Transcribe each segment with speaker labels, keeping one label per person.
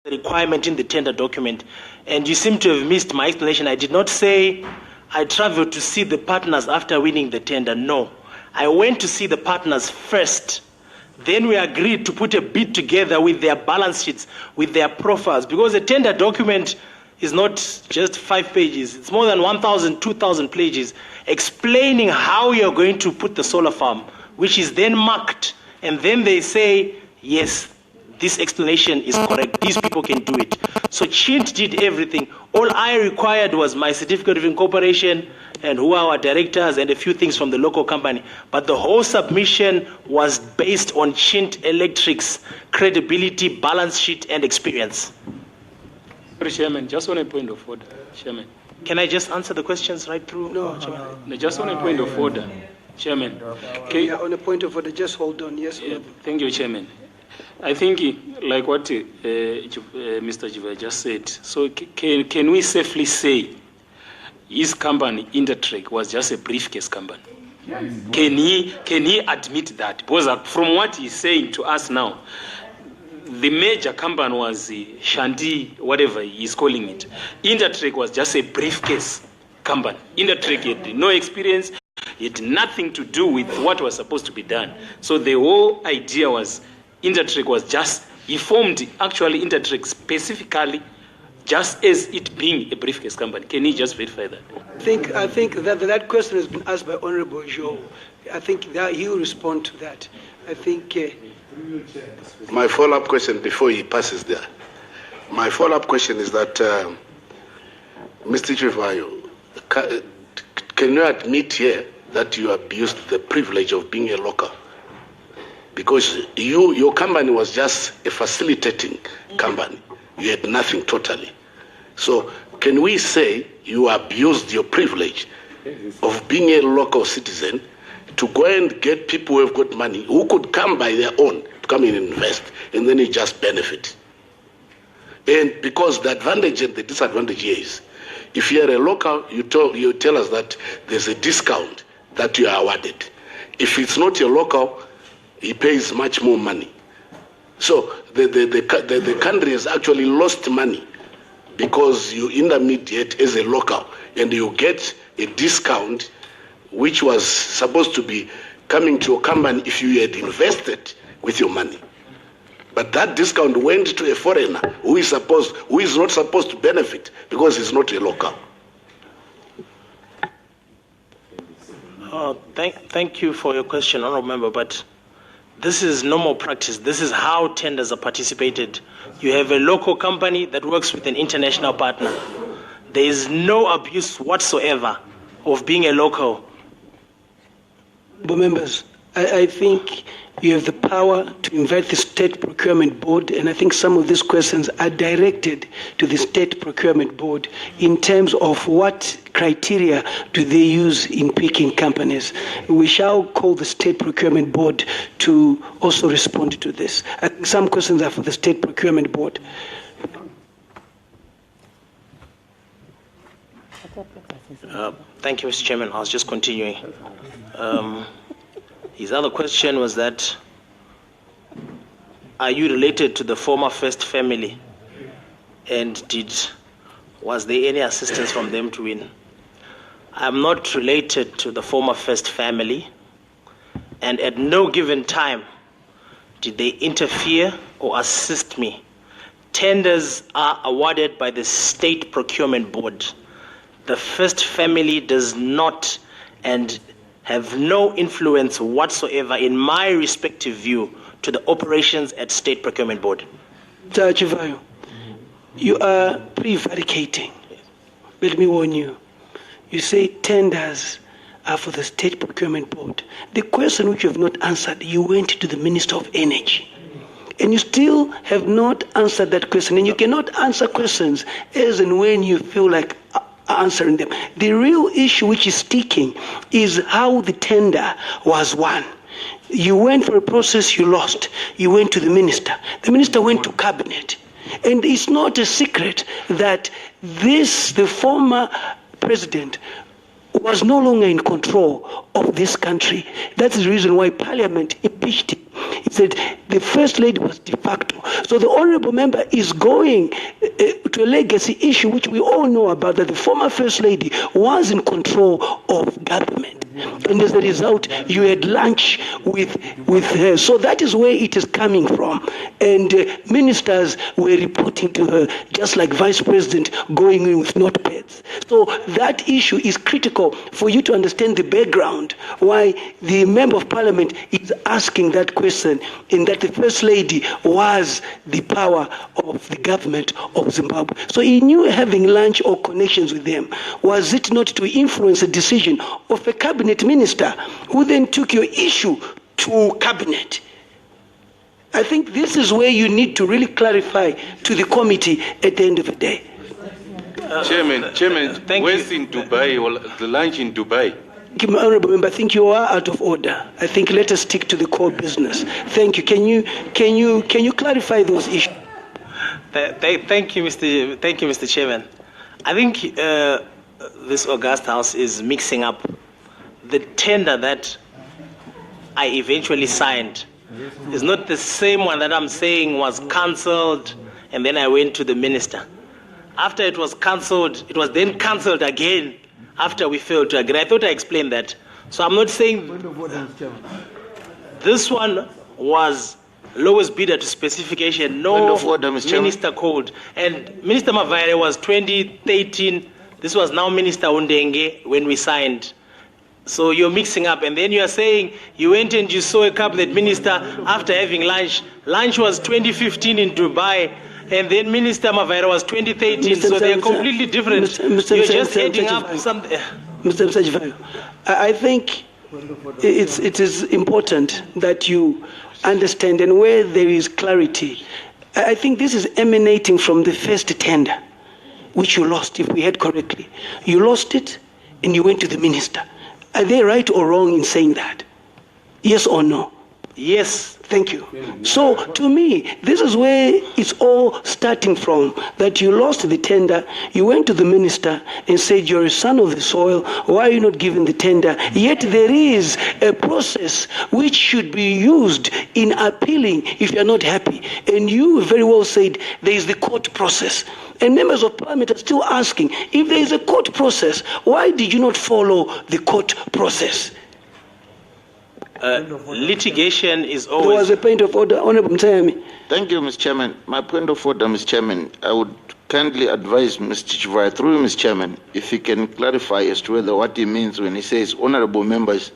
Speaker 1: requirement in the tender document, and you seem to have missed my explanation. I did not say I traveled to see the partners after winning the tender. No, I went to see the partners first. Then we agreed to put a bid together with their balance sheets, with their profiles, because a tender document is not just 5 pages. It's more than 1,000, 2,000 pages explaining how you're going to put the solar farm, which is then marked. And then they say, yes, this explanation is correct. These people can do it. So Chint did everything. All I required was my certificate of incorporation and who are our directors and a few things from the local company. But the whole submission was based on Chint Electric's credibility, balance sheet, and experience.
Speaker 2: Chairman, just on a point of order, Chairman.
Speaker 1: Can I just answer the questions right through?
Speaker 2: No, just on a point of order, Chairman.
Speaker 3: On a point of order, just hold on. Yes.
Speaker 2: Thank you, Chairman. I think, like what Mr. Chivayo just said, so can we safely say his company, Intertrek, was just a briefcase company? Can he admit that? Because from what he's saying to us now, the major company was Shanti, whatever he's calling it. Intertrek was just a briefcase company. Intertrek had no experience, it had nothing to do with what was supposed to be done. So the whole idea was Intertrek was just, he formed actually Intertrek specifically just as it being a briefcase company. Can you just verify that?
Speaker 3: I think that question has been asked by Honorable Joe. I think that he will respond to that. I think...
Speaker 4: My follow-up question before he passes there. My follow-up question is that, Mr. Chivayo, can you admit here that you abused the privilege of being a local? Because your company was just a facilitating company. You had nothing totally. So can we say you abused your privilege of being a local citizen to go and get people who have got money, who could come by their own, to come in and invest, and then you just benefit? And because the advantage and the disadvantage here is, if you're a local, you tell us that there's a discount that you are awarded. If it's not your local, he pays much more money. So the country has actually lost money because you intermediate as a local and you get a discount which was supposed to be coming to your company if you had invested with your money. But that discount went to a foreigner who is not supposed to benefit because he's not a local.
Speaker 1: Thank you for your question, Honourable Member, but this is normal practice. This is how tenders are participated. You have a local company that works with an international partner. There is no abuse whatsoever of being a local.
Speaker 3: But members, I think you have the power to invite the State Procurement Board, and I think some of these questions are directed to the State Procurement Board in terms of what criteria do they use in picking companies. We shall call the State Procurement Board to also respond to this. I think some questions are for the State Procurement Board.
Speaker 1: Thank you, Mr. Chairman. I was just continuing. His other question was that, are you related to the former First family? And was there any assistance from them to win? I'm not related to the former First family, and at no given time did they interfere or assist me. Tenders are awarded by the State Procurement Board. The First family does not and have no influence whatsoever, in my respective view, to the operations at State Procurement Board.
Speaker 3: Mr. Chivayo, you are prevaricating. Let me warn you. You say tenders are for the State Procurement Board. The question which you have not answered, you went to the Minister of Energy. And you still have not answered that question. And you cannot answer questions as and when you feel like answering them. The real issue which is sticking is how the tender was won. You went for a process, you lost. You went to the minister. The minister went to cabinet. And it's not a secret that the former president was no longer in control of this country. That's the reason why Parliament impeached him. He said the First Lady was de facto. So the honourable member is going to a legacy issue which we all know about, that the former First Lady was in control of government. And as a result, you had lunch with her. So that is where it is coming from. And ministers were reporting to her, just like Vice President going in with notepads. So that issue is critical for you to understand the background, why the Member of Parliament is asking that question, in that the First Lady was the power of the government of Zimbabwe. So he knew having lunch or connections with them, was it not to influence the decision of a cabinet minister who then took your issue to cabinet? I think this is where you need to really clarify to the committee at the end of the day.
Speaker 5: Chairman, where's in Dubai, or the lunch in Dubai?
Speaker 3: Honourable Member, I think you are out of order. I think let us stick to the core business. Thank you. Can you clarify those issues?
Speaker 1: Thank you, Mr. Chairman. I think this august House is mixing up the tender that I eventually signed. Is not the same one that I'm saying was cancelled, and then I went to the minister. After it was cancelled, it was then cancelled again after we failed to agree. I thought I explained that. So I'm not saying this one was lowest bidder to specification. No minister called. And Minister Mavaire was 2013. This was now Minister Undenge when we signed. So you're mixing up, and then you are saying you went and you saw a cabinet minister after having lunch. Lunch was 2015 in Dubai, and then Minister Mavaire was 2013. So they are completely different. You're just adding up something.
Speaker 3: Mr. Chivayo, I think it is important that you understand, and where there is clarity, I think this is emanating from the first tender, which you lost, if we heard correctly. You lost it, and you went to the minister. Are they right or wrong in saying that? Yes or no?
Speaker 1: Yes.
Speaker 3: Thank you. So to me, this is where it's all starting from, that you lost the tender, you went to the minister and said, you're a son of the soil, why are you not giving the tender? Yet there is a process which should be used in appealing if you're not happy. And you very well said there is the court process. And members of parliament are still asking, if there is a court process, why did you not follow the court process?
Speaker 1: Litigation is always...
Speaker 3: There was a point of order. Honourable Mtayami.
Speaker 6: Thank you, Mr. Chairman. My point of order, Mr. Chairman, I would kindly advise Mr. Chivayo, through Mr. Chairman, if he can clarify as to whether what he means when he says honourable members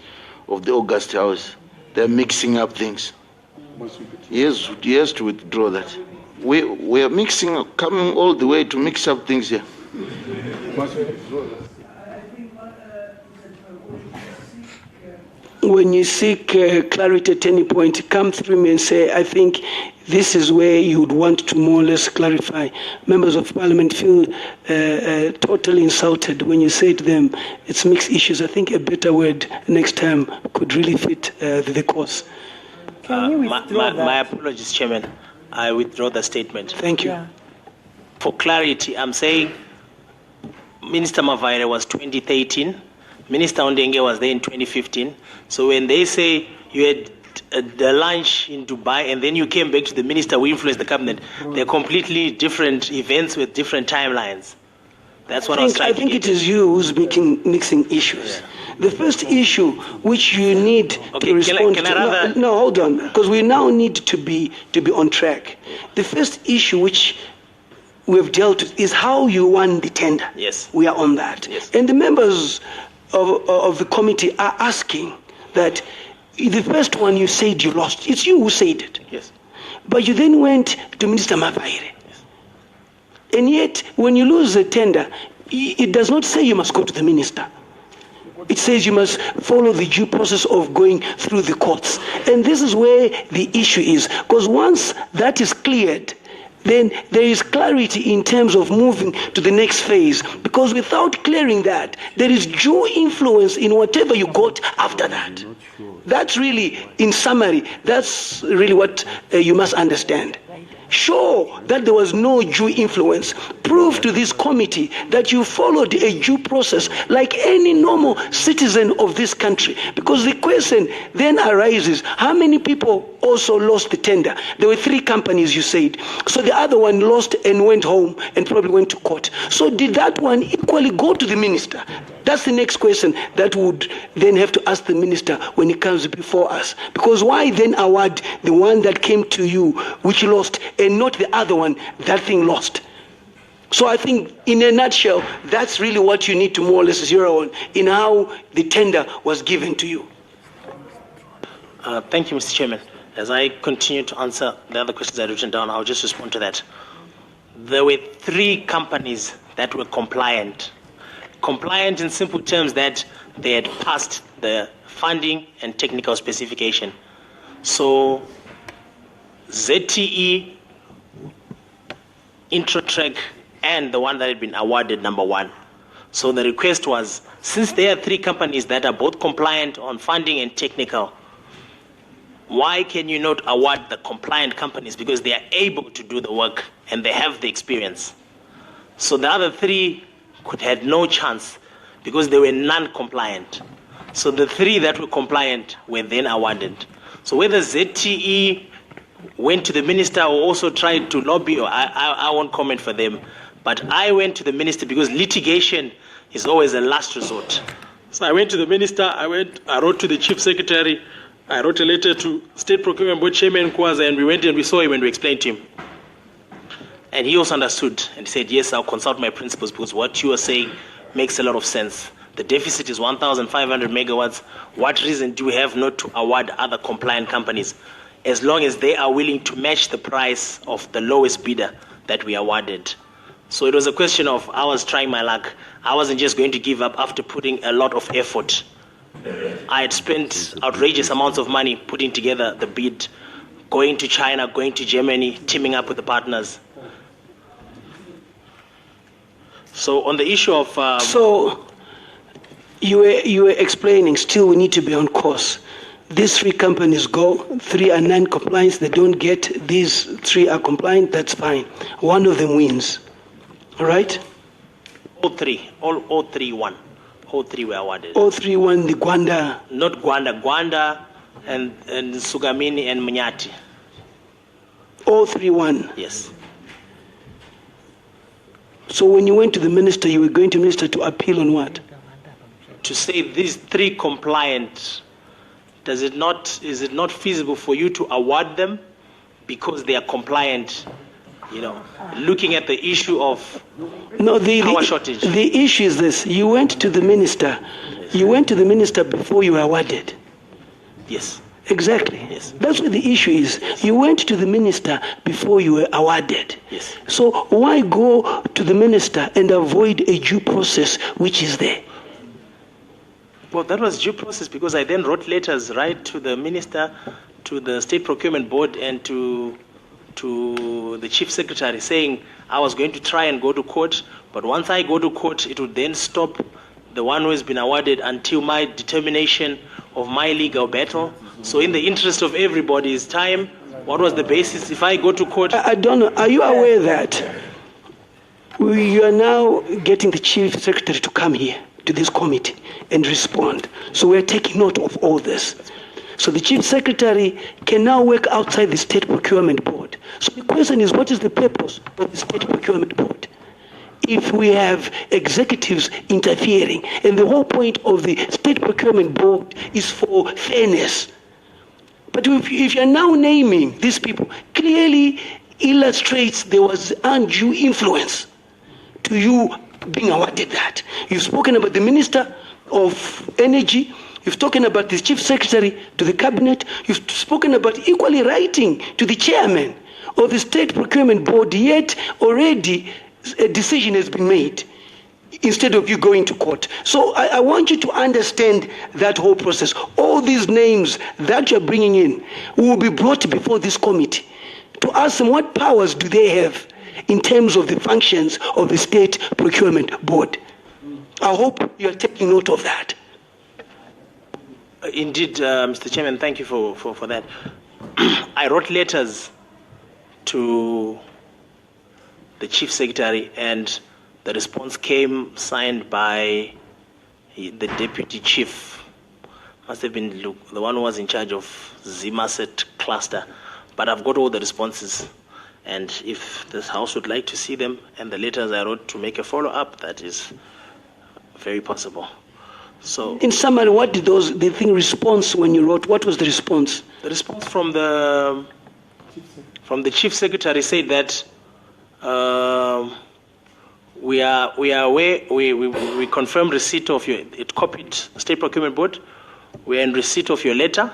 Speaker 6: of the August House, they're mixing up things. He has to withdraw that. We are mixing, coming all the way to mix up things here.
Speaker 3: When you seek clarity at any point, come through me and say, I think this is where you would want to more or less clarify. Members of Parliament feel totally insulted when you say to them, it's mixed issues. I think a better word next time could really fit the course.
Speaker 7: Can you withdraw that?
Speaker 1: My apologies, Chairman. I withdraw the statement.
Speaker 3: Thank you.
Speaker 7: Yeah.
Speaker 1: For clarity, I'm saying Minister Mavaire was 2013. Minister Ondenge was there in 2015. So when they say you had the lunch in Dubai and then you came back to the minister who influenced the cabinet, they're completely different events with different timelines. That's what I was trying to get.
Speaker 3: I think it is you who's mixing issues. Yeah. The first issue which you need to respond to... No, hold on, because we now need to be on track. The first issue which we've dealt with is how you won the tender.
Speaker 1: Yes.
Speaker 3: We are on that.
Speaker 1: Yes.
Speaker 3: And the members of the committee are asking that the first one you said you lost. It's you who said it.
Speaker 1: Yes.
Speaker 3: But you then went to Minister Mavaire. Yes. And yet, when you lose a tender, it does not say you must go to the minister. It says you must follow the due process of going through the courts. And this is where the issue is. Because once that is cleared, then there is clarity in terms of moving to the next phase. Because without clearing that, there is due influence in whatever you got after that. That's really, in summary, that's really what you must understand. show that there was no due influence. Prove to this committee that you followed a due process like any normal citizen of this country. Because the question then arises, how many people also lost the tender? There were 3 companies, you said. So the other one lost and went home and probably went to court. So did that one equally go to the minister? That's the next question that would then have to ask the minister when he comes before us. Because why then award the one that came to you, which lost, and not the other one, that thing lost? So I think, in a nutshell, that's really what you need to more or less zero on in how the tender was given to you.
Speaker 1: Thank you, Mr. Chairman. As I continue to answer the other questions I've written down, I'll just respond to that. There were 3 companies that were compliant. Compliant in simple terms that they had passed the funding and technical specification. So ZTE, Introtrack, and the one that had been awarded number 1. So the request was, since there are 3 companies that are both compliant on funding and technical, why can you not award the compliant companies? Because they are able to do the work and they have the experience. So the other 3 had no chance because they were non-compliant. So the 3 that were compliant were then awarded. So whether ZTE went to the minister or also tried to lobby, or I won't comment for them, but I went to the minister because litigation is always a last resort. So I went to the minister, I wrote to the chief secretary, I wrote a letter to State Procurement Board Chairman Kwaza, and we went and we saw him and we explained to him. And he also understood and said, yes, I'll consult my principals because what you are saying makes a lot of sense. The deficit is 1,500 megawatts. What reason do we have not to award other compliant companies as long as they are willing to match the price of the lowest bidder that we awarded? So it was a question of I was trying my luck. I wasn't just going to give up after putting a lot of effort. I had spent outrageous amounts of money putting together the bid, going to China, going to Germany, teaming up with the partners. So on the issue of...
Speaker 3: So you were explaining, still we need to be on course. These 3 companies go, 3 are non-compliant, they don't get, these 3 are compliant, that's fine. One of them wins, all right?
Speaker 1: All 3 won. All 3 were awarded.
Speaker 3: All 3 won the Gwanda?
Speaker 1: Not Gwanda, Gwanda and Sugamini and Munyati.
Speaker 3: All 3 won?
Speaker 1: Yes.
Speaker 3: So when you went to the minister, you were going to minister to appeal on what?
Speaker 1: To say these 3 compliant, is it not feasible for you to award them because they are compliant? Looking at the issue of power shortage.
Speaker 3: The issue is this: you went to the minister. Yes. You went to the minister before you were awarded.
Speaker 1: Yes.
Speaker 3: Exactly.
Speaker 1: Yes.
Speaker 3: That's what the issue is. Yes. You went to the minister before you were awarded.
Speaker 1: Yes.
Speaker 3: So why go to the minister and avoid a due process which is there?
Speaker 1: Well, that was due process because I then wrote letters right to the minister, to the State Procurement Board, and to the chief secretary saying I was going to try and go to court, but once I go to court, it would then stop the one who has been awarded until my determination of my legal battle. So in the interest of everybody's time, what was the basis? If I go to court...
Speaker 3: I don't know. Are you aware that you are now getting the chief secretary to come here to this committee and respond? So we're taking note of all this. So the chief secretary can now work outside the State Procurement Board. So the question is, what is the purpose of the State Procurement Board if we have executives interfering? And the whole point of the State Procurement Board is for fairness. But if you're now naming these people, clearly illustrates there was undue influence to you being awarded that. You've spoken about the Minister of Energy. You've spoken about the Chief Secretary to the Cabinet. You've spoken about equally writing to the Chairman of the State Procurement Board, yet already a decision has been made instead of you going to court. So I want you to understand that whole process. All these names that you're bringing in will be brought before this committee to ask them what powers do they have in terms of the functions of the State Procurement Board. I hope you're taking note of that.
Speaker 1: Indeed, Mr. Chairman, thank you for that. I wrote letters to the Chief Secretary, and the response came signed by the Deputy Chief. Must have been Luke, the one who was in charge of Zimaset cluster. But I've got all the responses. And if this House would like to see them and the letters I wrote to make a follow-up, that is very possible. So,
Speaker 3: in summary, what did the thing response when you wrote? What was the response?
Speaker 1: The response from the Chief Secretary said that we are aware. We confirm receipt of your. It copied State Procurement Board. We are in receipt of your letter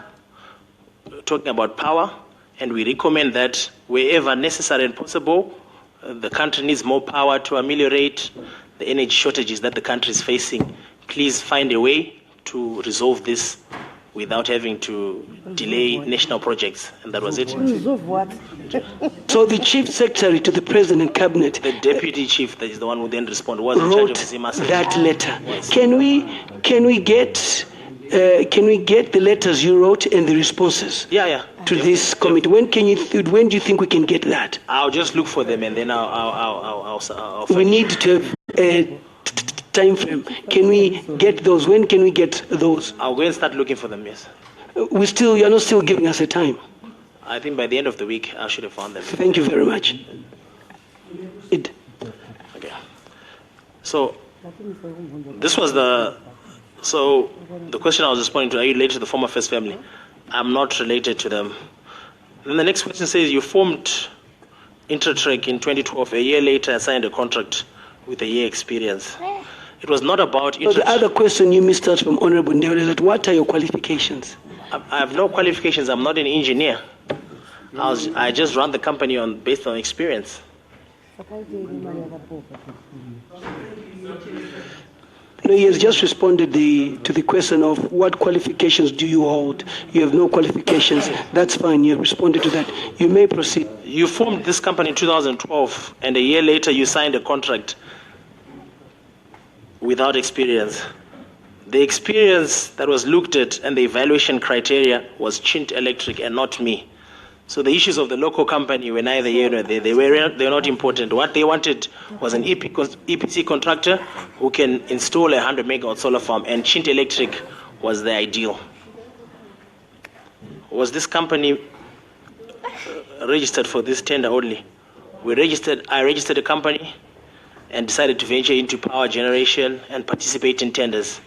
Speaker 1: talking about power, and we recommend that wherever necessary and possible, the country needs more power to ameliorate the energy shortages that the country is facing. Please find a way to resolve this without having to delay national projects. And that was it.
Speaker 7: Resolve what?
Speaker 3: So the Chief Secretary to the President and Cabinet,
Speaker 1: The Deputy Chief, that is the one who then responded, was in charge
Speaker 3: wrote
Speaker 1: of Zimaset.
Speaker 3: that letter. Can we get the letters you wrote and the responses
Speaker 1: Yeah.
Speaker 3: to this committee? When do you think we can get that?
Speaker 1: I'll just look for them and then I'll
Speaker 3: We need to have a time frame. Can we get those? When can we get those?
Speaker 1: I'll go and start looking for them, yes.
Speaker 3: You're not still giving us a time.
Speaker 1: I think by the end of the week, I should have found them.
Speaker 3: Thank you very much.
Speaker 1: Okay. So, this was the question I was responding to, are you related to the former First Family? I'm not related to them. Then the next question says, you formed Intertrek in 2012. A year later, I signed a contract with a year experience. It was not about
Speaker 3: So the other question you missed out from Honorable Ndebele is that what are your qualifications?
Speaker 1: I have no qualifications. I'm not an engineer. I just run the company based on experience.
Speaker 3: No, he has just responded to the question of what qualifications do you hold? You have no qualifications. That's fine. You have responded to that. You may proceed.
Speaker 1: You formed this company in 2012, and a year later you signed a contract without experience. The experience that was looked at and the evaluation criteria was Chint Electric and not me. So the issues of the local company were neither here nor there. They were not important. What they wanted was an EPC contractor who can install a 100 megawatt solar farm, and Chint Electric was the ideal. Was this company registered for this tender only? I registered a company and decided to venture into power generation and participate in tenders.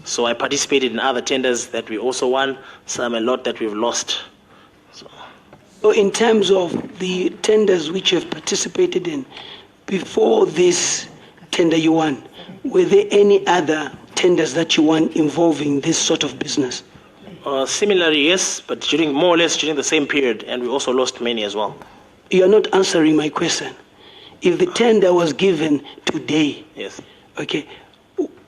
Speaker 1: So I participated in other tenders that we also won, some a lot that we've lost.
Speaker 3: So in terms of the tenders which you have participated in, before this tender you won, were there any other tenders that you won involving this sort of business?
Speaker 1: Similarly, yes, but more or less during the same period, and we also lost many as well.
Speaker 3: You are not answering my question. If the tender was given today,
Speaker 1: yes.
Speaker 3: Okay,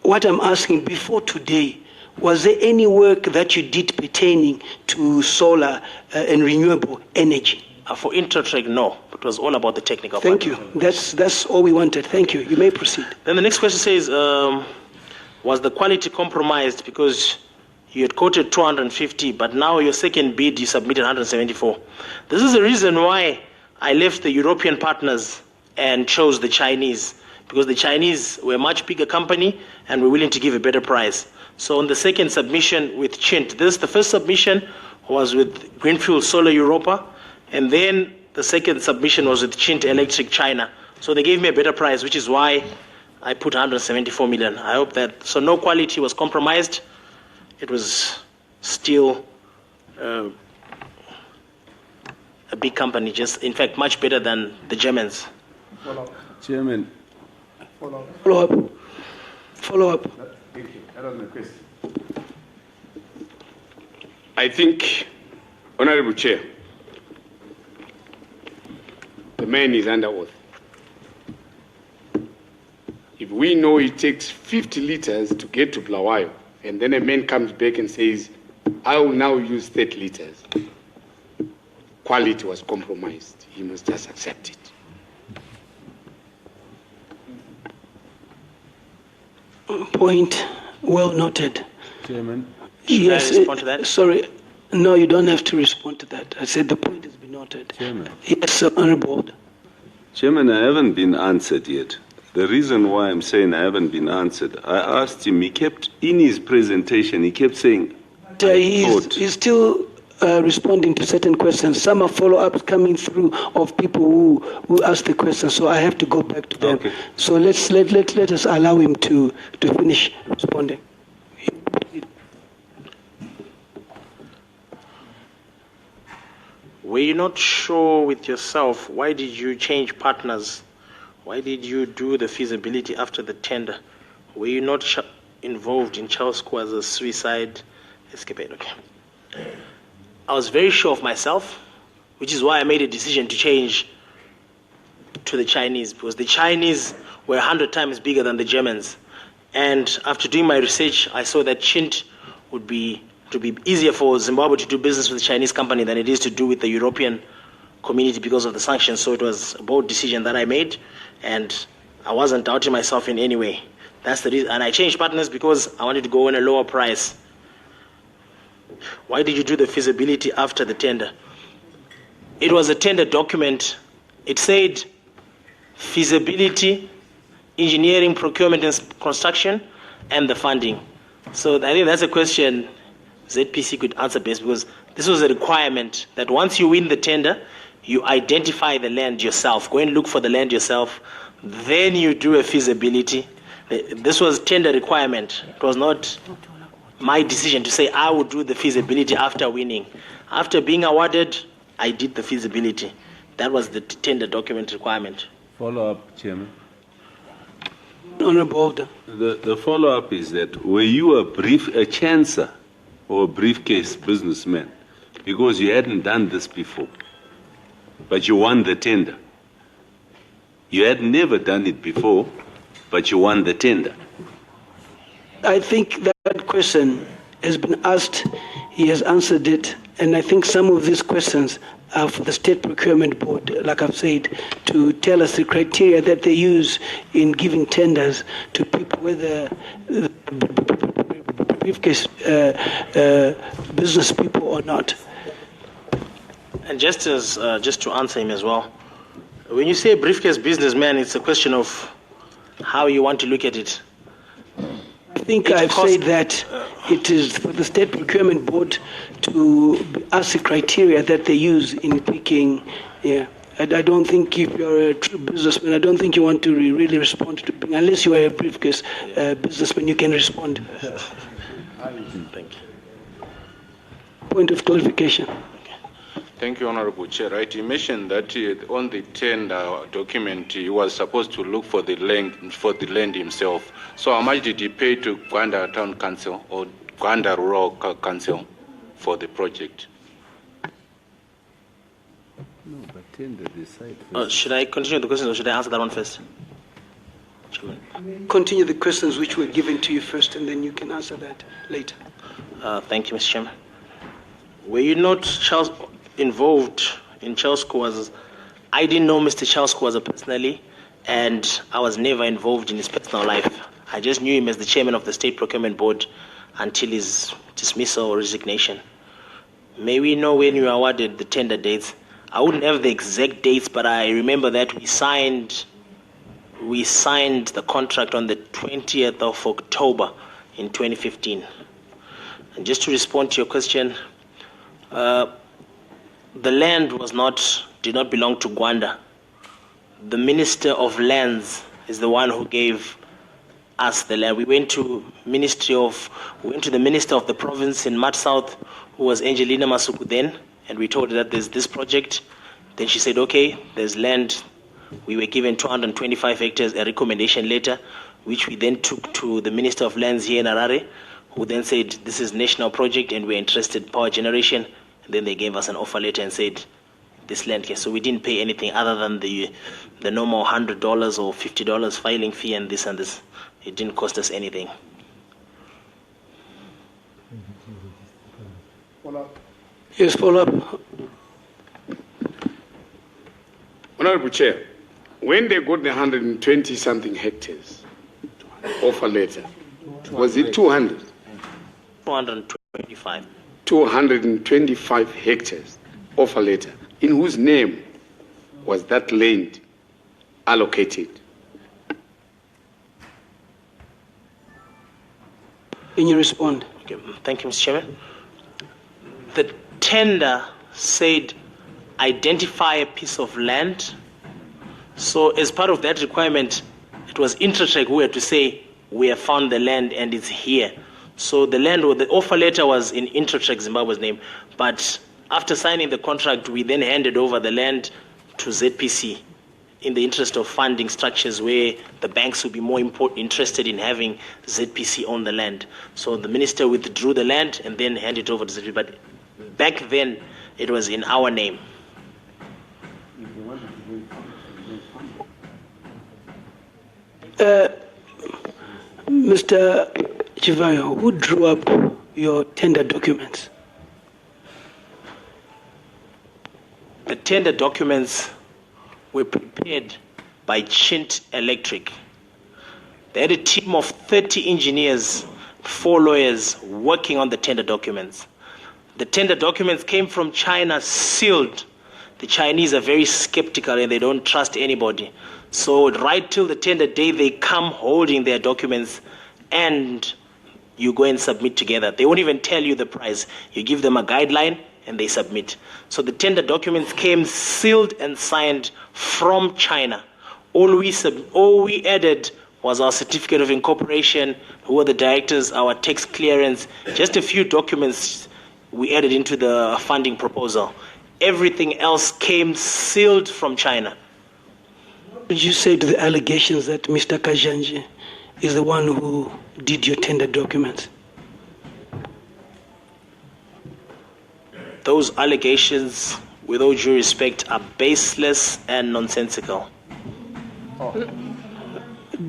Speaker 3: what I'm asking, before today, was there any work that you did pertaining to solar and renewable energy?
Speaker 1: For Intertrek, no. It was all about the technical
Speaker 3: Thank
Speaker 1: part.
Speaker 3: you. That's all we wanted. Thank you. You may proceed.
Speaker 1: Then the next question says, was the quality compromised because you had quoted 250, but now your second bid you submitted 174? This is the reason why I left the European partners and chose the Chinese, because the Chinese were a much bigger company and were willing to give a better price. So on the second submission with Chint, the first submission was with Greenfield Solar Europa, and then the second submission was with Chint Electric China. So they gave me a better price, which is why I put 174 million. I hope that, so no quality was compromised. It was still a big company, just in fact much better than the Germans.
Speaker 8: Chairman.
Speaker 3: Follow up.
Speaker 8: Thank you. That was my question.
Speaker 2: I think, Honorable Chair, the man is under oath. If we know it takes 50 liters to get to Blawayo, and then a man comes back and says, I will now use 30 liters, quality was compromised. He must just accept it.
Speaker 3: Point well noted.
Speaker 8: Chairman.
Speaker 3: Yes.
Speaker 1: Can I respond to that?
Speaker 3: Sorry. No, you don't have to respond to that. I said the point has been noted. Noted.
Speaker 8: Chairman.
Speaker 3: Yes, Honorable.
Speaker 8: Chairman, I haven't been answered yet. The reason why I'm saying I haven't been answered, I asked him, he kept, in his presentation, he kept saying,
Speaker 3: He's still responding to certain questions. Some are follow-ups coming through of people who asked the questions, so I have to go back to them.
Speaker 8: Okay.
Speaker 3: So let us allow him to finish responding.
Speaker 1: Were you not sure with yourself? Why did you change partners? Why did you do the feasibility after the tender? Were you not involved in Charles Kwaza's suicide escapade? Okay. I was very sure of myself, which is why I made a decision to change to the Chinese, because the Chinese were 100 times bigger than the Germans. And after doing my research, I saw that Chint would be easier for Zimbabwe to do business with a Chinese company than it is to do with the European community because of the sanctions. So it was a bold decision that I made, and I wasn't doubting myself in any way. That's the reason. And I changed partners because I wanted to go on a lower price. Why did you do the feasibility after the tender? It was a tender document. It said feasibility, engineering, procurement, and construction, and the funding. So I think that's a question ZPC could answer best, because this was a requirement that once you win the tender, you identify the land yourself. Go and look for the land yourself. Then you do a feasibility. This was tender requirement. It was not my decision to say I would do the feasibility after winning. After being awarded, I did the feasibility. That was the tender document requirement.
Speaker 8: Follow-up, Chairman.
Speaker 3: Honorable.
Speaker 8: The follow-up is that were you a chancer or a briefcase businessman? Because you hadn't done this before, but you won the tender. You had never done it before, but you won the tender.
Speaker 3: I think that question has been asked, he has answered it, and I think some of these questions are for the State Procurement Board, like I've said, to tell us the criteria that they use in giving tenders to people, whether briefcase business people or not.
Speaker 1: And just to answer him as well, when you say briefcase businessman, it's a question of how you want to look at it.
Speaker 3: I think I've said that it is for the State Procurement Board to ask the criteria that they use in picking. Yeah, I don't think if you're a true businessman, I don't think you want to really respond to picking, unless you are a briefcase businessman, you can respond.
Speaker 1: Thank you.
Speaker 3: Point of clarification.
Speaker 5: Thank you, Honorable Chair. Right, you mentioned that on the tender document, he was supposed to look for the land himself. So how much did he pay to Gwanda Town Council or Gwanda Rural Council for the project?
Speaker 8: No, but tender decide
Speaker 1: first. Should I continue the question or should I answer that one first?
Speaker 3: Continue the questions which were given to you first, and then you can answer that later.
Speaker 1: Thank you, Mr. Chairman. Were you not involved in Charles Kwaza? I didn't know Mr. Charles Kwaza personally, and I was never involved in his personal life. I just knew him as the chairman of the State Procurement Board until his dismissal or resignation. May we know when you were awarded the tender dates? I wouldn't have the exact dates, but I remember that we signed the contract on the 20th of October in 2015. And just to respond to your question, the land did not belong to Gwanda. The Minister of Lands is the one who gave us the land. We went to the Minister of the province in Mat South, who was Angelina Masuku then, and we told her that there's this project. Then she said, okay, there's land. We were given 225 hectares, a recommendation letter, which we then took to the Minister of Lands here in Harare, who then said, this is national project and we're interested in power generation. And then they gave us an offer letter and said, this land here. So we didn't pay anything other than the normal $100 or $50 filing fee and this and this. It didn't cost us anything.
Speaker 3: Yes, follow up.
Speaker 9: Honorable Chair, when they got the 120-something hectares offer letter, was it 200?
Speaker 1: 225.
Speaker 9: 225 hectares offer letter. in whose name was that land allocated?
Speaker 3: Can you respond?
Speaker 1: Okay, thank you, Mr. Chairman. The tender said identify a piece of land. So as part of that requirement, it was Intratrek who had to say, we have found the land and it's here. So the land, or the offer letter was in Intratrek Zimbabwe's name. But after signing the contract, we then handed over the land to ZPC in the interest of funding structures where the banks would be more interested in having ZPC own the land. So the minister withdrew the land and then handed it over to ZPC. But back then, it was in our name.
Speaker 3: Mr. Chivayo, who drew up your tender documents?
Speaker 1: The tender documents were prepared by Chint Electric. They had a team of 30 engineers, 4 lawyers working on the tender documents. The tender documents came from China sealed. The Chinese are very skeptical and they don't trust anybody. So right till the tender day, they come holding their documents and you go and submit together. They won't even tell you the price. You give them a guideline and they submit. So the tender documents came sealed and signed from China. All we added was our certificate of incorporation, who are the directors, our tax clearance, just a few documents we added into the funding proposal. Everything else came sealed from China.
Speaker 3: What did you say to the allegations that Mr. Kajanje is the one who did your tender documents?
Speaker 1: Those allegations, with all due respect, are baseless and nonsensical.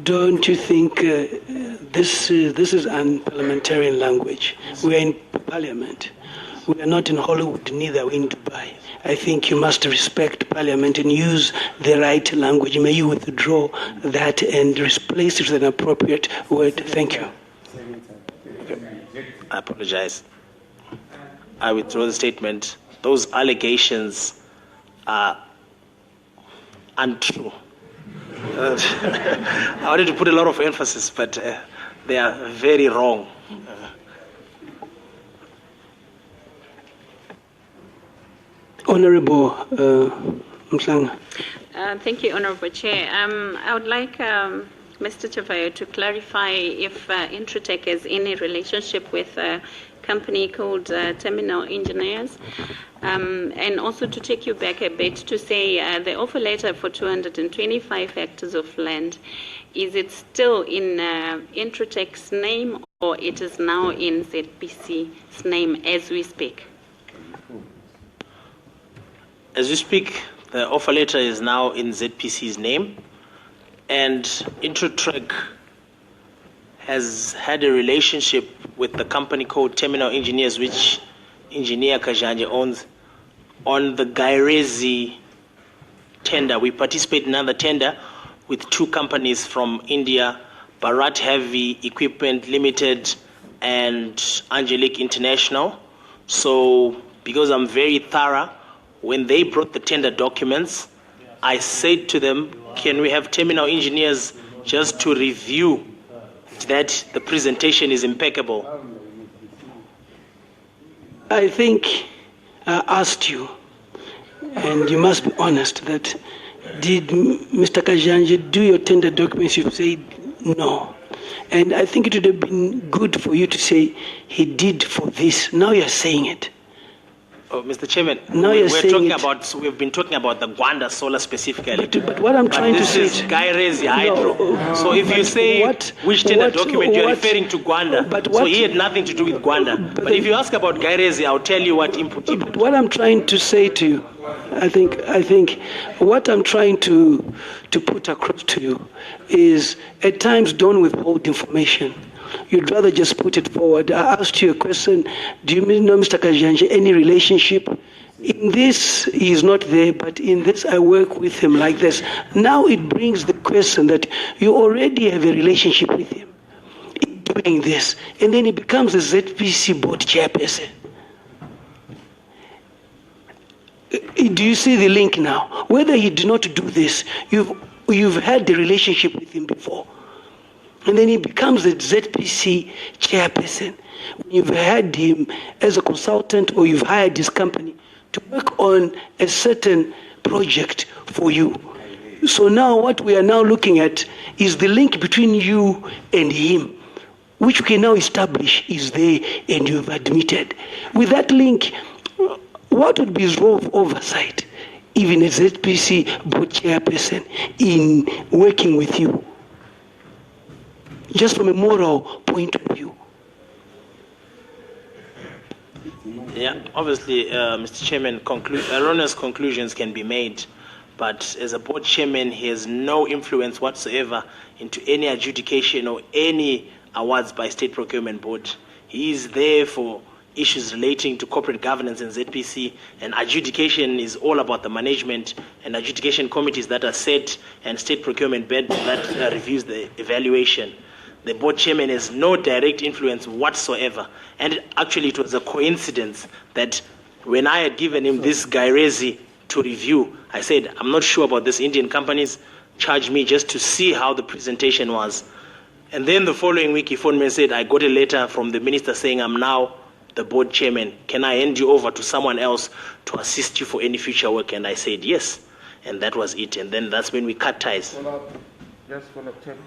Speaker 3: Don't you think this is unparliamentarian language? We are in Parliament. We are not in Hollywood, neither are we in Dubai. I think you must respect Parliament and use the right language. May you withdraw that and replace it with an appropriate word. Thank you.
Speaker 1: I apologize. I withdraw the statement. Those allegations are untrue. I wanted to put a lot of emphasis, but they are very wrong.
Speaker 3: Honorable Mhlanga.
Speaker 10: Thank you, Honorable Chair. I would like Mr. Chivayo to clarify if Intratech has any relationship with a company called Terminal Engineers, and also to take you back a bit to say the offer letter for 225 hectares of land, is it still in Intratech's name or it is now in ZPC's name as we speak?
Speaker 1: As we speak, the offer letter is now in ZPC's name, and Intratech has had a relationship with the company called Terminal Engineers, which Engineer Kajanje owns, on the Gairezi tender. We participate in another tender with 2 companies from India, Bharat Heavy Equipment Limited and Angelique International. So because I'm very thorough, when they brought the tender documents, I said to them, can we have Terminal Engineers just to review that the presentation is impeccable?
Speaker 3: I think I asked you, and you must be honest, that did Mr. Kajanje do your tender documents? You said no. And I think it would have been good for you to say he did for this. Now you're saying it.
Speaker 1: Oh, Mr. Chairman,
Speaker 3: now
Speaker 1: we've been talking about the Gwanda solar specifically.
Speaker 3: But what I'm trying to say
Speaker 1: is Gairezi Hydro. So if you say which tender document you're referring to Gwanda, so he had nothing to do with Gwanda. But if you ask about Gairezi, I'll tell you what input.
Speaker 3: But what I'm trying to say to you, I think what I'm trying to put across to you is at times don't withhold information. You'd rather just put it forward. I asked you a question. Do you know Mr. Kajanje any relationship? In this, he is not there, but in this, I work with him like this. Now it brings the question that you already have a relationship with him in doing this, and then he becomes a ZPC board chairperson. Do you see the link now? Whether he did not do this, you've had the relationship with him before. And then he becomes the ZPC chairperson. You've had him as a consultant or you've hired this company to work on a certain project for you. So now what we are now looking at is the link between you and him, which we can now establish is there and you've admitted. With that link, what would be his role of oversight, even as ZPC board chairperson, in working with you? Just from a moral point of view.
Speaker 1: Yeah, obviously, Mr. Chairman, erroneous conclusions can be made, but as a board chairman, he has no influence whatsoever into any adjudication or any awards by State Procurement Board. He is there for issues relating to corporate governance in ZPC, and adjudication is all about the management and adjudication committees that are set and State Procurement Board that reviews the evaluation. The board chairman has no direct influence whatsoever. And actually, it was a coincidence that when I had given him this Gairezi to review, I said, I'm not sure about this Indian companies, charge me just to see how the presentation was. And then the following week, he phoned me and said, I got a letter from the minister saying I'm now the board chairman. Can I hand you over to someone else to assist you for any future work? And I said, yes. And that was it. And then that's when we cut ties.
Speaker 6: Just follow up, Chairman.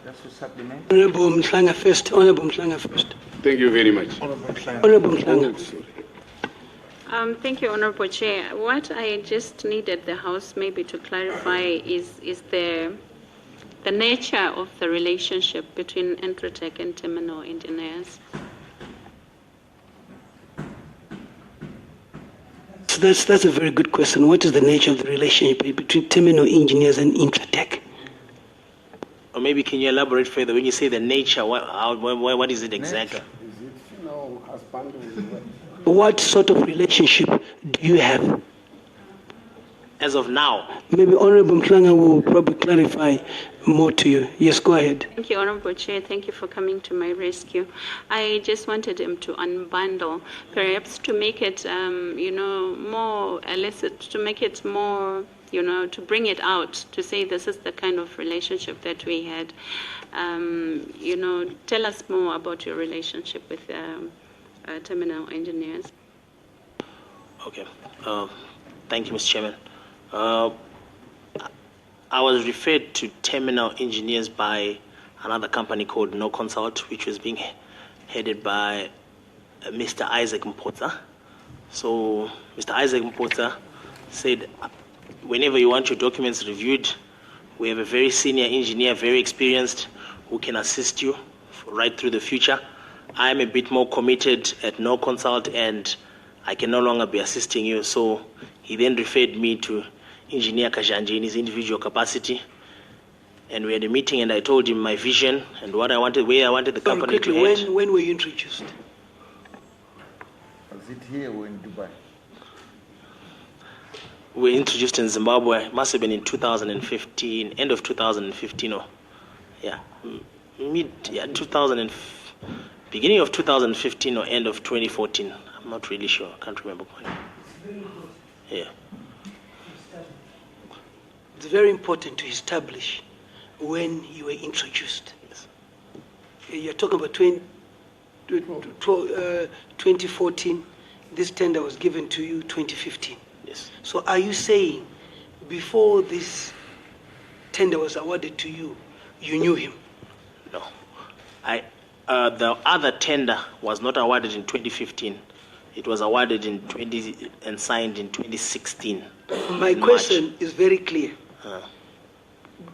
Speaker 6: Just to supplement.
Speaker 3: Honorable Mhlanga first. Honorable Mhlanga first.
Speaker 9: Thank you very much.
Speaker 3: Honorable Mhlanga.
Speaker 10: Thank you, Honorable Chair. What I just needed the House maybe to clarify is the nature of the relationship between Entrotech and Terminal Engineers.
Speaker 3: So that's a very good question. What is the nature of the relationship between Terminal Engineers and Entrotech?
Speaker 1: Or maybe can you elaborate further? When you say the nature, what is it exactly?
Speaker 3: What sort of relationship do you have?
Speaker 1: As of now?
Speaker 3: Maybe Honorable Mhlanga will probably clarify more to you. Yes, go ahead.
Speaker 10: Thank you, Honorable Chair. Thank you for coming to my rescue. I just wanted him to unbundle, perhaps to make it, more illicit, to make it more, to bring it out, to say this is the kind of relationship that we had. Tell us more about your relationship with Terminal Engineers.
Speaker 1: Okay. Thank you, Mr. Chairman. I was referred to Terminal Engineers by another company called No Consult, which was being headed by Mr. Isaac Mpotsa. So Mr. Isaac Mpotsa said, whenever you want your documents reviewed, we have a very senior engineer, very experienced, who can assist you right through the future. I'm a bit more committed at No Consult, and I can no longer be assisting you. So he then referred me to Engineer Kajanji in his individual capacity. And we had a meeting, and I told him my vision and what I wanted, where I wanted the company to head.
Speaker 3: When were you introduced?
Speaker 6: Was it here or in Dubai?
Speaker 1: We were introduced in Zimbabwe. It must have been in 2015, end of 2015, or beginning of 2015 or end of 2014. I'm not really sure. I can't remember. Yeah.
Speaker 3: It's very important to establish when you were introduced.
Speaker 1: Yes.
Speaker 3: You're talking about 2014. This tender was given to you 2015.
Speaker 1: Yes.
Speaker 3: So are you saying before this tender was awarded to you, you knew him?
Speaker 1: No. The other tender was not awarded in 2015. It was awarded and signed in 2016.
Speaker 3: My question is very clear.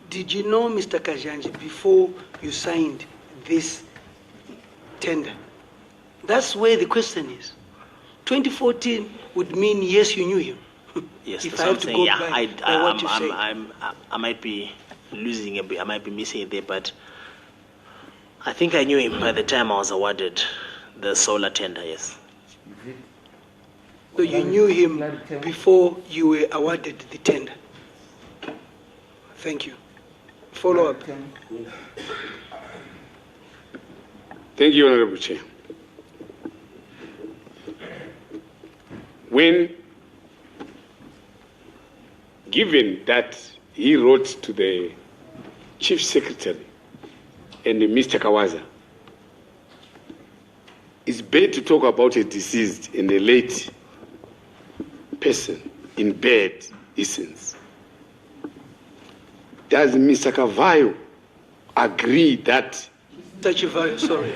Speaker 3: Did you know Mr. Kajanji before you signed this tender? That's where the question is. 2014 would mean yes, you knew him.
Speaker 1: Yes,
Speaker 3: if
Speaker 1: that's
Speaker 3: I
Speaker 1: what
Speaker 3: have to
Speaker 1: I'm
Speaker 3: go
Speaker 1: saying.
Speaker 3: by what you say.
Speaker 1: I might be losing a bit. I might be missing it there, but I think I knew him by the time I was awarded the solar tender. Yes.
Speaker 3: So you knew him before you were awarded the tender. Thank you. Follow up.
Speaker 9: Thank you, Honorable Chair. When given that he wrote to the Chief Secretary and Mr. Kawaza, it's bad to talk about a deceased and a late person in bad essence. Does Mr. Chivayo agree that
Speaker 3: Mr. Chivayo, sorry.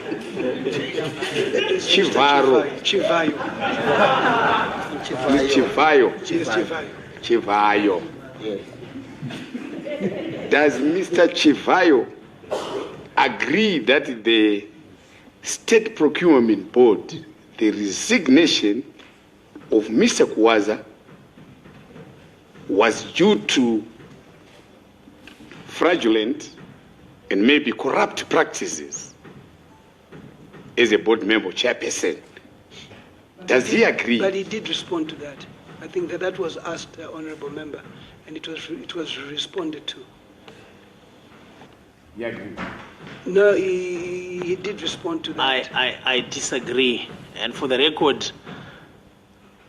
Speaker 9: Chivayo.
Speaker 3: Yes, Chivayo.
Speaker 9: Chivayo. Does Mr. Chivayo agree that the State Procurement Board, the resignation of Mr. Kawaza was due to fraudulent and maybe corrupt practices as a board member, chairperson? Does he agree?
Speaker 3: But he did respond to that. I think that was asked, Honourable Member, and it was responded to.
Speaker 9: Yeah.
Speaker 3: No, he did respond to that.
Speaker 1: I disagree. And for the record,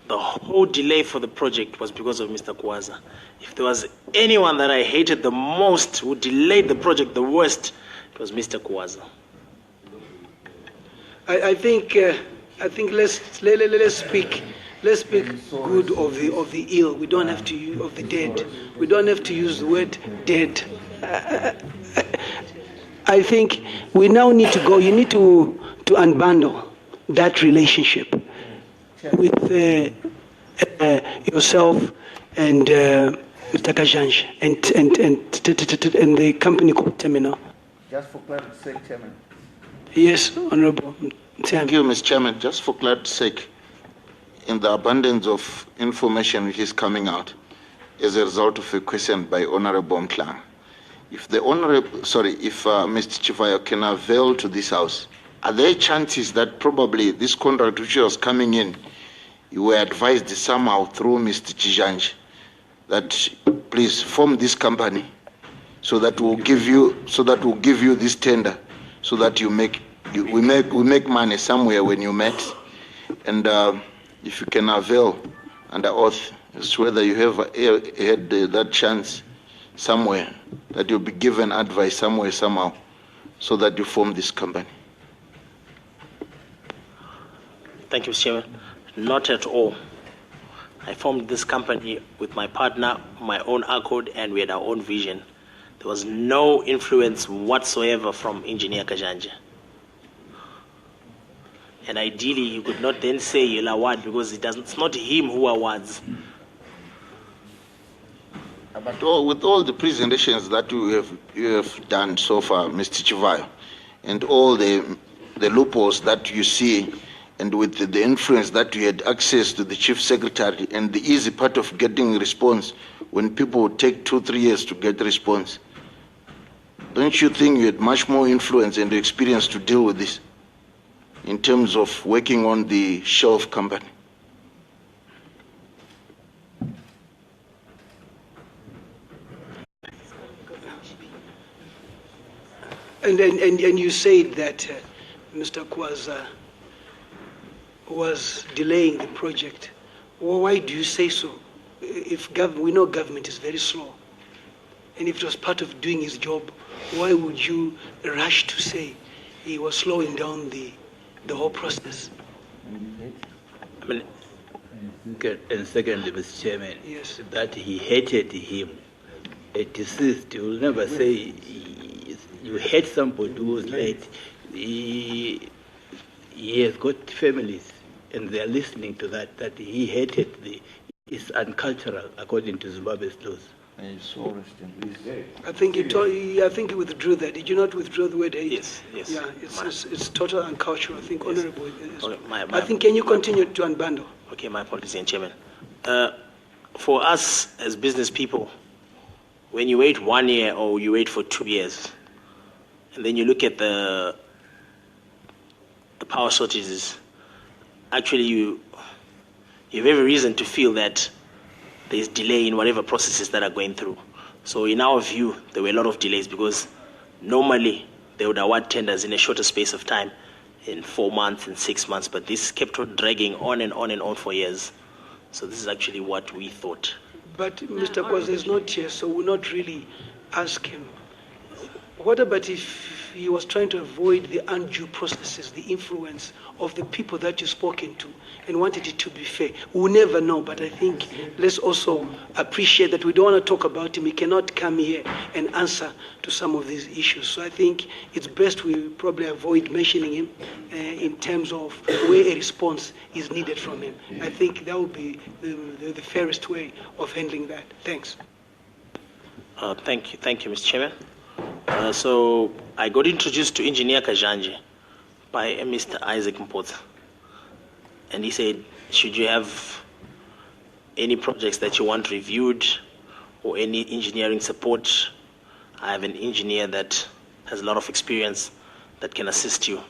Speaker 1: the whole delay for the project was because of Mr. Kawaza. If there was anyone that I hated the most who delayed the project the worst, it was Mr. Kawaza.
Speaker 3: I think let's speak good of the ill. We don't have to use of the dead. We don't have to use the word dead. I think we now need to go. You need to unbundle that relationship with yourself and Mr. Kajanj and the company called Terminal.
Speaker 6: Just for clarity's sake, Chairman.
Speaker 3: Yes, Honourable.
Speaker 6: Thank you, Mr. Chairman. Just for clarity's sake, in the abundance of information which is coming out as a result of a question by Honourable Mklang, if Mr. Chivayo can avail to this House, are there chances that probably this contract which was coming in, you were advised somehow through Mr. Chijanj that please form this company so that we'll give you this tender so that we make money somewhere when you met, and if you can avail under oath as to whether you have had that chance somewhere, that you'll be given advice somewhere, somehow, so that you form this company.
Speaker 1: Thank you, Mr. Chairman. Not at all. I formed this company with my partner, my own accord, and we had our own vision. There was no influence whatsoever from Engineer Kajanja. And ideally, you could not then say he'll award because it's not him who awards.
Speaker 6: But with all the presentations that you have done so far, Mr. Chivayo, and all the loopholes that you see, and with the influence that you had access to the Chief Secretary, and the easy part of getting a response when people take 2-3 years to get a response, don't you think you had much more influence and experience to deal with this in terms of working on the shelf company?
Speaker 3: And you said that Mr. Kawaza was delaying the project. Well, why do you say so? If we know government is very slow, and if it was part of doing his job, why would you rush to say he was slowing down the whole process?
Speaker 11: I mean, and secondly, Mr. Chairman,
Speaker 3: yes,
Speaker 11: that he hated him. A deceased, you will never say you hate somebody who was late. He has got families, and they are listening to that he hated it's uncultural according to Zimbabwe's laws.
Speaker 3: I think he withdrew that. Did you not withdraw the word hate?
Speaker 1: Yes.
Speaker 3: Yeah, it's total uncultural. I think
Speaker 1: Yes.
Speaker 3: Honourable.
Speaker 1: Okay,
Speaker 3: I think, can you continue to unbundle?
Speaker 1: Okay, my apologies, Chairman. For us as business people, when you wait 1 year or you wait for 2 years, and then you look at the power shortages, actually you have every reason to feel that there's delay in whatever processes that are going through. So in our view, there were a lot of delays because normally they would award tenders in a shorter space of time, in 4 months and 6 months, but this kept on dragging on and on and on for years. So this is actually what we thought.
Speaker 3: But Mr. Kwaza is not here, so we'll not really ask him. What about if he was trying to avoid the undue processes, the influence of the people that you've spoken to, and wanted it to be fair? We'll never know, but I think let's also appreciate that we don't want to talk about him. He cannot come here and answer to some of these issues. So I think it's best we probably avoid mentioning him in terms of where a response is needed from him. I think that would be the fairest way of handling that. Thanks.
Speaker 1: Thank you, Mr. Chairman. So I got introduced to Engineer Kajanje by Mr. Isaac Mpotsa. And he said, should you have any projects that you want reviewed or any engineering support, I have an engineer that has a lot of experience that can assist you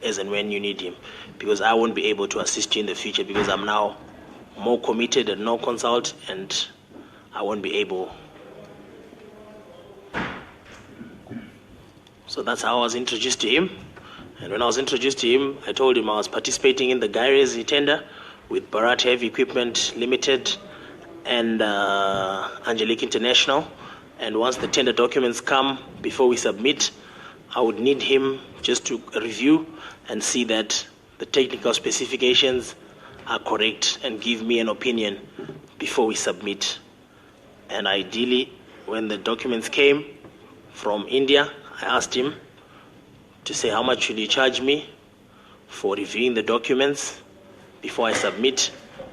Speaker 1: as and when you need him. Because I won't be able to assist you in the future because I'm now more committed and no consult, and I won't be able. So that's how I was introduced to him. And when I was introduced to him, I told him I was participating in the Gairezi tender with Bharat Heavy Equipment Limited and Angelique International. And once the tender documents come, before we submit, I would need him just to review and see that the technical specifications are correct and give me an opinion before we submit. And ideally, when the documents came from India, I asked him to say how much will you charge me for reviewing the documents before I submit,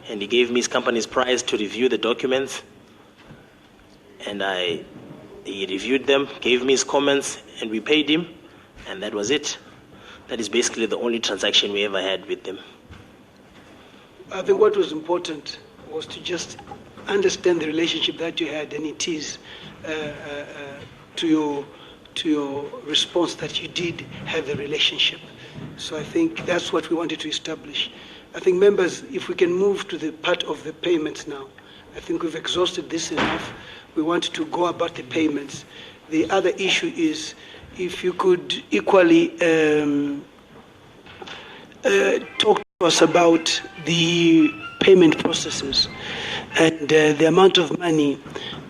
Speaker 1: and he gave me his company's price to review the documents, and he reviewed them, gave me his comments, and we paid him, and that was it. That is basically the only transaction we ever had with them.
Speaker 3: I think what was important was to just understand the relationship that you had, and it is to your response that you did have a relationship. So I think that's what we wanted to establish. I think, members, if we can move to the part of the payments now. I think we've exhausted this enough. We want to go about the payments. The other issue is if you could equally talk to us about the payment processes and the amount of money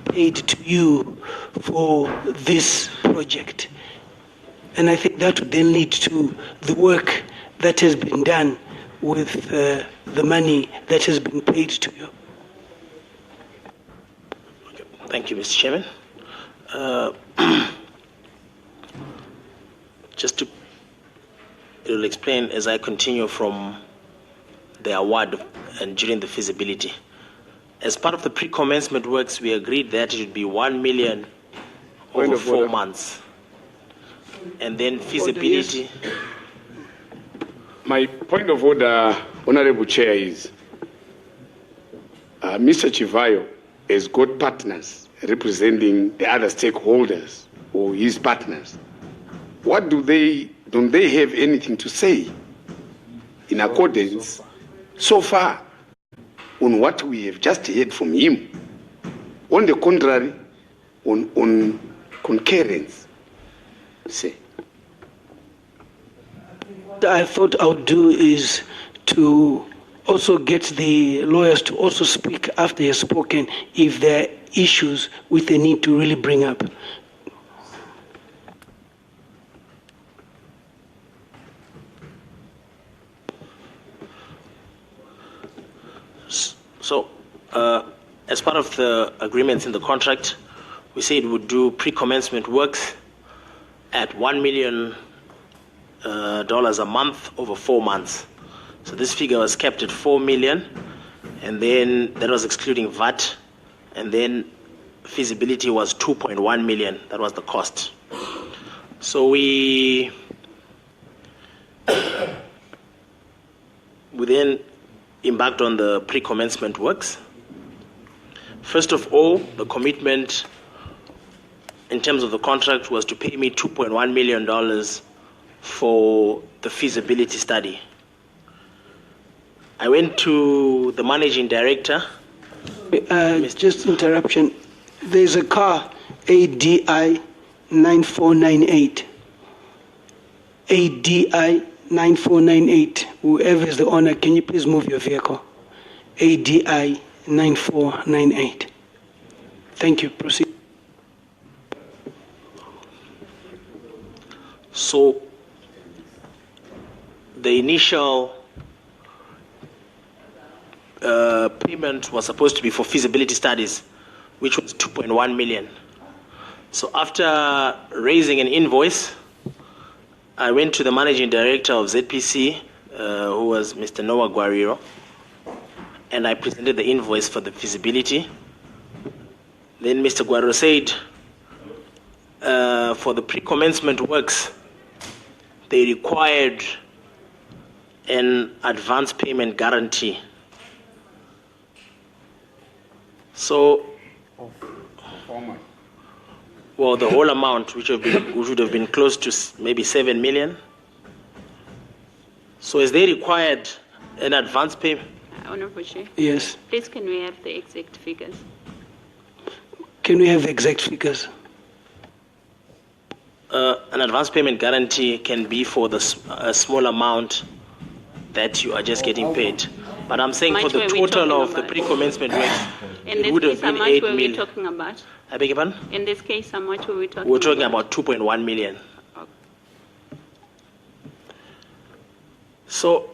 Speaker 3: paid to you for this project. And I think that would then lead to the work that has been done with the money that has been paid to you.
Speaker 1: Okay. Thank you, Mr. Chairman. It will explain as I continue from the award and during the feasibility. As part of the pre-commencement works, we agreed that it would be 1 million over 4 months. And then feasibility.
Speaker 9: My point of order, Honorable Chair, is Mr. Chivayo has got partners representing the other stakeholders or his partners. Don't they have anything to say in accordance so far on what we have just heard from him? On the contrary, on concurrence. Say.
Speaker 3: What I thought I would do is to also get the lawyers to also speak after he has spoken if there are issues which they need to really bring up.
Speaker 1: So, as part of the agreements in the contract, we said we would do pre-commencement works at $1 million a month over 4 months. So this figure was kept at 4 million, and then that was excluding VAT, and then feasibility was 2.1 million. That was the cost. So we then embarked on the pre-commencement works. First of all, the commitment in terms of the contract was to pay me $2.1 million for the feasibility study. I went to the managing director.
Speaker 3: Just interruption. There's a car, ADI 9498. ADI 9498. Whoever is the owner, can you please move your vehicle? ADI 9498. Thank you. Proceed.
Speaker 1: So the initial payment was supposed to be for feasibility studies, which was 2.1 million. So after raising an invoice, I went to the managing director of ZPC, who was Mr. Noah Guariro, and I presented the invoice for the feasibility. Then Mr. Guariro said, for the pre-commencement works, they required an advance payment guarantee. So, well, the whole amount, which would have been close to maybe 7 million. So, as they required an advance payment.
Speaker 10: Honorable Chair.
Speaker 3: Yes.
Speaker 10: Please, can we have the exact figures?
Speaker 3: Can we have the exact figures?
Speaker 1: An advance payment guarantee can be for a small amount that you are just getting paid. But I'm saying for the total of the pre-commencement works, it would have been 8 million.
Speaker 10: In this case, how much were we talking about?
Speaker 1: I beg your pardon?
Speaker 10: In this case, how much were we talking about?
Speaker 1: We're talking about 2.1 million.
Speaker 10: Okay.
Speaker 1: So,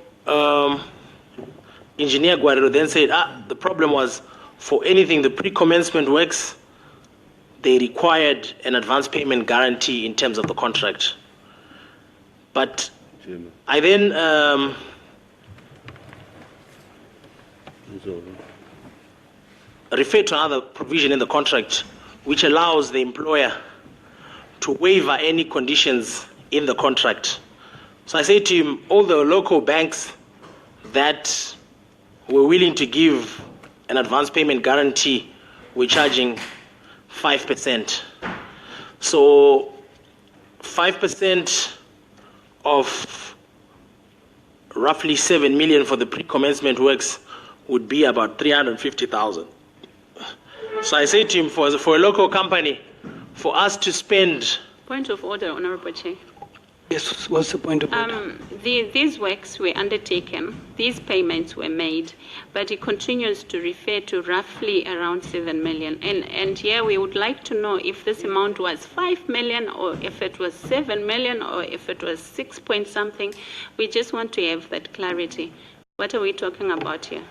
Speaker 1: Engineer Guariro then said, the problem was for anything, the pre-commencement works, they required an advance payment guarantee in terms of the contract. But I then referred to another provision in the contract which allows the employer to waiver any conditions in the contract. So I said to him, all the local banks that were willing to give an advance payment guarantee were charging 5%. So 5% of roughly 7 million for the pre-commencement works would be about 350,000. So I say to him, for a local company, for us to spend...
Speaker 10: Point of order, Honorable Chair.
Speaker 3: Yes, what's the point of order?
Speaker 10: These works were undertaken, these payments were made, but it continues to refer to roughly around 7 million. And here we would like to know if this amount was 5 million or if it was 7 million or if it was 6 point something. We just want to have that clarity. What are we talking about here?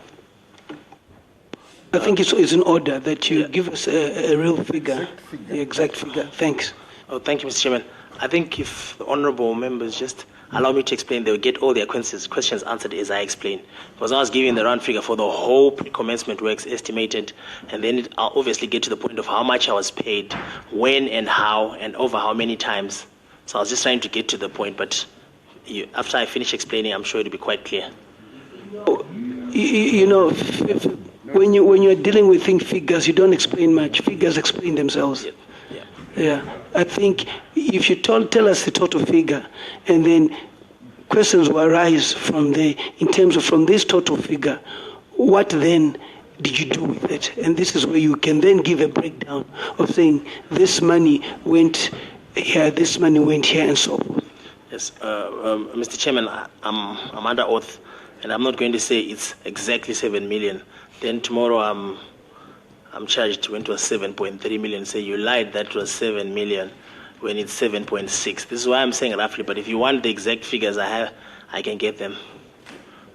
Speaker 3: I think it's in order that you give us a real figure, the exact figure. Thanks.
Speaker 1: Oh, thank you, Mr. Chairman. I think if the honourable members just allow me to explain, they'll get all their questions answered as I explain. Because I was giving the round figure for the whole pre-commencement works estimated, and then I'll obviously get to the point of how much I was paid, when and how, and over how many times. So I was just trying to get to the point, but after I finish explaining, I'm sure it'll be quite clear.
Speaker 3: You know, when you're dealing with figures, you don't explain much. Figures explain themselves. Yeah, I think if you tell us the total figure, and then questions will arise from there in terms of from this total figure, what then did you do with it? And this is where you can then give a breakdown of saying this money went here, this money went here, and so forth.
Speaker 1: Yes, Mr. Chairman, I'm under oath, and I'm not going to say it's exactly 7 million. Then tomorrow I'm charged when it was 7.3 million. Say you lied, that was 7 million when it's 7.6. This is why I'm saying roughly, but if you want the exact figures I have, I can get them.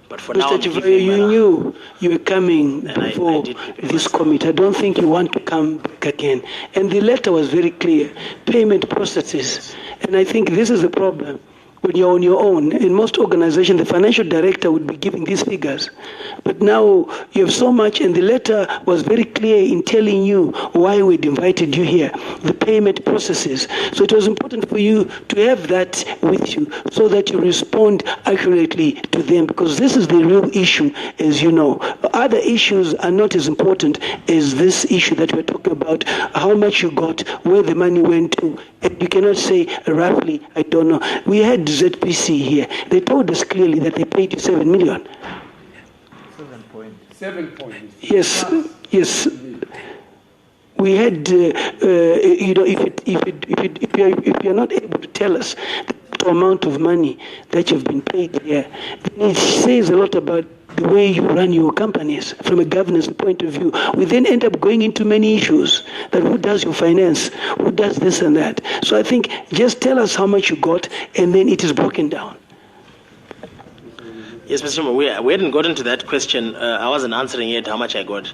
Speaker 1: But for now,
Speaker 3: Mr. Chivayo, you knew you were coming before this committee. I don't think you want to come back again. And the letter was very clear, payment processes. And I think this is the problem. When you're on your own, in most organizations, the financial director would be giving these figures. But now you have so much, and the letter was very clear in telling you why we'd invited you here, the payment processes. So it was important for you to have that with you so that you respond accurately to them, because this is the real issue, as you know. Other issues are not as important as this issue that we're talking about, how much you got, where the money went to. And you cannot say roughly, I don't know. We had ZPC here. They told us clearly that they paid you 7 million.
Speaker 9: 7 points.
Speaker 3: Yes, yes. We had, if you're not able to tell us the amount of money that you've been paid here, then it says a lot about the way you run your companies from a governance point of view. We then end up going into many issues, that who does your finance, who does this and that. So I think just tell us how much you got, and then it is broken down.
Speaker 1: Yes, Mr. Chairman, we hadn't gotten to that question. I wasn't answering yet how much I got.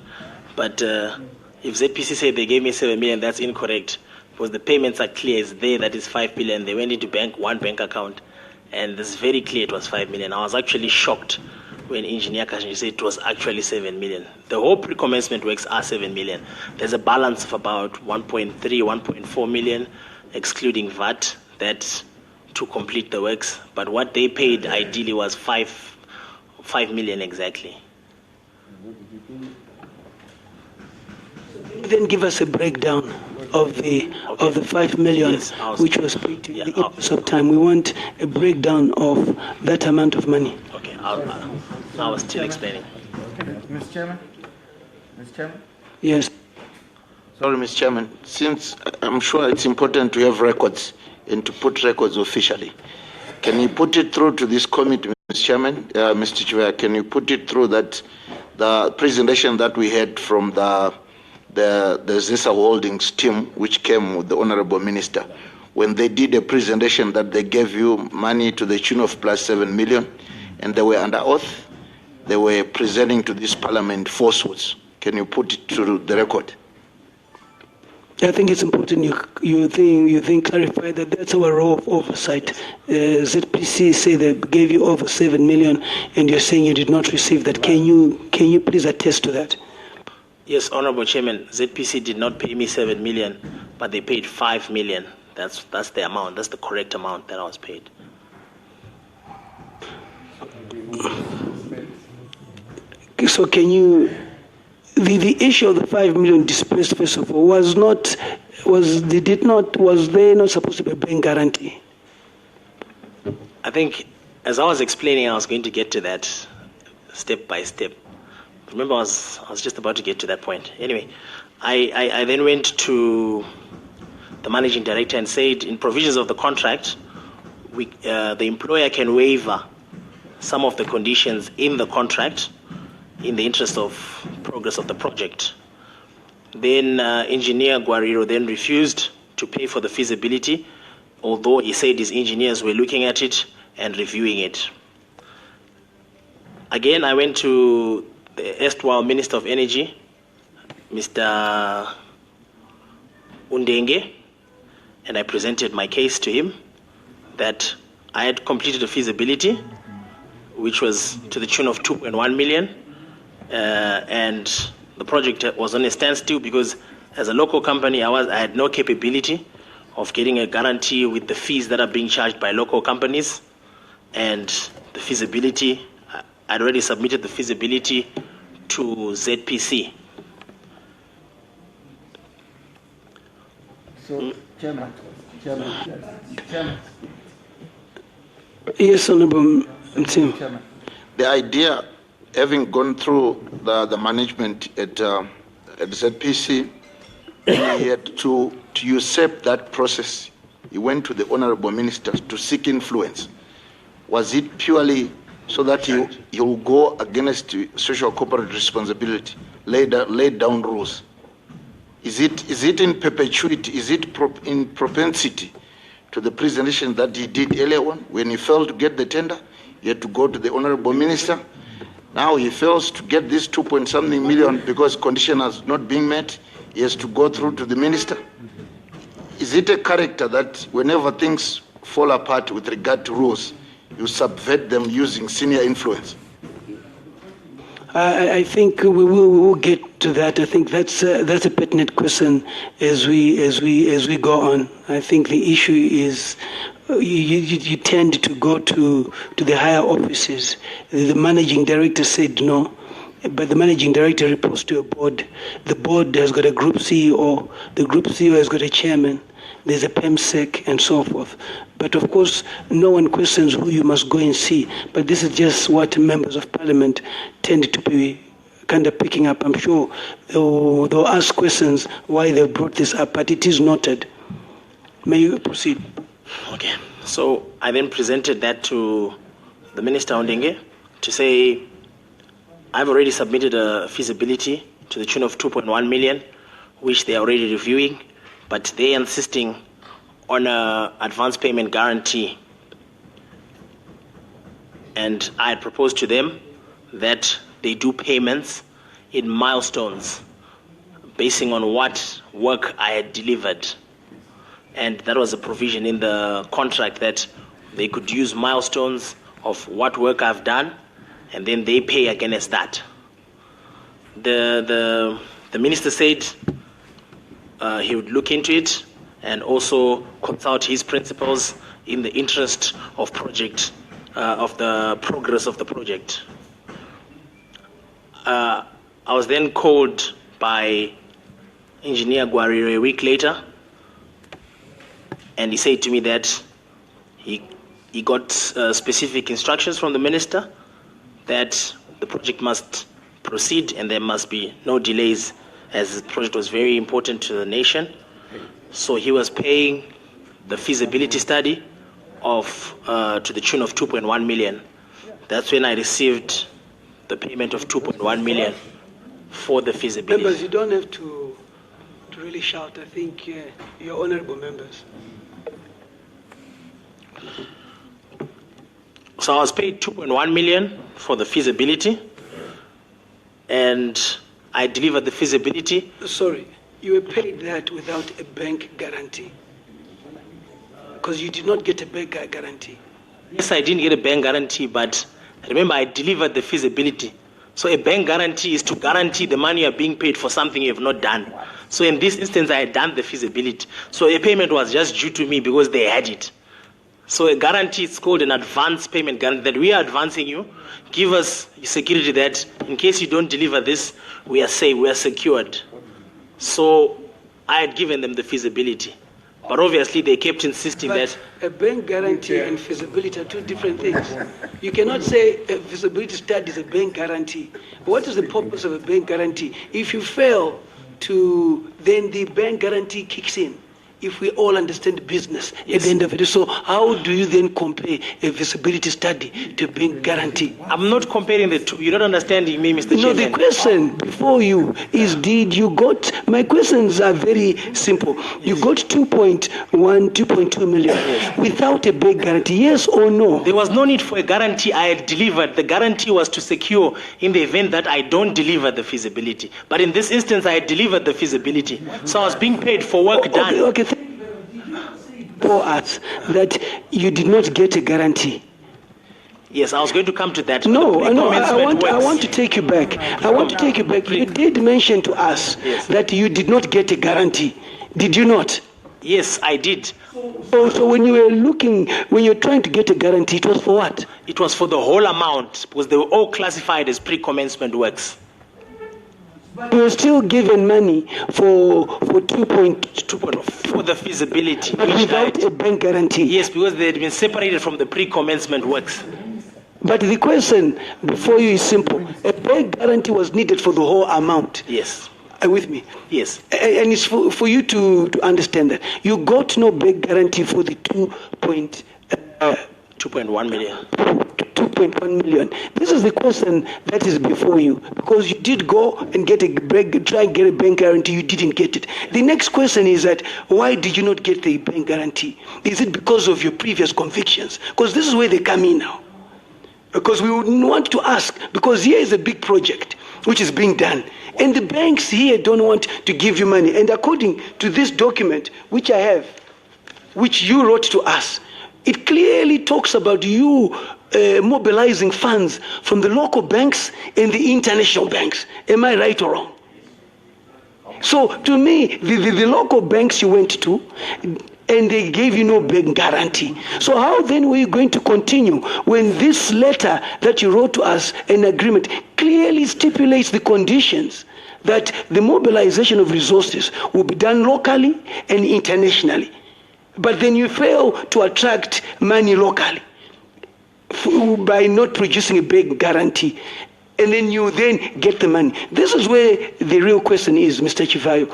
Speaker 1: But if ZPC said they gave me 7 million, that's incorrect. Because the payments are clear. It's there, that is 5 billion. They went into one bank account. And it's very clear it was 5 million. I was actually shocked when Engineer Kashin said it was actually 7 million. The whole pre-commencement works are 7 million. There's a balance of about 1.3, 1.4 million, excluding VAT, that to complete the works. But what they paid ideally was 5 million exactly.
Speaker 3: Then give us a breakdown of the 5 million, yes, which was paid in the interest of time. We want a breakdown of that amount of money.
Speaker 1: Okay, I was still explaining.
Speaker 6: Mr. Chairman? Mr. Chairman?
Speaker 3: Yes.
Speaker 6: Sorry, Mr. Chairman. Since I'm sure it's important to have records and to put records officially, can you put it through to this committee, Mr. Chairman? Mr. Chivayo, can you put it through that the presentation that we had from the ZESA Holdings team, which came with the Honorable Minister, when they did a presentation that they gave you money to the tune of plus 7 million, and they were under oath, they were presenting to this Parliament falsehoods. Can you put it to the record?
Speaker 3: I think it's important you think clarify that that's our role of oversight. ZPC say they gave you over 7 million, and you're saying you did not receive that. Can you please attest to that?
Speaker 1: Yes, Honorable Chairman, ZPC did not pay me 7 million, but they paid 5 million. That's the amount. That's the correct amount that I was paid.
Speaker 3: So can you? The issue of the 5 million dispersed, first of all, was there not supposed to be a bank guarantee?
Speaker 1: I think, as I was explaining, I was going to get to that step by step. Remember, I was just about to get to that point. Anyway, I then went to the managing director and said, in provisions of the contract, the employer can waiver some of the conditions in the contract in the interest of progress of the project. Then Engineer Guariro then refused to pay for the feasibility, although he said his engineers were looking at it and reviewing it. Again, I went to the erstwhile Minister of Energy, Mr. Undenge, and I presented my case to him that I had completed a feasibility, which was to the tune of 2.1 million, and the project was on a standstill because as a local company, I had no capability of getting a guarantee with the fees that are being charged by local companies, and the feasibility, I'd already submitted the feasibility to ZPC.
Speaker 6: So, Chairman.
Speaker 3: Yes, Honorable Tim.
Speaker 6: The idea, having gone through the management at ZPC, he had to usurp that process. He went to the Honorable Minister to seek influence. Was it purely so that he will go against social corporate responsibility, lay down rules? Is it in perpetuity? Is it in propensity to the presentation that he did earlier on when he failed to get the tender? He had to go to the Honorable Minister. Now he fails to get this 2-point-something million because condition has not been met. He has to go through to the Minister. Is it a character that whenever things fall apart with regard to rules, you subvert them using senior influence?
Speaker 3: I think we will get to that. I think that's a pertinent question as we go on. I think the issue is you tend to go to the higher offices. The managing director said no, but the managing director reports to a board. The board has got a group CEO. The group CEO has got a chairman. There's a PEMSEC and so forth. But of course, no one questions who you must go and see. But this is just what members of parliament tend to be kind of picking up. I'm sure they'll ask questions why they brought this up, but it is noted. May you proceed?
Speaker 1: Okay. So I then presented that to the Minister Ondenge to say I've already submitted a feasibility to the tune of 2.1 million, which they are already reviewing, but they are insisting on an advance payment guarantee. And I had proposed to them that they do payments in milestones, basing on what work I had delivered. And that was a provision in the contract that they could use milestones of what work I've done, and then they pay against that. The minister said he would look into it and also consult his principals in the interest of the progress of the project. I was then called by Engineer Guarire a week later, and he said to me that he got specific instructions from the minister that the project must proceed and there must be no delays, as the project was very important to the nation. So he was paying the feasibility study to the tune of 2.1 million. That's when I received the payment of 2.1 million for the feasibility.
Speaker 3: Members, you don't have to really shout. I think you're honorable members.
Speaker 1: So I was paid 2.1 million for the feasibility, and I delivered the feasibility.
Speaker 3: Sorry, you were paid that without a bank guarantee, because you did not get a bank guarantee.
Speaker 1: Yes, I didn't get a bank guarantee, but remember, I delivered the feasibility. So a bank guarantee is to guarantee the money you are being paid for something you have not done. So in this instance, I had done the feasibility. So a payment was just due to me because they had it. So a guarantee is called an advance payment guarantee, that we are advancing you. Give us security that in case you don't deliver this, we are safe, we are secured. So I had given them the feasibility. But obviously they kept insisting that...
Speaker 3: A bank guarantee and feasibility are two different things. You cannot say a feasibility study is a bank guarantee. What is the purpose of a bank guarantee? If you fail to, then the bank guarantee kicks in. If we all understand business at the end of it. So how do you then compare a feasibility study to a bank guarantee?
Speaker 1: I'm not comparing the two. You're not understanding me, Mr. Chairman.
Speaker 3: No, the question before you is, did you got, my questions are very simple. You got 2.2 million without a bank guarantee, yes or no?
Speaker 1: There was no need for a guarantee. I had delivered. The guarantee was to secure in the event that I don't deliver the feasibility. But in this instance, I had delivered the feasibility. So I was being paid for work done.
Speaker 3: Okay. For us that you did not get a guarantee.
Speaker 1: Yes, I was going to come to that.
Speaker 3: No, I want to take you back. You did mention to us that you did not get a guarantee. Did you not?
Speaker 1: Yes, I did.
Speaker 3: So when you're trying to get a guarantee, it was for what?
Speaker 1: It was for the whole amount, because they were all classified as pre-commencement works.
Speaker 3: You were still given money for 2.2
Speaker 1: for the feasibility,
Speaker 3: but without a bank guarantee.
Speaker 1: Yes, because they had been separated from the pre-commencement works.
Speaker 3: But the question before you is simple. A bank guarantee was needed for the whole amount.
Speaker 1: Yes.
Speaker 3: Are you with me?
Speaker 1: Yes.
Speaker 3: And it's for you to understand that. You got no bank guarantee for the 2.1
Speaker 1: million.
Speaker 3: 2.1 million. This is the question that is before you, because you did go and try and get a bank guarantee, you didn't get it. The next question is that, why did you not get the bank guarantee? Is it because of your previous convictions? Because this is where they come in now. Because we would want to ask, because here is a big project which is being done, and the banks here don't want to give you money. And according to this document, which I have, which you wrote to us, it clearly talks about you mobilizing funds from the local banks and the international banks. Am I right or wrong? So to me, the local banks you went to, and they gave you no bank guarantee. So how then were you going to continue when this letter that you wrote to us, an agreement, clearly stipulates the conditions that the mobilization of resources will be done locally and internationally? But then you fail to attract money locally by not producing a bank guarantee. And then you then get the money. This is where the real question is, Mr. Chivayo.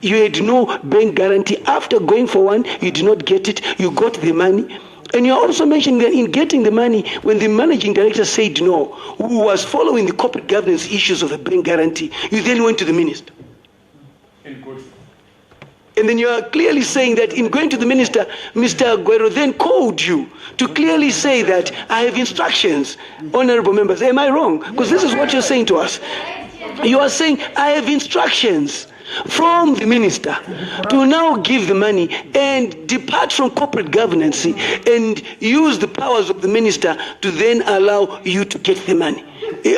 Speaker 3: You had no bank guarantee. After going for one, you did not get it. You got the money. And you're also mentioning that in getting the money, when the managing director said no, who was following the corporate governance issues of the bank guarantee, you then went to the minister. And then you are clearly saying that in going to the minister, Mr. Aguero then called you to clearly say that I have instructions, honorable members. Am I wrong? Because this is what you're saying to us. You are saying I have instructions from the minister to now give the money and depart from corporate governance and use the powers of the minister to then allow you to get the money.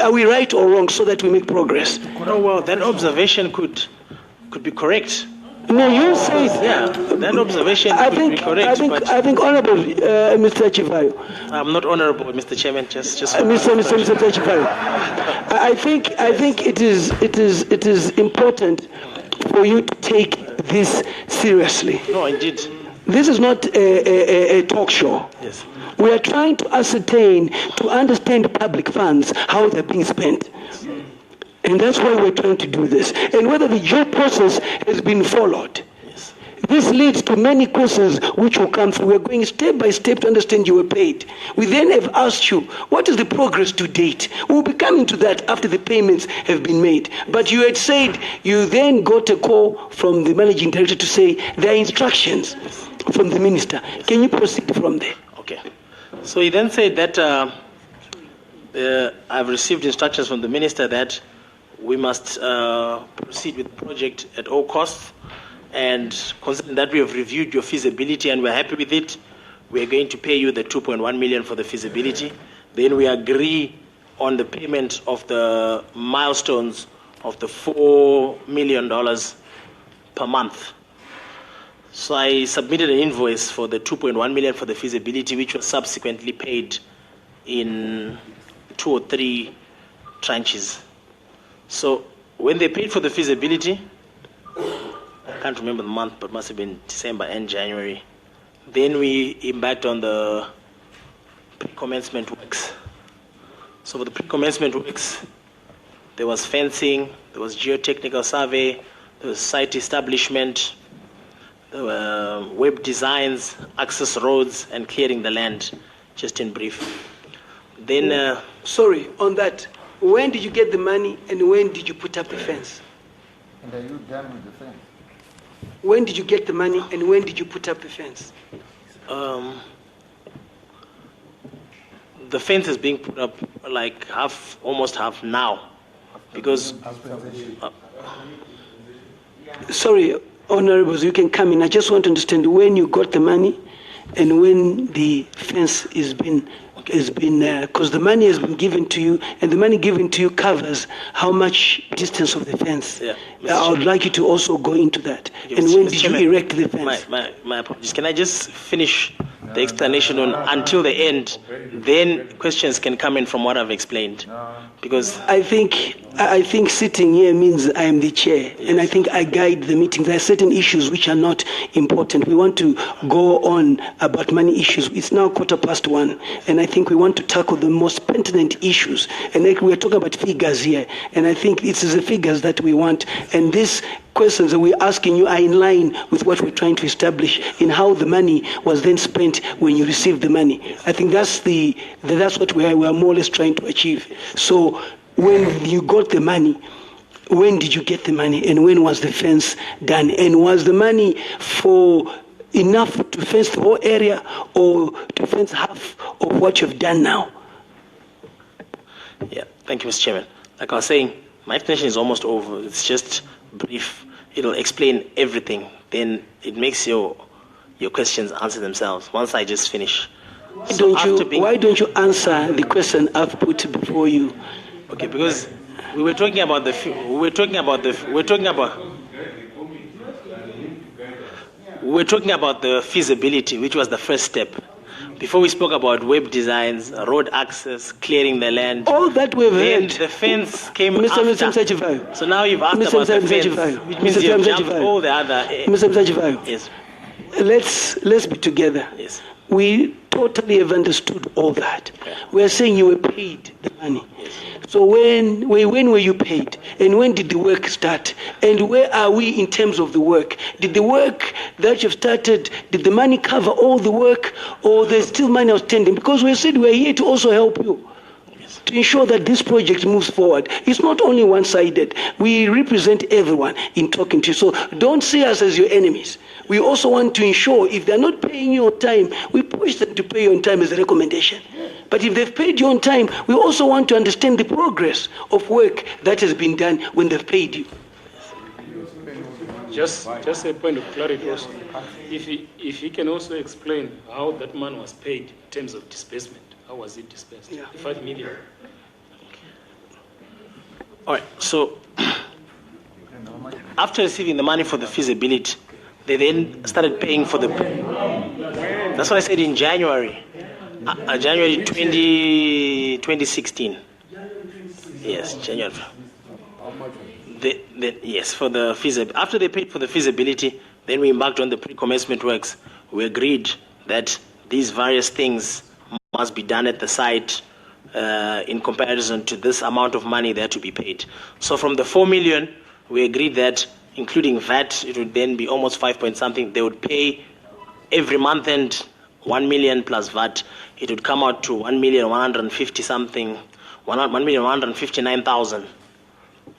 Speaker 3: Are we right or wrong so that we make progress?
Speaker 1: Oh, well, that observation could be correct.
Speaker 3: No, you said.
Speaker 1: Yeah, that observation could be correct.
Speaker 3: I think Honorable Mr. Chivayo.
Speaker 1: I'm not honorable, Mr. Chairman. Just.
Speaker 3: Mr. Chivayo. I think it is important for you to take this seriously.
Speaker 1: No, indeed.
Speaker 3: This is not a talk show.
Speaker 1: Yes.
Speaker 3: We are trying to ascertain, to understand public funds, how they're being spent. And that's why we're trying to do this. And whether the due process has been followed.
Speaker 1: Yes.
Speaker 3: This leads to many questions which will come through. We're going step by step to understand you were paid. We then have asked you, what is the progress to date? We'll be coming to that after the payments have been made. But you had said you then got a call from the managing director to say there are instructions from the minister. Can you proceed from there?
Speaker 1: Okay. So he then said that I've received instructions from the minister that we must proceed with the project at all costs, and considering that we have reviewed your feasibility and we're happy with it, we're going to pay you the 2.1 million for the feasibility. Then we agree on the payment of the milestones of the $4 million per month. So I submitted an invoice for the 2.1 million for the feasibility, which was subsequently paid in 2 or 3 tranches. So when they paid for the feasibility, I can't remember the month, but must have been December and January. Then we embarked on the pre-commencement works. So for the pre-commencement works, there was fencing, there was geotechnical survey, there was site establishment, there were web designs, access roads, and clearing the land, just in brief. Then,
Speaker 3: sorry, on that. When did you get the money and when did you put up the fence?
Speaker 6: And are you done with the fence?
Speaker 3: When did you get the money and when did you put up the fence?
Speaker 1: The fence is being put up like almost half now, because.
Speaker 3: Sorry, honorables, you can come in. I just want to understand when you got the money and when the fence has been because the money has been given to you, and the money given to you covers how much distance of the fence.
Speaker 1: Yeah,
Speaker 3: I would like you to also go into that.
Speaker 1: Okay,
Speaker 3: and when did you erect the fence?
Speaker 1: My apologies. Can I just finish the explanation on until the end? Then questions can come in from what I've explained. Because
Speaker 3: I think sitting here means I am the chair, and I think I guide the meeting. There are certain issues which are not important. We want to go on about money issues. It's now 1:15, and I think we want to tackle the most pertinent issues. And like we are talking about figures here, and I think it's the figures that we want. And these questions that we're asking you are in line with what we're trying to establish in how the money was then spent when you received the money. I think that's what we are more or less trying to achieve. So when you got the money, when did you get the money and when was the fence done? And was the money for enough to fence the whole area or to fence half of what you've done now?
Speaker 1: Yeah, thank you, Mr. Chairman. Like I was saying, my explanation is almost over. It's just brief. It'll explain everything. Then it makes your questions answer themselves once I just finish.
Speaker 3: Why don't you answer the question I've put before you?
Speaker 1: Okay, because we were talking about the feasibility, which was the first step. Before we spoke about web designs, road access, clearing the land.
Speaker 3: All that we've heard.
Speaker 1: The fence came
Speaker 3: Mr.
Speaker 1: after.
Speaker 3: Chivayo.
Speaker 1: So now you've asked about the fence, which means you've jumped all the other.
Speaker 3: Mr. Chivayo.
Speaker 1: Yes.
Speaker 3: Let's be together.
Speaker 1: Yes.
Speaker 3: We totally have understood all that. We are saying you were paid the money. So when were you paid? And when did the work start? And where are we in terms of the work? Did the work that you've started, did the money cover all the work, or there's still money outstanding? Because we said we're here to also help you, to ensure that this project moves forward. It's not only one-sided. We represent everyone in talking to you. So don't see us as your enemies. We also want to ensure if they're not paying you on time, we push them to pay you on time as a recommendation. But if they've paid you on time, we also want to understand the progress of work that has been done when they've paid you.
Speaker 2: Just a point of clarity also. If he can also explain how that man was paid in terms of disbursement. How was it disbursed?
Speaker 3: Yeah.
Speaker 2: The 5 million.
Speaker 1: All right, so after receiving the money for the feasibility, they then started paying for the... That's what I said in January. January 2016. Yes, January. Yes, for the feasibility. After they paid for the feasibility, then we embarked on the pre-commencement works. We agreed that these various things must be done at the site in comparison to this amount of money there to be paid. So from the 4 million, we agreed that including VAT, it would then be almost 5 point something. They would pay every month and 1 million plus VAT. It would come out to 1,150 something, 1,159,000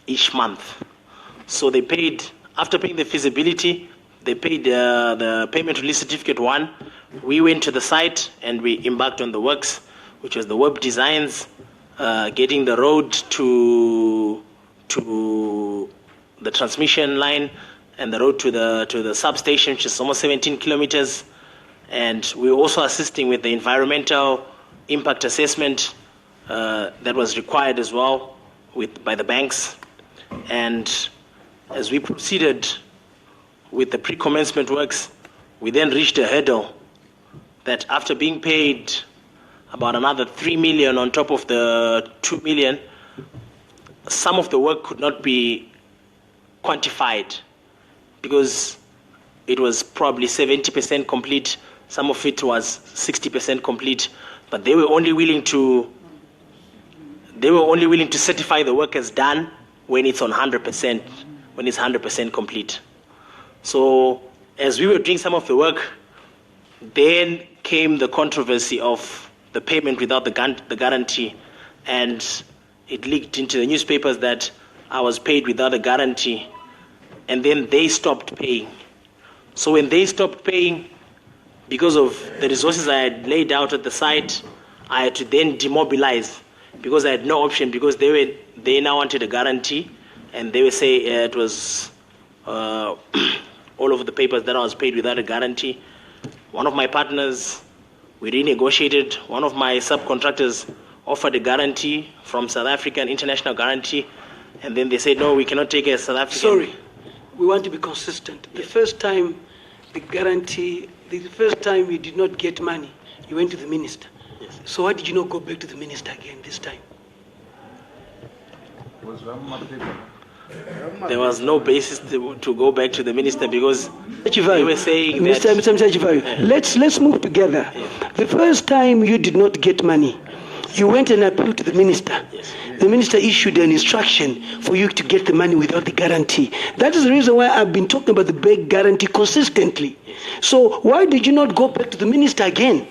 Speaker 1: each month. So they paid, after paying the feasibility, they paid the payment release certificate 1. We went to the site and we embarked on the works, which was the web designs, getting the road to the transmission line and the road to the substation, which is almost 17 kilometers. And we were also assisting with the environmental impact assessment that was required as well by the banks. And as we proceeded with the pre-commencement works, we then reached a hurdle that after being paid about another 3 million on top of the 2 million, some of the work could not be quantified because it was probably 70% complete. Some of it was 60% complete, but they were only willing to certify the work as done when it's on 100%, when it's 100% complete. So as we were doing some of the work, then came the controversy of the payment without the guarantee, and it leaked into the newspapers that I was paid without a guarantee, and then they stopped paying. So when they stopped paying, because of the resources I had laid out at the site, I had to then demobilize because I had no option, because they now wanted a guarantee, and they would say it was all over the papers that I was paid without a guarantee. One of my partners, we renegotiated. One of my subcontractors offered a guarantee from South Africa, an international guarantee, and then they said, no, we cannot take a South African.
Speaker 3: Sorry, we want to be consistent. The first time you did not get money, you went to the minister.
Speaker 1: Yes.
Speaker 3: So why did you not go back to the minister again this time?
Speaker 1: There was no basis to go back to the minister because they were saying
Speaker 3: Mr. Chivayo, let's move together. The first time you did not get money, you went and appealed to the minister.
Speaker 1: Yes.
Speaker 3: The minister issued an instruction for you to get the money without the guarantee. That is the reason why I've been talking about the bank guarantee consistently. So why did you not go back to the minister again?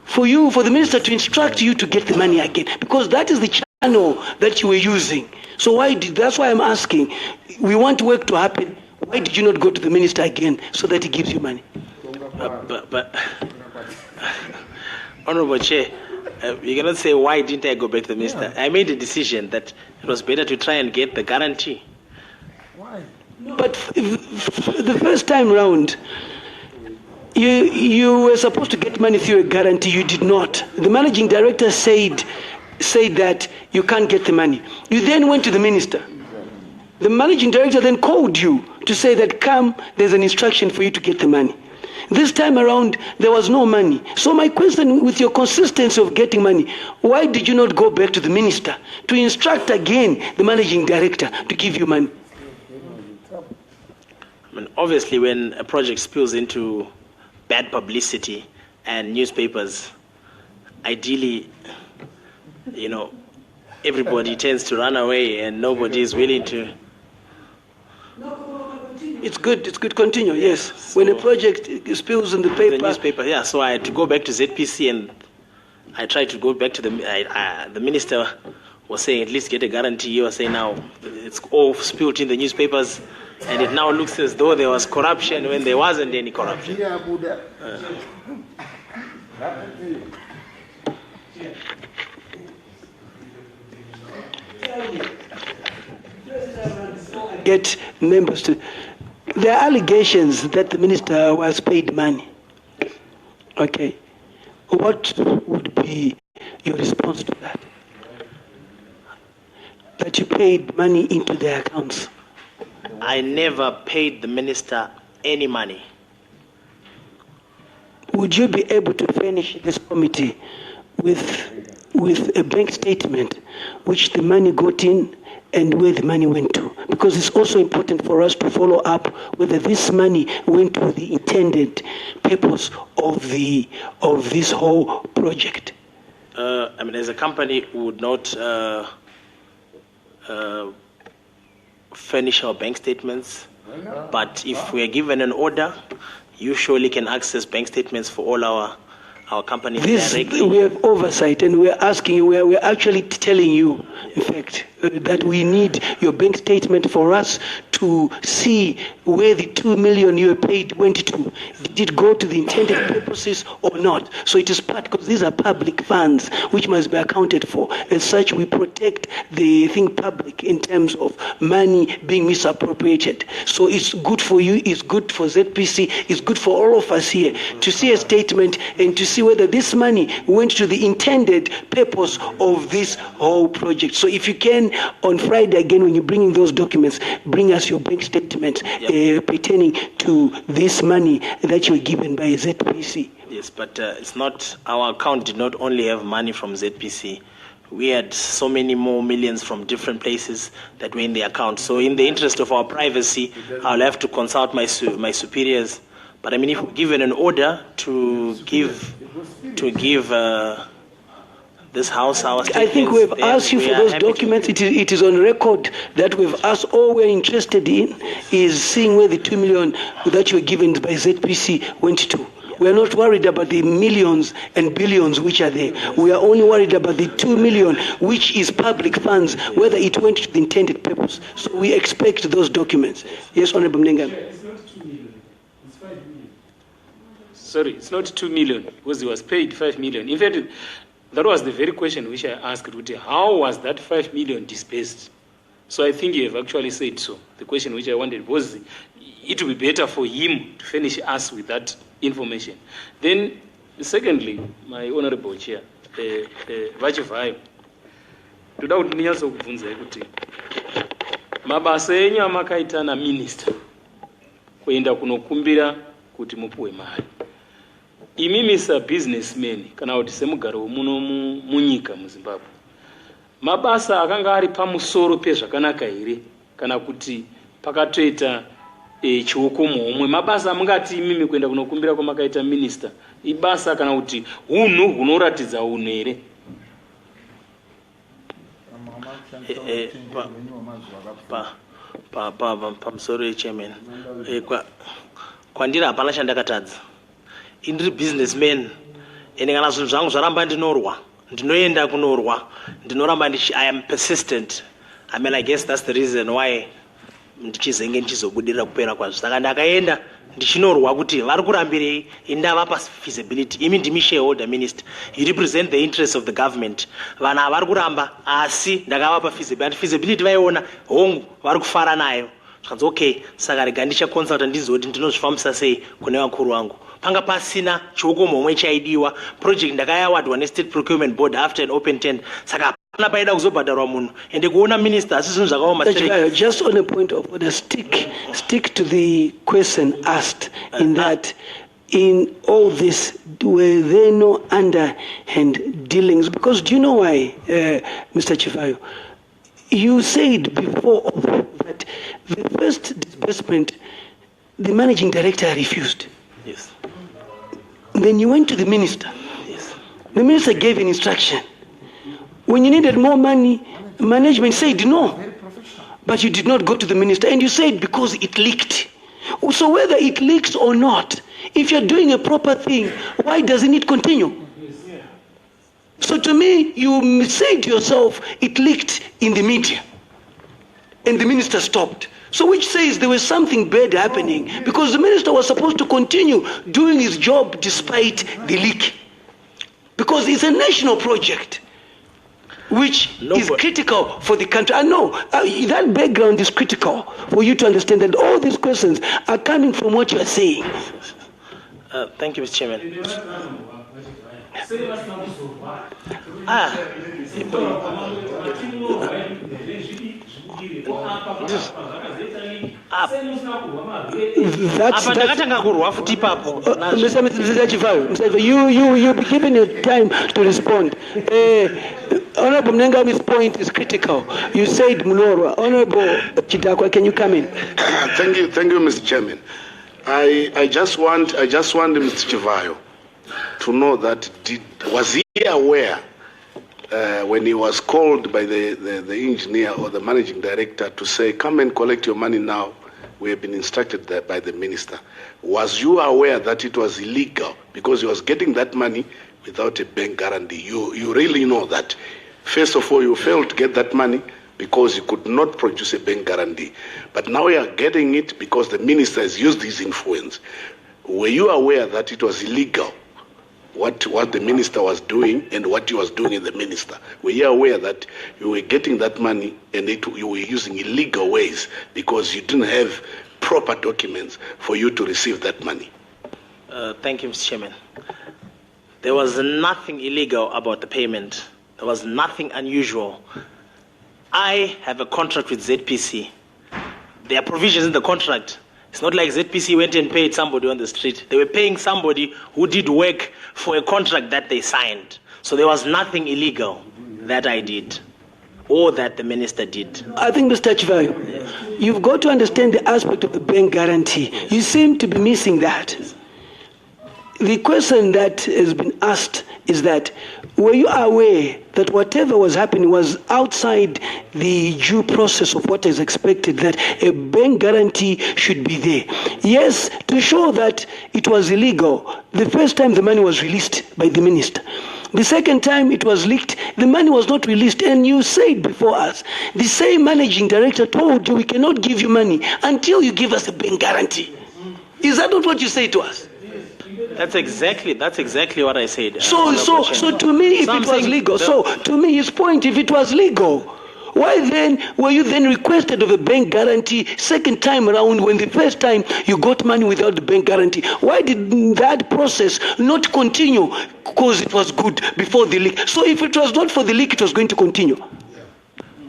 Speaker 3: For the minister to instruct you to get the money again? Because that is the channel that you were using. So that's why I'm asking. We want work to happen. Why did you not go to the minister again so that he gives you money?
Speaker 1: But Honorable Chair, you cannot say, why didn't I go back to the minister? I made a decision that it was better to try and get the guarantee.
Speaker 3: Why? But the first time round, you were supposed to get money through a guarantee. You did not. The managing director said that you can't get the money. You then went to the minister. The managing director then called you to say that, come, there's an instruction for you to get the money. This time around, there was no money. So my question, with your consistency of getting money, why did you not go back to the minister to instruct again the managing director to give you money?
Speaker 1: I mean, obviously, when a project spills into bad publicity and newspapers, ideally, everybody tends to run away and nobody is willing to.
Speaker 3: It's good, continue, yes.
Speaker 1: So
Speaker 3: when a project spills in the paper.
Speaker 1: The newspaper, yeah, so I had to go back to ZPC and I tried to go back to the minister was saying at least get a guarantee. He was saying now it's all spilled in the newspapers and it now looks as though there was corruption when there wasn't any corruption.
Speaker 3: Get members to. There are allegations that the minister was paid money. Okay. What would be your response to that? That you paid money into their accounts?
Speaker 1: I never paid the minister any money.
Speaker 3: Would you be able to furnish this committee with a bank statement which the money got in and where the money went to? Because it's also important for us to follow up whether this money went to the intended purpose of this whole project.
Speaker 1: As a company, we would not furnish our bank statements, but if we are given an order, you surely can access bank statements for all our companies directly.
Speaker 3: We have oversight, and we're asking you, we're actually telling you, in fact, that we need your bank statement for us to see where the 2 million you paid went to. Did it go to the intended purposes or not? So it is part, because these are public funds which must be accounted for. As such, we protect the thing public in terms of money being misappropriated. So it's good for you, it's good for ZPC, it's good for all of us here to see a statement and to see whether this money went to the intended purpose of this whole project. So if you can, on Friday again, when you're bringing those documents, bring us your bank statements pertaining to this money that you were given by ZPC.
Speaker 1: Yes, but it's not, our account did not only have money from ZPC. We had so many more millions from different places that were in the account. So in the interest of our privacy, I'll have to consult my superiors. But if we're given an order to give this house our statements,
Speaker 3: I think we've asked you for those documents. It is on record that we've asked. All we're interested in is seeing where the 2 million that you were given by ZPC went to. We're not worried about the millions and billions which are there. We are only worried about the 2 million, which is public funds, whether it went to the intended purpose. So we expect those documents. Yes, Honorable Mnengam.
Speaker 2: It's not 2 million. It's 5 million. Sorry, it's not 2 million because he was paid 5 million. In fact, that was the very question which I asked Ruti. How was that 5 million dispersed? So I think you have actually said so. The question which I wanted was, it would be better for him to furnish us with that information. Then, secondly, my honorable chair, Vachivayo, toda kuti ndinyaso kubvunza kuti mabasa enyu amakaita na minister kuenda kunokumbira kuti mupuwe mari. Imi misa businessman kana kuti semugaro muno munyika muZimbabwe. Mabasa akanga ari pamusoro pezvakanaka here kana kuti pakatoita chiukomo omwe mabasa amungati imimi kuenda kunokumbira kwamakaita minister ibasa kana kuti hunhu hunoratidza hunhu here.
Speaker 1: Pamusoro chairman, kwandira hapana chandakatadza. Indiri businessman, ene kana zvinhu zvangu zvaramba ndinorwa, ndinoenda kunorwa, ndinoramba I am persistent. I guess that's the reason why ndichizenge ndichizobudirira kupera kwazvo. Saka ndakaenda ndichinorwa kuti vari kurambirei, indavapa feasibility. Imi ndimi shareholder minister. You represent the interests of the government. Vanhu havari kuramba asi ndakavapa feasibility. Feasibility vaiona hongu vari kufara nayo. Zvikanzi okay, saka rega ndichaconsulta ndizoti ndinozvifambisa sei kune vakuru vangu. Panga pasina chiukomo omwe chaidiwa. Project ndakayawadwa neState Procurement Board after an open tender. Saka hapana paida kuzobhadharwa munhu. Ende kuona minister asi zvinhu zvakaoma.
Speaker 3: Just on a point of order, stick to the question asked in that in all this, were there no underhand dealings? Because do you know why, Mr. Chivayo? You said before that the first disbursement, the managing director refused.
Speaker 1: Yes.
Speaker 3: Then you went to the minister.
Speaker 1: Yes.
Speaker 3: The minister gave an instruction. When you needed more money, management said no. But you did not go to the minister, and you said because it leaked. So whether it leaks or not, if you're doing a proper thing, why doesn't it continue? So to me, you say to yourself, it leaked in the media, and the minister stopped. So which says there was something bad happening, because the minister was supposed to continue doing his job despite the leak. Because it's a national project, which is critical for the country. I know that background is critical for you to understand that all these questions are coming from what you are saying.
Speaker 1: Thank you, Mr. Chairman.
Speaker 3: Mr. Chivayo, you'll be given a time to respond. Honorable Mnengami's point is critical. You said Mulorwa. Honorable Chidakwa, can you come in?
Speaker 4: Thank you, Mr. Chairman. I just want Mr. Chivayo to know that was he aware when he was called by the engineer or the managing director to say, come and collect your money now, we have been instructed by the minister. Was you aware that it was illegal because he was getting that money without a bank guarantee? You really know that. First of all, you failed to get that money because you could not produce a bank guarantee. But now you are getting it because the minister has used his influence. Were you aware that it was illegal, what the minister was doing and what he was doing in the minister? Were you aware that you were getting that money and you were using illegal ways because you didn't have proper documents for you to receive that money?
Speaker 1: Thank you, Mr. Chairman. There was nothing illegal about the payment. There was nothing unusual. I have a contract with ZPC. There are provisions in the contract. It's not like ZPC went and paid somebody on the street. They were paying somebody who did work for a contract that they signed. So there was nothing illegal that I did or that the minister did.
Speaker 3: I think, Mr. Chivayo, you've got to understand the aspect of the bank guarantee. You seem to be missing that. The question that has been asked is that, were you aware that whatever was happening was outside the due process of what is expected, that a bank guarantee should be there? Yes, to show that it was illegal, the first time the money was released by the minister. The second time it was leaked, the money was not released, and you said before us, the same managing director told you, we cannot give you money until you give us a bank guarantee. Is that not what you say to us?
Speaker 1: That's exactly what I said.
Speaker 3: So to me, if it was legal, so to me, his point, if it was legal, why then were you then requested of a bank guarantee second time around when the first time you got money without the bank guarantee? Why did that process not continue? Because it was good before the leak. So if it was not for the leak, it was going to continue.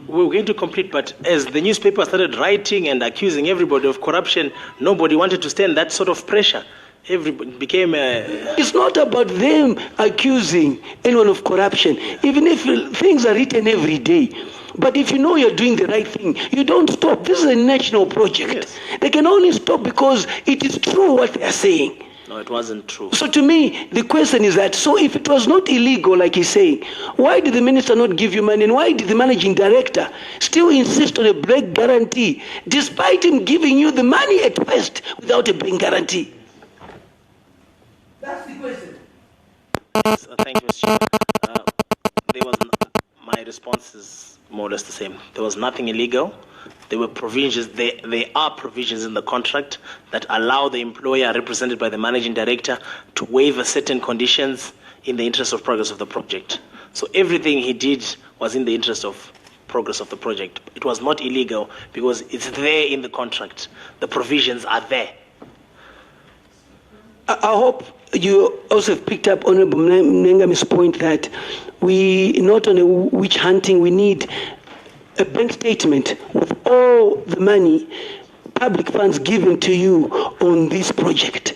Speaker 1: We were going to complete, but as the newspaper started writing and accusing everybody of corruption, nobody wanted to stand that sort of pressure. Everybody became
Speaker 3: It's not about them accusing anyone of corruption, even if things are written every day. But if you know you're doing the right thing, you don't stop. This is a national project.
Speaker 1: Yes.
Speaker 3: They can only stop because it is true what they are saying.
Speaker 1: No, it wasn't true.
Speaker 3: So to me, the question is that, so if it was not illegal, like he's saying, why did the minister not give you money? And why did the managing director still insist on a bank guarantee, despite him giving you the money at first without a bank guarantee? That's the question.
Speaker 1: Thank you, Mr. Chair. My response is more or less the same. There was nothing illegal. There were provisions. There are provisions in the contract that allow the employer, represented by the managing director, to waive certain conditions in the interest of progress of the project. So everything he did was in the interest of progress of the project. It was not illegal because it's there in the contract. The provisions are there.
Speaker 3: I hope you also have picked up Honorable Mnengami's point that we, not on a witch hunting, we need a bank statement with all the money, public funds given to you on this project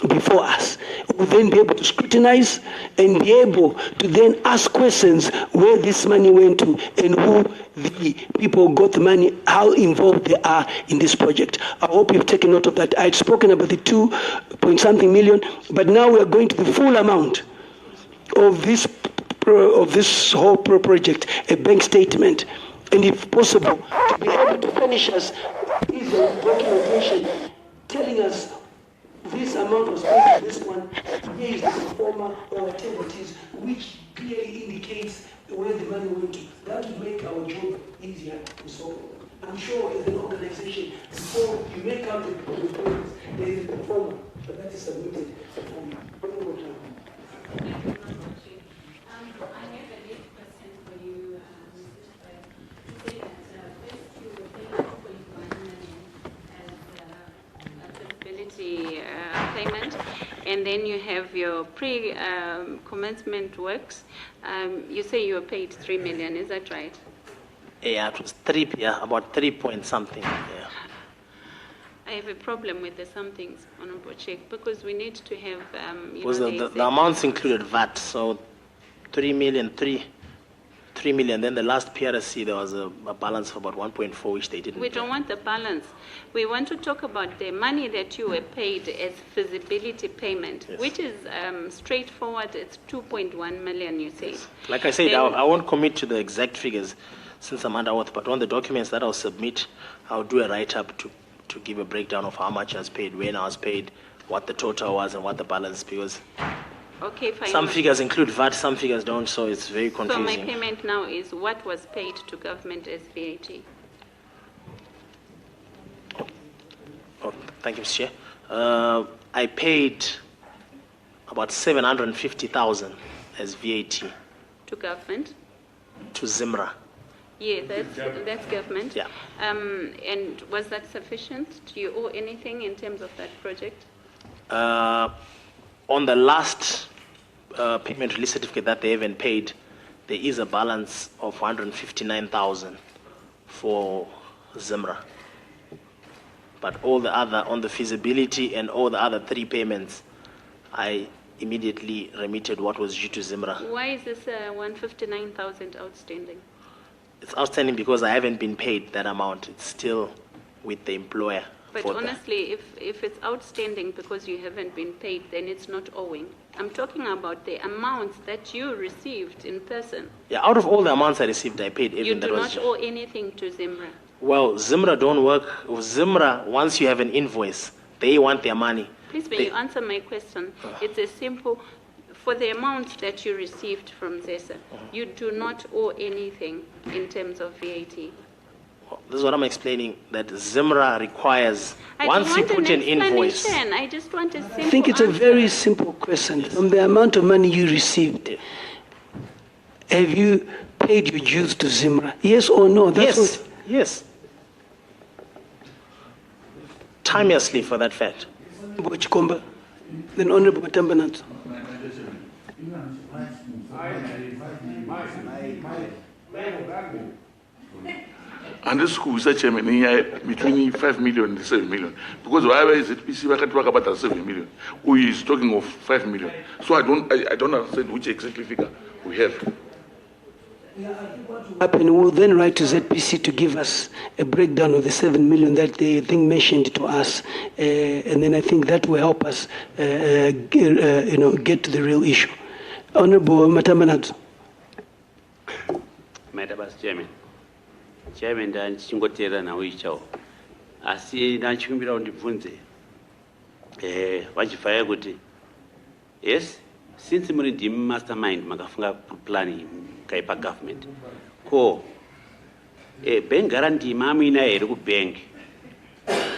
Speaker 3: before us. We'll then be able to scrutinize and be able to then ask questions where this money went to and who the people who got the money, how involved they are in this project. I hope you've taken note of that. I had spoken about the 2-point-something million, but now we are going to the full amount of this whole project, a bank statement, and if possible, to be able to furnish us this documentation telling us this amount was paid to this one, here is the performer or whatever it is, which clearly indicates where the money went to. That will make our job easier to solve. I'm sure as an organization, before you make out the performance, there is a performer, but that is submitted for you.
Speaker 10: Payment, and then you have your pre-commencement works. You say you were paid 3 million, is that right?
Speaker 1: Yeah, it was about 3 point something. Yeah.
Speaker 10: I have a problem with the somethings, Honorable Chair, because we need to have.
Speaker 1: Because the amounts included VAT, so 3 million. Then the last PRSC, there was a balance of about 1.4, which they didn't.
Speaker 10: We don't want the balance. We want to talk about the money that you were paid as feasibility payment, yes, which is straightforward. It's 2.1 million, you say. Yes.
Speaker 1: Like I said, I won't commit to the exact figures since I'm under oath, but on the documents that I'll submit, I'll do a write-up to give a breakdown of how much I was paid, when I was paid, what the total was, and what the balance, because
Speaker 10: okay, fine.
Speaker 1: Some figures include VAT, some figures don't, so it's very confusing.
Speaker 10: So my payment now is what was paid to government as VAT?
Speaker 1: Oh, thank you, Mr. Chair. I paid about 750,000 as VAT.
Speaker 10: To government?
Speaker 1: To Zimra.
Speaker 10: Yeah, that's government.
Speaker 1: Yeah.
Speaker 10: And was that sufficient? Do you owe anything in terms of that project?
Speaker 1: On the last payment release certificate that they haven't paid, there is a balance of 159,000 for Zimra. But all the other, on the feasibility and all the other 3 payments, I immediately remitted what was due to Zimra.
Speaker 10: Why is this 159,000 outstanding?
Speaker 1: It's outstanding because I haven't been paid that amount. It's still with the employer.
Speaker 10: But honestly, if it's outstanding because you haven't been paid, then it's not owing. I'm talking about the amounts that you received in person.
Speaker 1: Yeah, out of all the amounts I received, I paid everything.
Speaker 10: You do not owe anything to Zimra.
Speaker 1: Well, Zimra don't work. Zimra, once you have an invoice, they want their money.
Speaker 10: Please, may you answer my question? It's a simple, for the amount that you received from ZESA, you do not owe anything in terms of VAT.
Speaker 1: This is what I'm explaining, that Zimra requires, once you put an invoice.
Speaker 10: I just want a simple
Speaker 3: I think it's
Speaker 10: answer.
Speaker 3: a very simple question. Yes. From the amount of money you received, have you paid your dues to Zimra? Yes or no?
Speaker 1: Yes, yes. Timelessly for that fact.
Speaker 3: Chikomba, then Honorable Matambanat.
Speaker 12: And this school is chairman between 5 million and 7 million. Because why is it PC we can talk about 7 million? Who is talking of 5 million? So I don't understand which exactly figure we have.
Speaker 3: Happen, we'll then write to ZPC to give us a breakdown of the 7 million that they think mentioned to us, and then I think that will help us, get to the real issue. Honorable Matambanat.
Speaker 13: Madam Chairman. Chairman, ndichingoteera nawo ichawo asi ndachikumbira undibvunze vachibvaya kuti yes, since muri ndimi mastermind makafunga plan kaipa government ko bank guarantee mamuina here kubank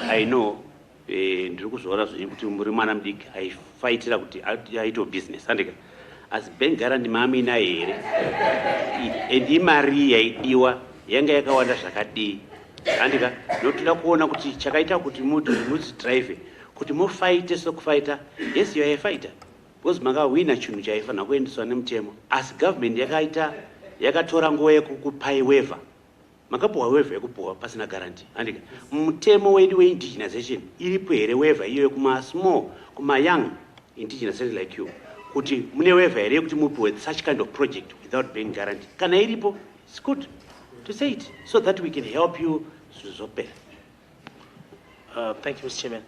Speaker 13: I know ndiri kuzoona zvinhu kuti muri mwana mudiki aifaitira kuti aitewo business andika asi bank guarantee mamuina here and imari yaidiwa yanga yakawanda zvakadii andika ndotoda kuona kuti chakaita kuti muzidrive kuti mufaite sokufaita yes you are a fighter because makawina chinhu chaifanira kuendeswa nemutemo asi government yakatora nguva yekukupai waiver makapuwa waiver yekupuwa pasina guarantee andika mutemo wedu weindigenization iripo here waiver iyo kuma-young indigenous like you kuti mune waiver here yekuti mupiwe such kind of project without being guarantee kana iripo it's good. to say it so that we can help you Zopel.
Speaker 1: Thank you, Mr. Chairman.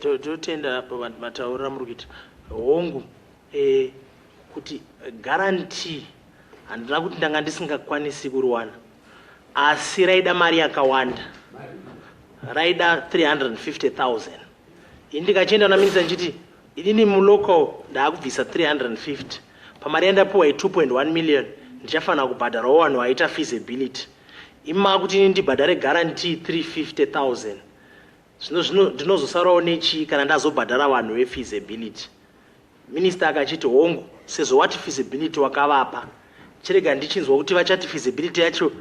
Speaker 1: Totenda mataura murukiti hongu kuti guarantee handina kuti ndanga ndisingakwanisi kuruwana asi raida mari yakawanda raida 350,000 indikachienda na minisa nchiti inini mulocal ndaakubvisa 350 pamari yandapiwa 2.1 million ndichafanira kubhadharawo vanhu vaita feasibility ima kuti ini ndibhadhare guarantee 350,000 zvino ndinozosarawo nechi kana ndazobhadhara vanhu vefeasibility. Minister akachiti hongu sezvo wati feasibility wakavapa chirega ndichinzwa kuti vachati feasibility yacho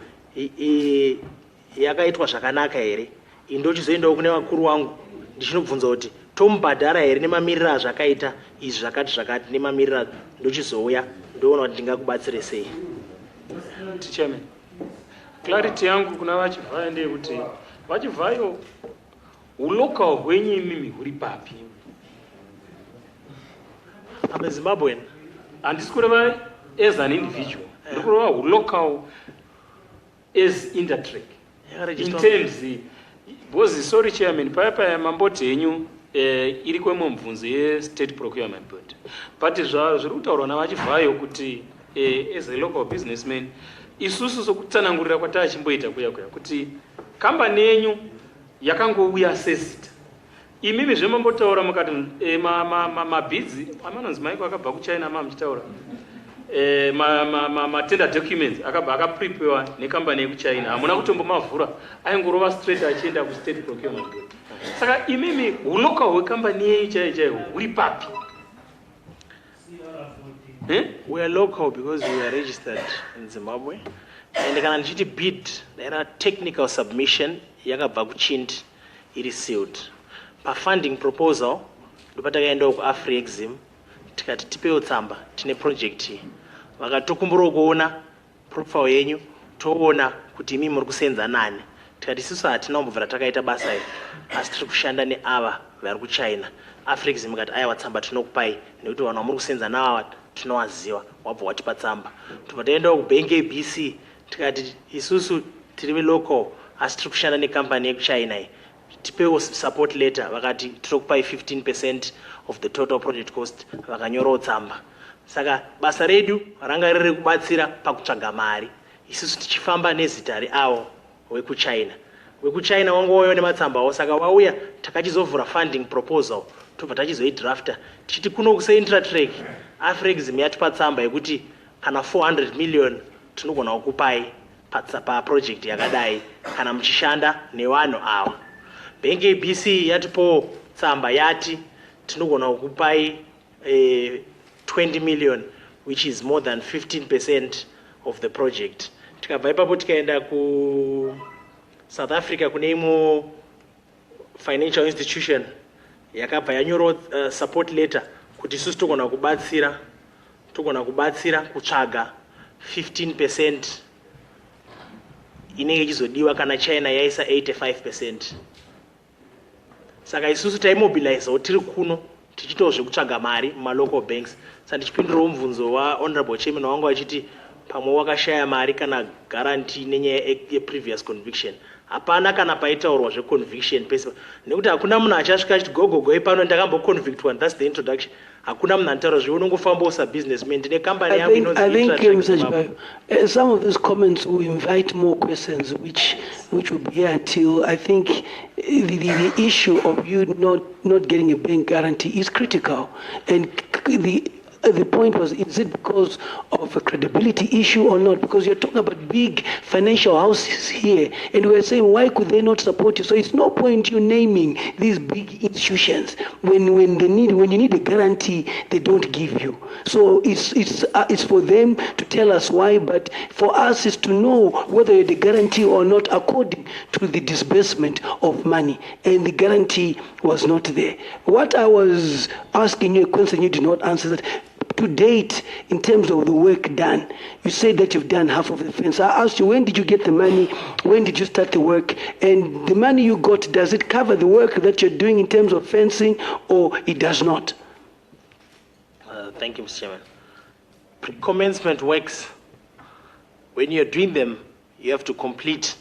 Speaker 1: yakaitwa zvakanaka here indochizoendawo kune vakuru vangu ndichinobvunza kuti tomubhadhara here nemamirira zvakaita izvi zvakati nemamirira ndochizouya ndoona kuti ndingakubatsire sei.
Speaker 2: Chairman, clarity yangu kuna Vachivhayo ndeyekuti Vachivhayo ulocal hwenyu imimi huri papi?
Speaker 1: I'm a Zimbabwean.
Speaker 2: Handisi kureva as an individual. Ndiri kureva ulocal as Intertrek. In terms, because sorry Chairman, paya mamboti henyu iri kwemwe mubvunzo ye-State Procurement Board. But zviri kutaurwa naVachivhayo kuti as a local businessman, isusu sokutsanangurira kwataachimboita kuya kuti kambani yenyu yakangouya assessed. Imimi zvemambotaura mukati mabhidzi amanonzi maiko akabva kuChina muchitaura matender documents akapreparewa nekambani yekuChina hamuna kutombomavhura aingorova straight achienda kuState Procurement Board. Saka imimi ulocal hwekambani yenyu chaiyo huri papi?
Speaker 1: We are local because we are registered in Zimbabwe. And kana ndichiti bid, there are technical submission yakabva kuChindi iri sealed. Pa funding proposal ndopatakaendawo kuAfriexim tikati tipewo tsamba tine project iyi. Vakatokumbura kuona profile yenyu toona kuti imi muri kusenza nani. Tikati isusu hatina kumbobvira takaita basa iri asi tiri kushanda neava vari kuChina. Afriexim ikati aiwa tsamba tinokupai nekuti vanhu vamuri kusenza nava tinowaziva wabva watipa tsamba. Tobva taendawo kubank ABC tikati isusu tiri local asi tiri kushanda nekambani yekuChina iyi tipewo support letter vakati tinokupai 15% of the total project cost vakanyorawo tsamba. Saka basa redu ranga riri kubatsira pakutsvaga mari isusu tichifamba nezita reavo wekuChina wangouyawo nematsambawo saka wauya takachizovhura funding proposal tobva tachizoidrafta tichiti kuno kuseIntratrek Afriexim yatipa tsamba yekuti kana 400 million tinogona kukupai paproject yakadai kana muchishanda nevanhu ava. Bank ABC yatipo tsamba yati tinogona kukupai 20 million which is more than 15% of the project. Tikabva ipapo tikaenda ku South Africa kune imwe financial institution yakabva yanyorawo support letter kuti isusu togona kubatsira kutsvaga 15% inenge ichizodiwa kana China yaisa 85%. Saka isusu taimobilizewo tiri kuno tichitawo zvekutsvaga mari mumalocal banks. Saka ndichipindurawo mubvunzo wahonorable chairman wangu achiti pamwe wakashaya mari kana guarantee nenyaya yeprevious conviction. Hapana kana paitaurwa zveconviction pese nekuti hakuna munhu achasvika achiti gogogo pano ndakamboconvictwa. That's the introduction. Hakuna munhu anotaura zveunongofamba usabusinessman ndine company yangu inonzi
Speaker 3: Mr. Chivayo, some of those comments will invite more questions which will be here until I think the issue of you not getting a bank guarantee is critical. And the point was, is it because of a credibility issue or not? Because you're talking about big financial houses here, and we're saying, why could they not support you? So it's no point you naming these big institutions when you need a guarantee, they don't give you. So it's for them to tell us why, but for us is to know whether you're the guarantee or not according to the disbursement of money, and the guarantee was not there. What I was asking you a question you did not answer that. To date, in terms of the work done, you said that you've done half of the fence. I asked you, when did you get the money? When did you start the work? And the money you got, does it cover the work that you're doing in terms of fencing, or it does not?
Speaker 1: Thank you, Mr. Chairman. Pre-commencement works, when you're doing them, you have to complete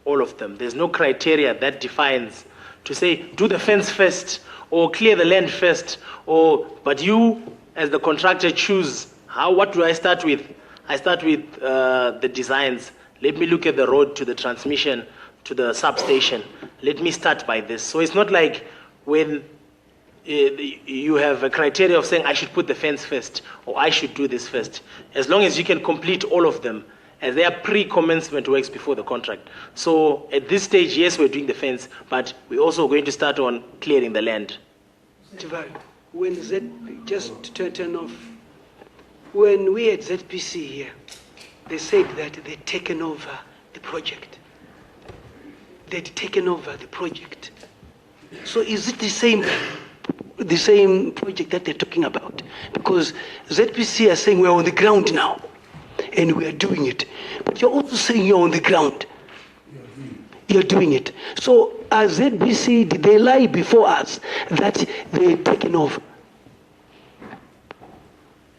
Speaker 1: all of them. There's no criteria that defines to say, do the fence first, or clear the land first, but you, as the contractor, choose what do I start with? I start with the designs. Let me look at the road to the transmission, to the substation. Let me start by this. So it's not like when you have a criteria of saying I should put the fence first or I should do this first. As long as you can complete all of them, as they are pre-commencement works before the contract. So at this stage, yes, we're doing the fence, but we're also going to start on clearing the land.
Speaker 3: When just to turn off, when we had ZPC here, they said that they'd taken over the project. They'd taken over the project. So is it the same project that they're talking about? Because ZPC are saying we're on the ground now, and we are doing it. But you're also saying you're on the ground. You're doing it. So as ZPC, did they lie before us that they've taken over?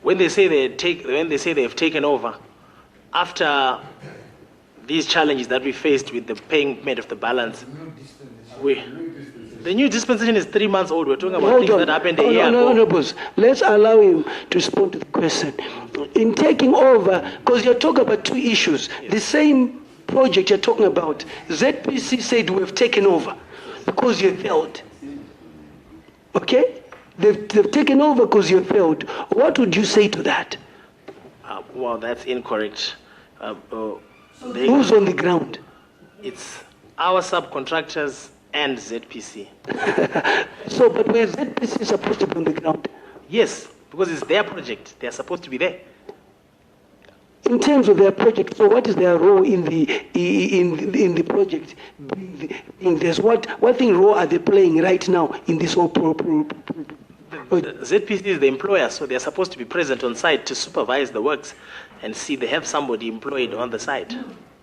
Speaker 1: When they say they have taken over, after these challenges that we faced with the payment of the balance, the new dispensation is 3 months old. We're talking about things that happened a year ago.
Speaker 3: No, boss. Let's allow him to respond to the question. In taking over, because you're talking about two issues, the same project you're talking about, ZPC said we've taken over because you failed. Okay? They've taken over because you failed. What would you say to that?
Speaker 1: Well, that's incorrect.
Speaker 3: Who's on the ground?
Speaker 1: It's our subcontractors and ZPC.
Speaker 3: So, but where ZPC is supposed to be on the ground?
Speaker 1: Yes, because it's their project. They're supposed to be there.
Speaker 3: In terms of their project, so what is their role in the project? What thing role are they playing right now in this whole
Speaker 1: The ZPC is the employer, so they're supposed to be present on site to supervise the works and see they have somebody employed on the site.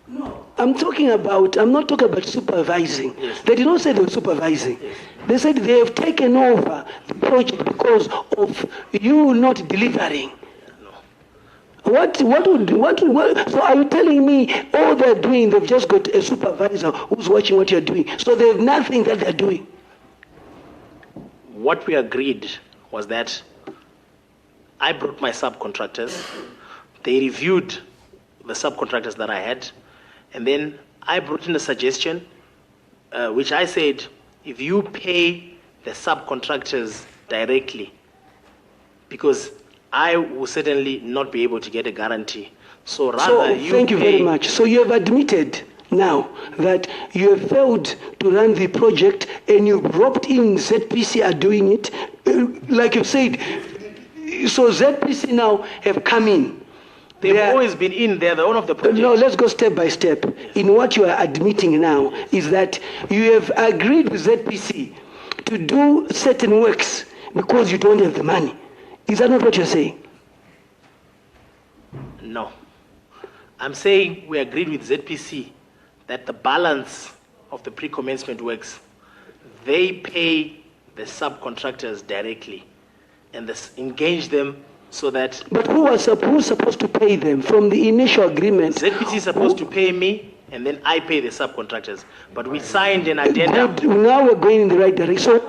Speaker 3: No, I'm not talking about supervising.
Speaker 1: Yes.
Speaker 3: They did not say they were supervising. Yes. They said they have taken over the project because of you not delivering. No. So are you telling me all they're doing, they've just got a supervisor who's watching what you're doing, so they have nothing that they're doing?
Speaker 1: What we agreed was that I brought my subcontractors, they reviewed the subcontractors that I had, and then I brought in a suggestion, which I said, if you pay the subcontractors directly, because I will certainly not be able to get a guarantee. So rather,
Speaker 3: thank you very much. So you have admitted now that you have failed to run the project and you roped in ZPC are doing it, like you said. So ZPC now have come in.
Speaker 1: They've always been in. They're the owner of the project.
Speaker 3: No, let's go step by step. In what you are admitting now is that you have agreed with ZPC to do certain works because you don't have the money. Is that not what you're saying?
Speaker 1: No. I'm saying we agreed with ZPC that the balance of the pre-commencement works, they pay the subcontractors directly and engage them so that...
Speaker 3: But who's supposed to pay them from the initial agreement?
Speaker 1: ZPC is supposed to pay me and then I pay the subcontractors. But we signed an addendum.
Speaker 3: Now we're going in the right direction.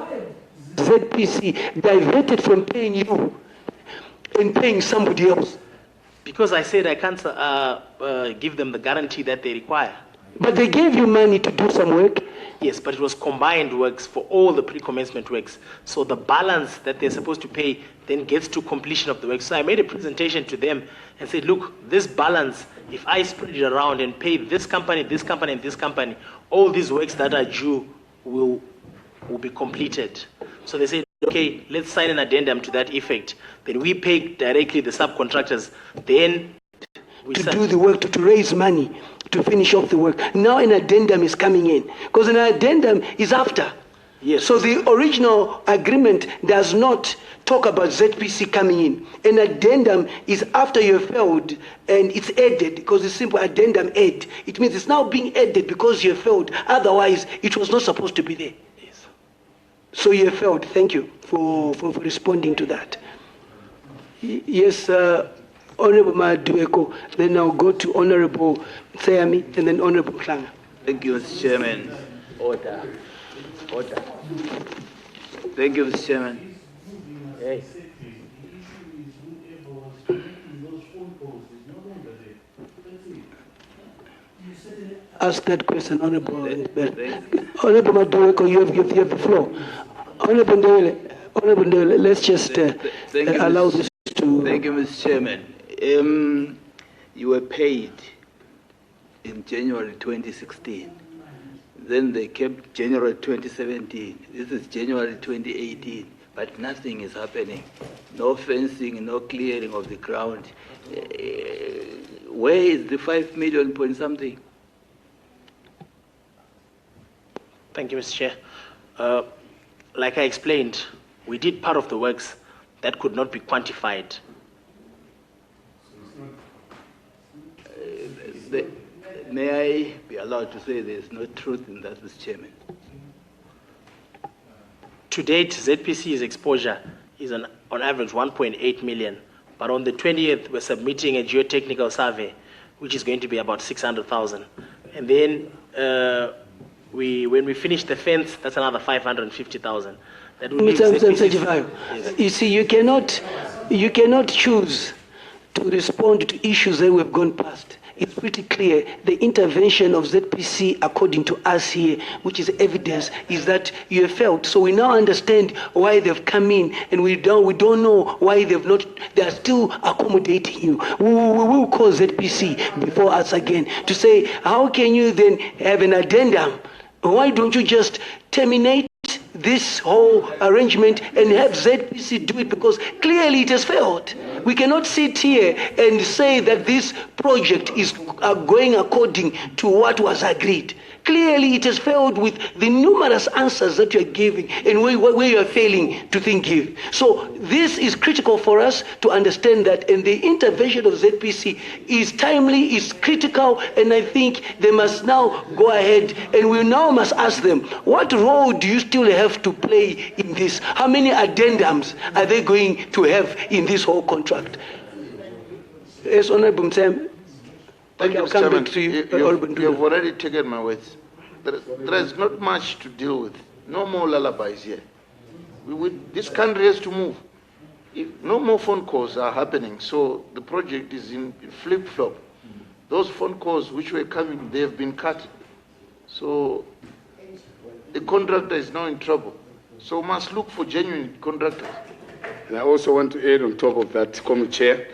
Speaker 3: So ZPC diverted from paying you and paying somebody else.
Speaker 1: Because I said I can't give them the guarantee that they require.
Speaker 3: But they gave you money to do some work?
Speaker 1: Yes, but it was combined works for all the pre-commencement works. So the balance that they're supposed to pay then gets to completion of the work. So I made a presentation to them and said, look, this balance, if I spread it around and pay this company, and this company, all these works that are due will be completed. So they said, okay, let's sign an addendum to that effect. Then we pay directly the subcontractors. Then we
Speaker 3: do the work, to raise money, to finish off the work. Now an addendum is coming in. Because an addendum is after.
Speaker 1: Yes.
Speaker 3: So the original agreement does not talk about ZPC coming in. An addendum is after you have failed and it's added, because it's simple addendum add. It means it's now being added because you have failed. Otherwise, it was not supposed to be there.
Speaker 1: Yes.
Speaker 3: So you have failed. Thank you for responding to that. Yes, Honorable Madueko, then I'll go to Honorable Sayami, and then Honorable Klanga.
Speaker 11: Thank you, Mr. Chairman. Order. Order. Thank you, Mr. Chairman. Yes.
Speaker 3: Ask that question, Honorable. Honorable Madueko, you have the floor. Honorable Ndewele, let's just allow this to...
Speaker 11: Thank you, Mr. Chairman. You were paid in January 2016. Then they kept January 2017. This is January 2018, but nothing is happening. No fencing, no clearing of the ground. Where is the 5 million point something?
Speaker 1: Thank you, Mr. Chair. Like I explained, we did part of the works that could not be quantified.
Speaker 11: May I be allowed to say there's no truth in that, Mr. Chairman?
Speaker 1: To date, ZPC's exposure is on average 1.8 million, but on the 20th, we're submitting a geotechnical survey, which is going to be about 600,000. And then when we finish the fence, that's another 550,000. That will leave
Speaker 3: Mr. Chivayo, you see, you cannot choose to respond to issues that we've gone past. It's pretty clear the intervention of ZPC, according to us here, which is evidence, is that you have failed. So we now understand why they've come in, and we don't know why they are still accommodating you. We will call ZPC before us again to say, how can you then have an addendum? Why don't you just terminate this whole arrangement and have ZPC do it, because clearly it has failed. We cannot sit here and say that this project is going according to what was agreed. Clearly it has failed with the numerous answers that you are giving and where you are failing to give. So this is critical for us to understand that, and the intervention of ZPC is timely, is critical, and I think they must now go ahead, and we now must ask them, what role do you still have to play in this? How many addendums are they going to have in this whole contract? Yes, Honorable Mtsem.
Speaker 6: Thank you,
Speaker 3: I'll come back to you.
Speaker 6: You've already taken my words. There is not much to deal with. No more lullabies here. This country has to move. No more phone calls are happening, so the project is in flip-flop. Those phone calls which were coming, they have been cut. So the contractor is now in trouble. So we must look for genuine contractors.
Speaker 9: And I also want to add on top of that, Committee Chair,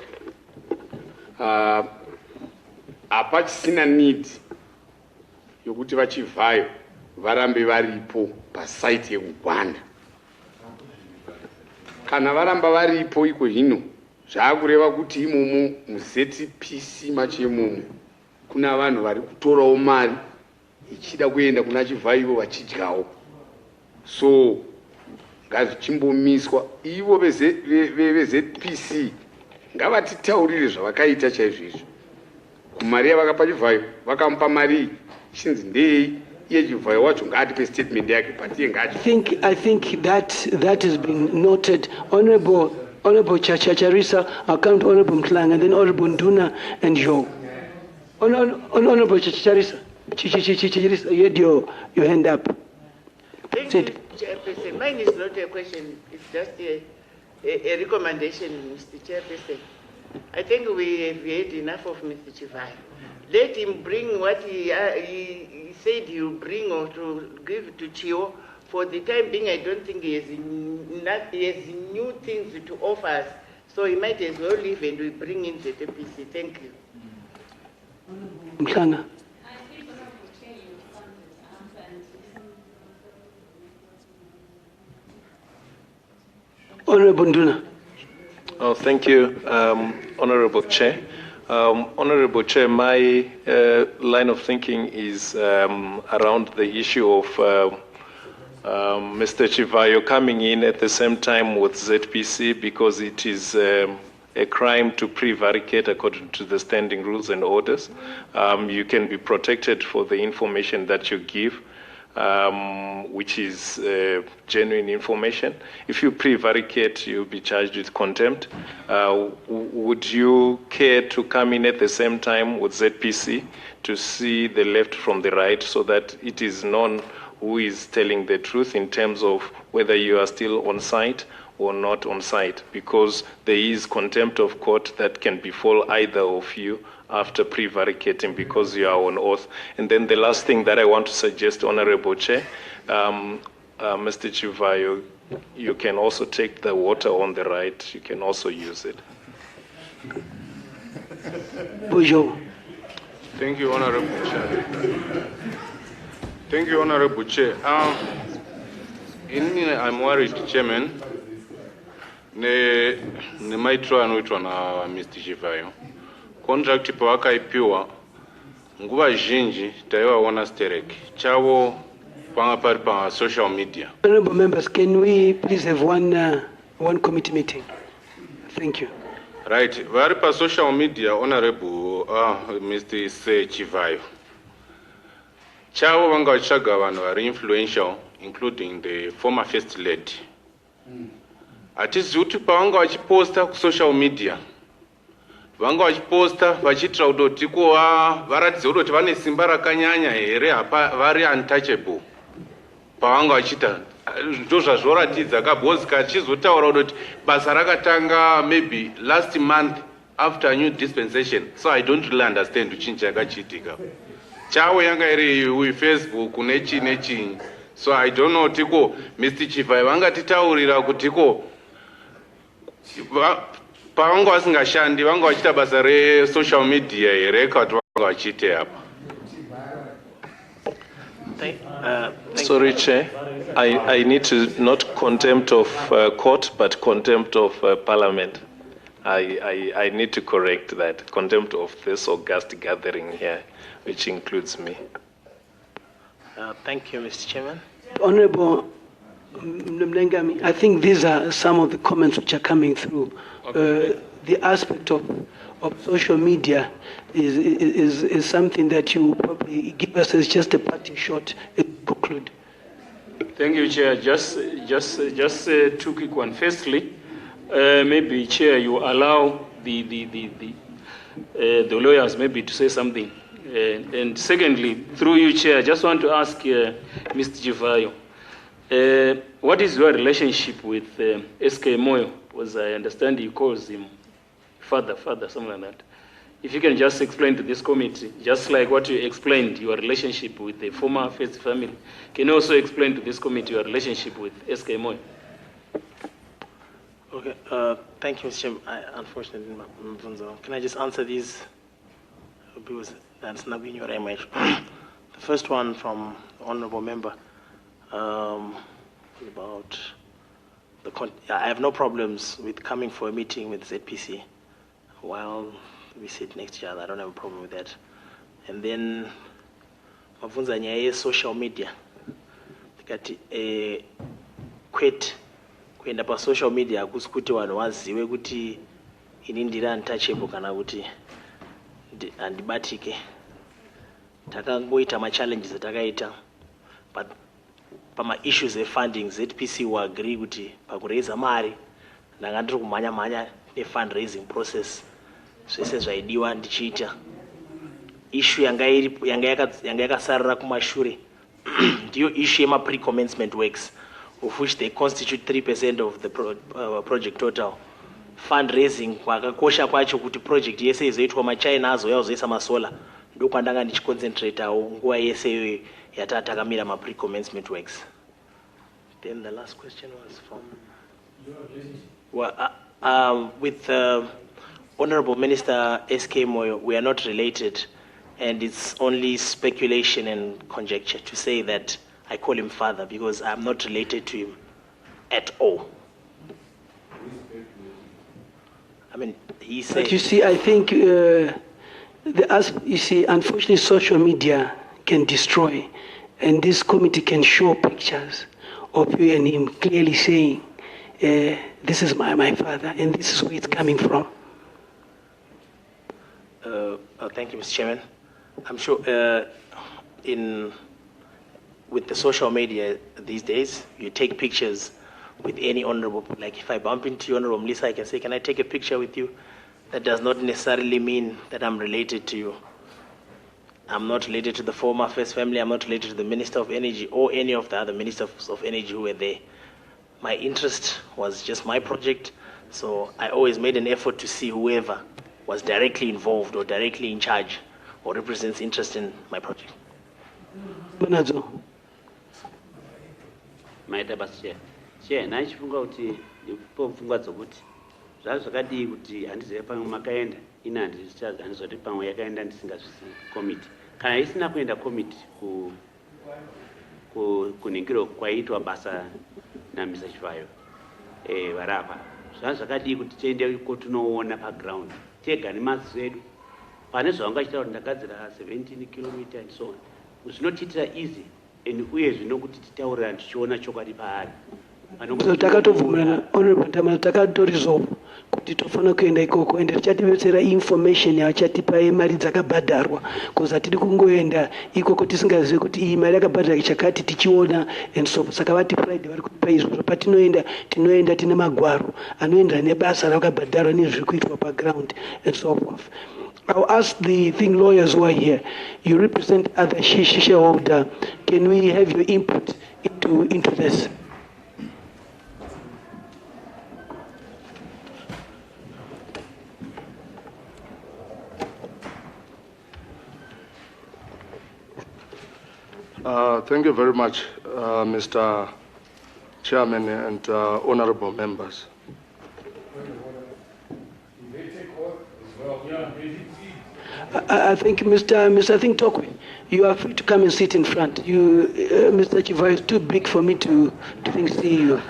Speaker 9: hapachisina need yokuti vachivayo varambe varipo pasaiti yekugwanda. Kana varamba varipo iko hino, zvakureva kuti imomo muZPC machemomo kuna vanhu vari kutorawo mari ichida kuenda kuna Chivayo vachidyawo. So ngazvichimbomiswa, ivo veZPC ngavatitaurire zvavakaita chaizvizvo. Mari yavakapa Chivayo vakamupa mari chinzi ndei, iye Chivayo wacho ngaatipe statement yake, but iye ngaati.
Speaker 3: I think that has been noted. Honorable Chacharisa, I'll come to Honorable Mklanga, and then Honorable Nduna and Joe. Honorable Chacharisa, you had your hand up.
Speaker 7: Thank you, Chairperson. Mine is not a question, it's just a recommendation, Mr. Chairperson. I think we have heard enough of Mr. Chivayo. Let him bring what he said he will bring or to give to Chio. For the time being, I don't think he has new things to offer us. So he might as well leave and we bring in the TPC. Thank you.
Speaker 3: Mklanga. Honorable Nduna.
Speaker 14: Oh, thank you, Honorable Chair. Honorable Chair, my line of thinking is around the issue of Mr. Chivayo coming in at the same time with ZPC, because it is a crime to prevaricate according to the standing rules and orders. You can be protected for the information that you give. which is genuine information. If you prevaricate, you'll be charged with contempt. Would you care to come in at the same time with ZPC to see the left from the right so that it is known who is telling the truth in terms of whether you are still on site or not on site? Because there is contempt of court that can befall either of you after prevaricating because you are on oath. And then the last thing that I want to suggest, Honorable Chair, Mr. Chivayo, you can also take the water on the right. You can also use it.
Speaker 3: Bujo.
Speaker 5: Thank you, Honorable Chair. Thank you, Honorable Chair. I'm worried, Chairman. Ne maitro anoitwa na Mr. Chivayo. Contract pawakaipiwa nguva zhinji taivaona stereki chavo panga pari pa social media.
Speaker 3: Honorable members, can we please have one committee meeting? Thank you.
Speaker 5: Right, vari pa social media, Honorable Mr. Chivayo. Chavo vanga vachaga vanhu vari influential, including the former first lady. Hatizivi kuti pavanga vachiposta kusocial media vanga vachiposta vachitira kutoti varatidze kutoti vane simba rakanyanya here vari untouchable pavanga vachiita ndo zvazvoratidza kabhozi kachizotaura kutoti basa rakatanga maybe last month after new dispensation. So I don't really understand chinhu chakachiitika chavo yanga iri Facebook nechinyi. So I don't know tiko Mr. Chivayo vangatitaurira kutiko pavanga vasingashandi vanga vachiita basa resocial media here kana kuti vanga vachiite apa.
Speaker 14: Sorry, Chair. I need to not contempt of court, but contempt of Parliament. I need to correct that. Contempt of this august gathering here, which includes me.
Speaker 1: Thank you, Mr. Chairman.
Speaker 3: Honorable Mlengami, I think these are some of the comments which are coming through. Okay. The aspect of social media is something that you probably give us as just a parting shot to conclude.
Speaker 2: Thank you, Chair. Just two quick ones. Firstly, maybe, Chair, you allow the lawyers maybe to say something. And secondly, through you, Chair, I just want to ask Mr. Chivayo, what is your relationship with SK Moyo? Because I understand he calls him father, something like that. If you can just explain to this committee, just like what you explained, your relationship with the former First family, can you also explain to this committee your relationship with SK Moyo?
Speaker 1: Okay, thank you, Mr. Chairman. Unfortunately, can I just answer these? Because that's not in your image. The first one from the honorable member about I have no problems with coming for a meeting with ZPC while we sit next to each other. I don't have a problem with that. And then mabvunza nyaya social media tikati kuenda pa social media akusi kuti vanhu vazive kuti ini ndiri untouchable kana kuti handibatike. Takangoita ma-challenges atakaita, but pama-issues e-funding ZPC will agree kuti pakuraisa mari ndanga ndiri kumhanya ne-fundraising process zvese zvaidiwa ndichiita. Issue yanga yakasarira kumashure ndiyo issue yema-pre-commencement works, of which they constitute 3% of the project total. Fundraising kwakakosha kwacho kuti project yese izoitwa machina azouya kuzoisa masola ndokwandanga ndichiconcentratewo nguva yese iyoyo yatakamira ma-pre-commencement works. Then the last question was from with Honorable Minister SK Moyo. We are not related, and it's only speculation and conjecture to say that I call him father, because I'm not related to him at all. I mean, he said.
Speaker 3: But you see, I think unfortunately, social media can destroy, and this committee can show pictures of you and him clearly saying, "This is my father, and this is where it's coming from."
Speaker 1: Thank you, Mr. Chairman. I'm sure with the social media these days, you take pictures with any honorable. Like if I bump into you, Honorable Melissa, I can say, can I take a picture with you? That does not necessarily mean that I'm related to you. I'm not related to the former First Family. I'm not related to the Minister of Energy or any of the other Ministers of Energy who were there. My interest was just my project, so I always made an effort to see whoever was directly involved or directly in charge or represents interest in my project.
Speaker 3: Manazo.
Speaker 13: Maita basi che nachifunga kuti ndipofungwa dzokuti zvazvakadii kuti handizive pamwe makaenda ina handizoti pamwe yakaenda ndisingazvisi komiti kana isina kuenda komiti kuningiro kwaitwa basa naMr. Chivayo varapa zvazvakadii kuti tiende kotunoona paground tega nemaziso edu pane zvavangachita kuti ndagadzira 17 km and so on zvinotiitira easy and uye zvinokuti titaurira tichiona chokwadi paari
Speaker 3: takatobvumirana honorable Ntamala takatoresolve kuti tofana kuenda ikoko ende tichatibetsera information yachatipa yemari dzakabhadharwa because hatidi kungoenda ikoko tisingazivi kuti iyi mari yakabhadharwa chakati tichiona and so saka vati pride vari kutipa izvozvo patinoenda tinoenda tine magwaro anoenderana nebasa rakabhadharwa nezviri kuitwa paground and so forth. I'll ask the thing lawyers who are here. You represent other shareholder. Can we have your input into this?
Speaker 15: Thank you very much, Mr. Chairman and honorable members.
Speaker 3: I think, Mr. Think Tokwe, you are free to come and sit in front. You, Mr. Chivayo, is too big for me to see you.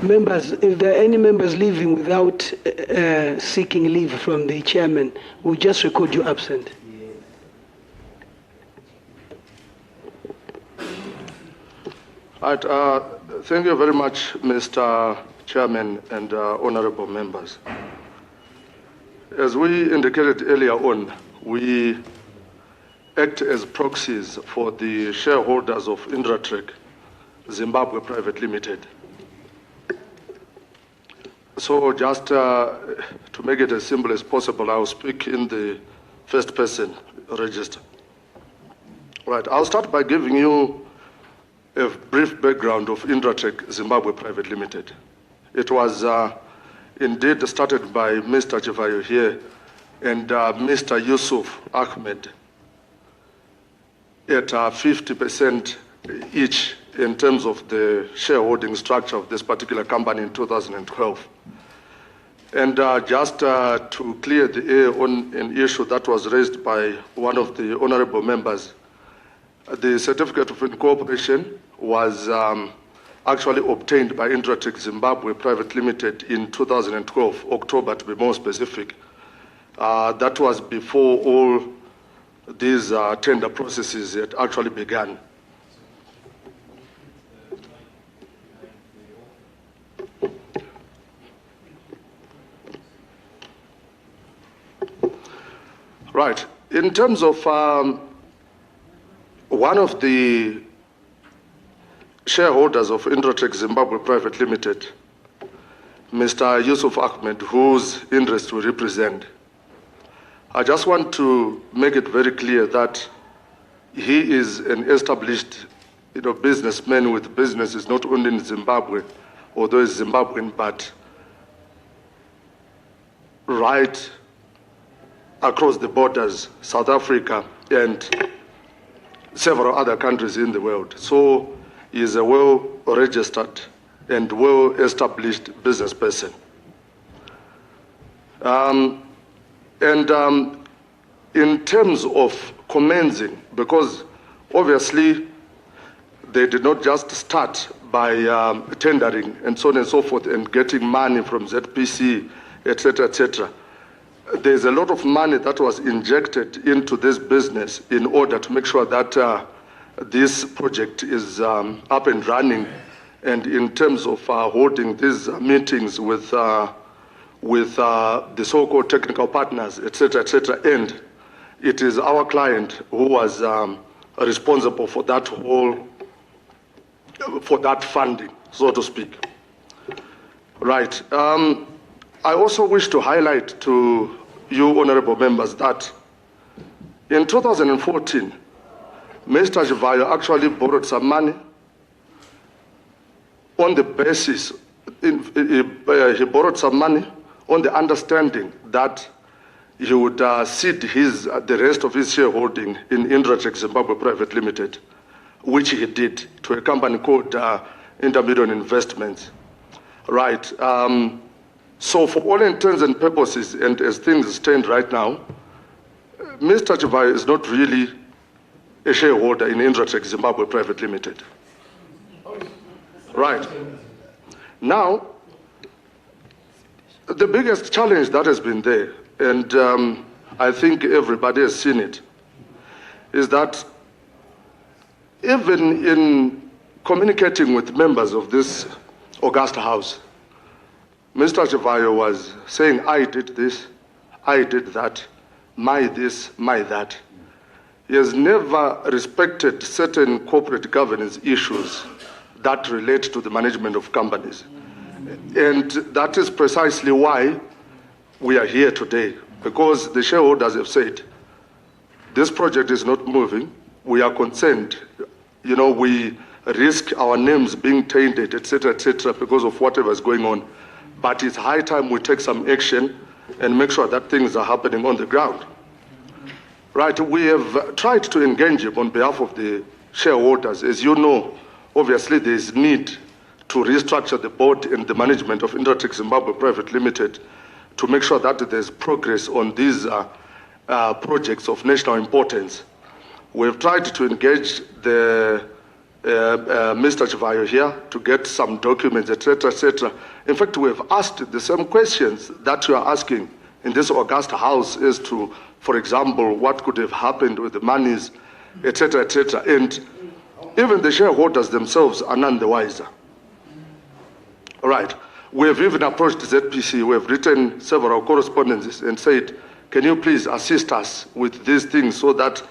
Speaker 3: Members, if there are any members leaving without seeking leave from the chairman, we'll just record you absent.
Speaker 15: Right, thank you very much, Mr. Chairman and honorable members. As we indicated earlier on, we act as proxies for the shareholders of Indratrek Zimbabwe Private Limited. So just to make it as simple as possible, I'll speak in the first person register. Right, I'll start by giving you a brief background of Indratrek Zimbabwe Private Limited. It was indeed started by Mr. Chivayo here and Mr. Yusuf Ahmed at 50% each in terms of the shareholding structure of this particular company in 2012. And just to clear the air on an issue that was raised by one of the honorable members, the certificate of incorporation was actually obtained by Indratrek Zimbabwe Private Limited in 2012, October to be more specific. That was before all these tender processes had actually begun. Right. In terms of one of the shareholders of Indratrek Zimbabwe Private Limited, Mr. Yusuf Ahmed, whose interest we represent, I just want to make it very clear that he is an established businessman with businesses not only in Zimbabwe, although he's Zimbabwean, but right across the borders, South Africa and several other countries in the world. So he is a well-registered and well-established business person. In terms of commencing, because obviously they did not just start by tendering and so on and so forth and getting money from ZPC, etc., etc. There's a lot of money that was injected into this business in order to make sure that this project is up and running. And in terms of holding these meetings with the so-called technical partners, etc., etc., and it is our client who was responsible for that funding, so to speak. Right. I also wish to highlight to you, honorable members, that in 2014, Mr. Chivayo actually borrowed some money on the basis, he borrowed some money on the understanding that he would cede the rest of his shareholding in Indratech Zimbabwe Private Limited, which he did to a company called Intermediate Investments. Right. So for all intents and purposes, and as things stand right now, Mr. Chivayo is not really a shareholder in Indratech Zimbabwe Private Limited. Right. Now, the biggest challenge that has been there, and I think everybody has seen it, is that even in communicating with members of this august house, Mr. Chivayo was saying, I did this, I did that, my this, my that. He has never respected certain corporate governance issues that relate to the management of companies. And that is precisely why we are here today, because the shareholders have said, this project is not moving, we are concerned, we risk our names being tainted, etc., because of whatever is going on. But it's high time we take some action and make sure that things are happening on the ground. Right, we have tried to engage him on behalf of the shareholders. As you know, obviously there is need to restructure the board and the management of Indratech Zimbabwe Private Limited to make sure that there's progress on these projects of national importance. We've tried to engage the Mr. Chivayo here to get some documents, etc., etc. In fact, we have asked the same questions that you are asking in this august house as to, for example, what could have happened with the monies, etc., etc. And even the shareholders themselves are none the wiser. All right. We have even approached ZPC. We have written several correspondences and said, can you please assist us with these things so that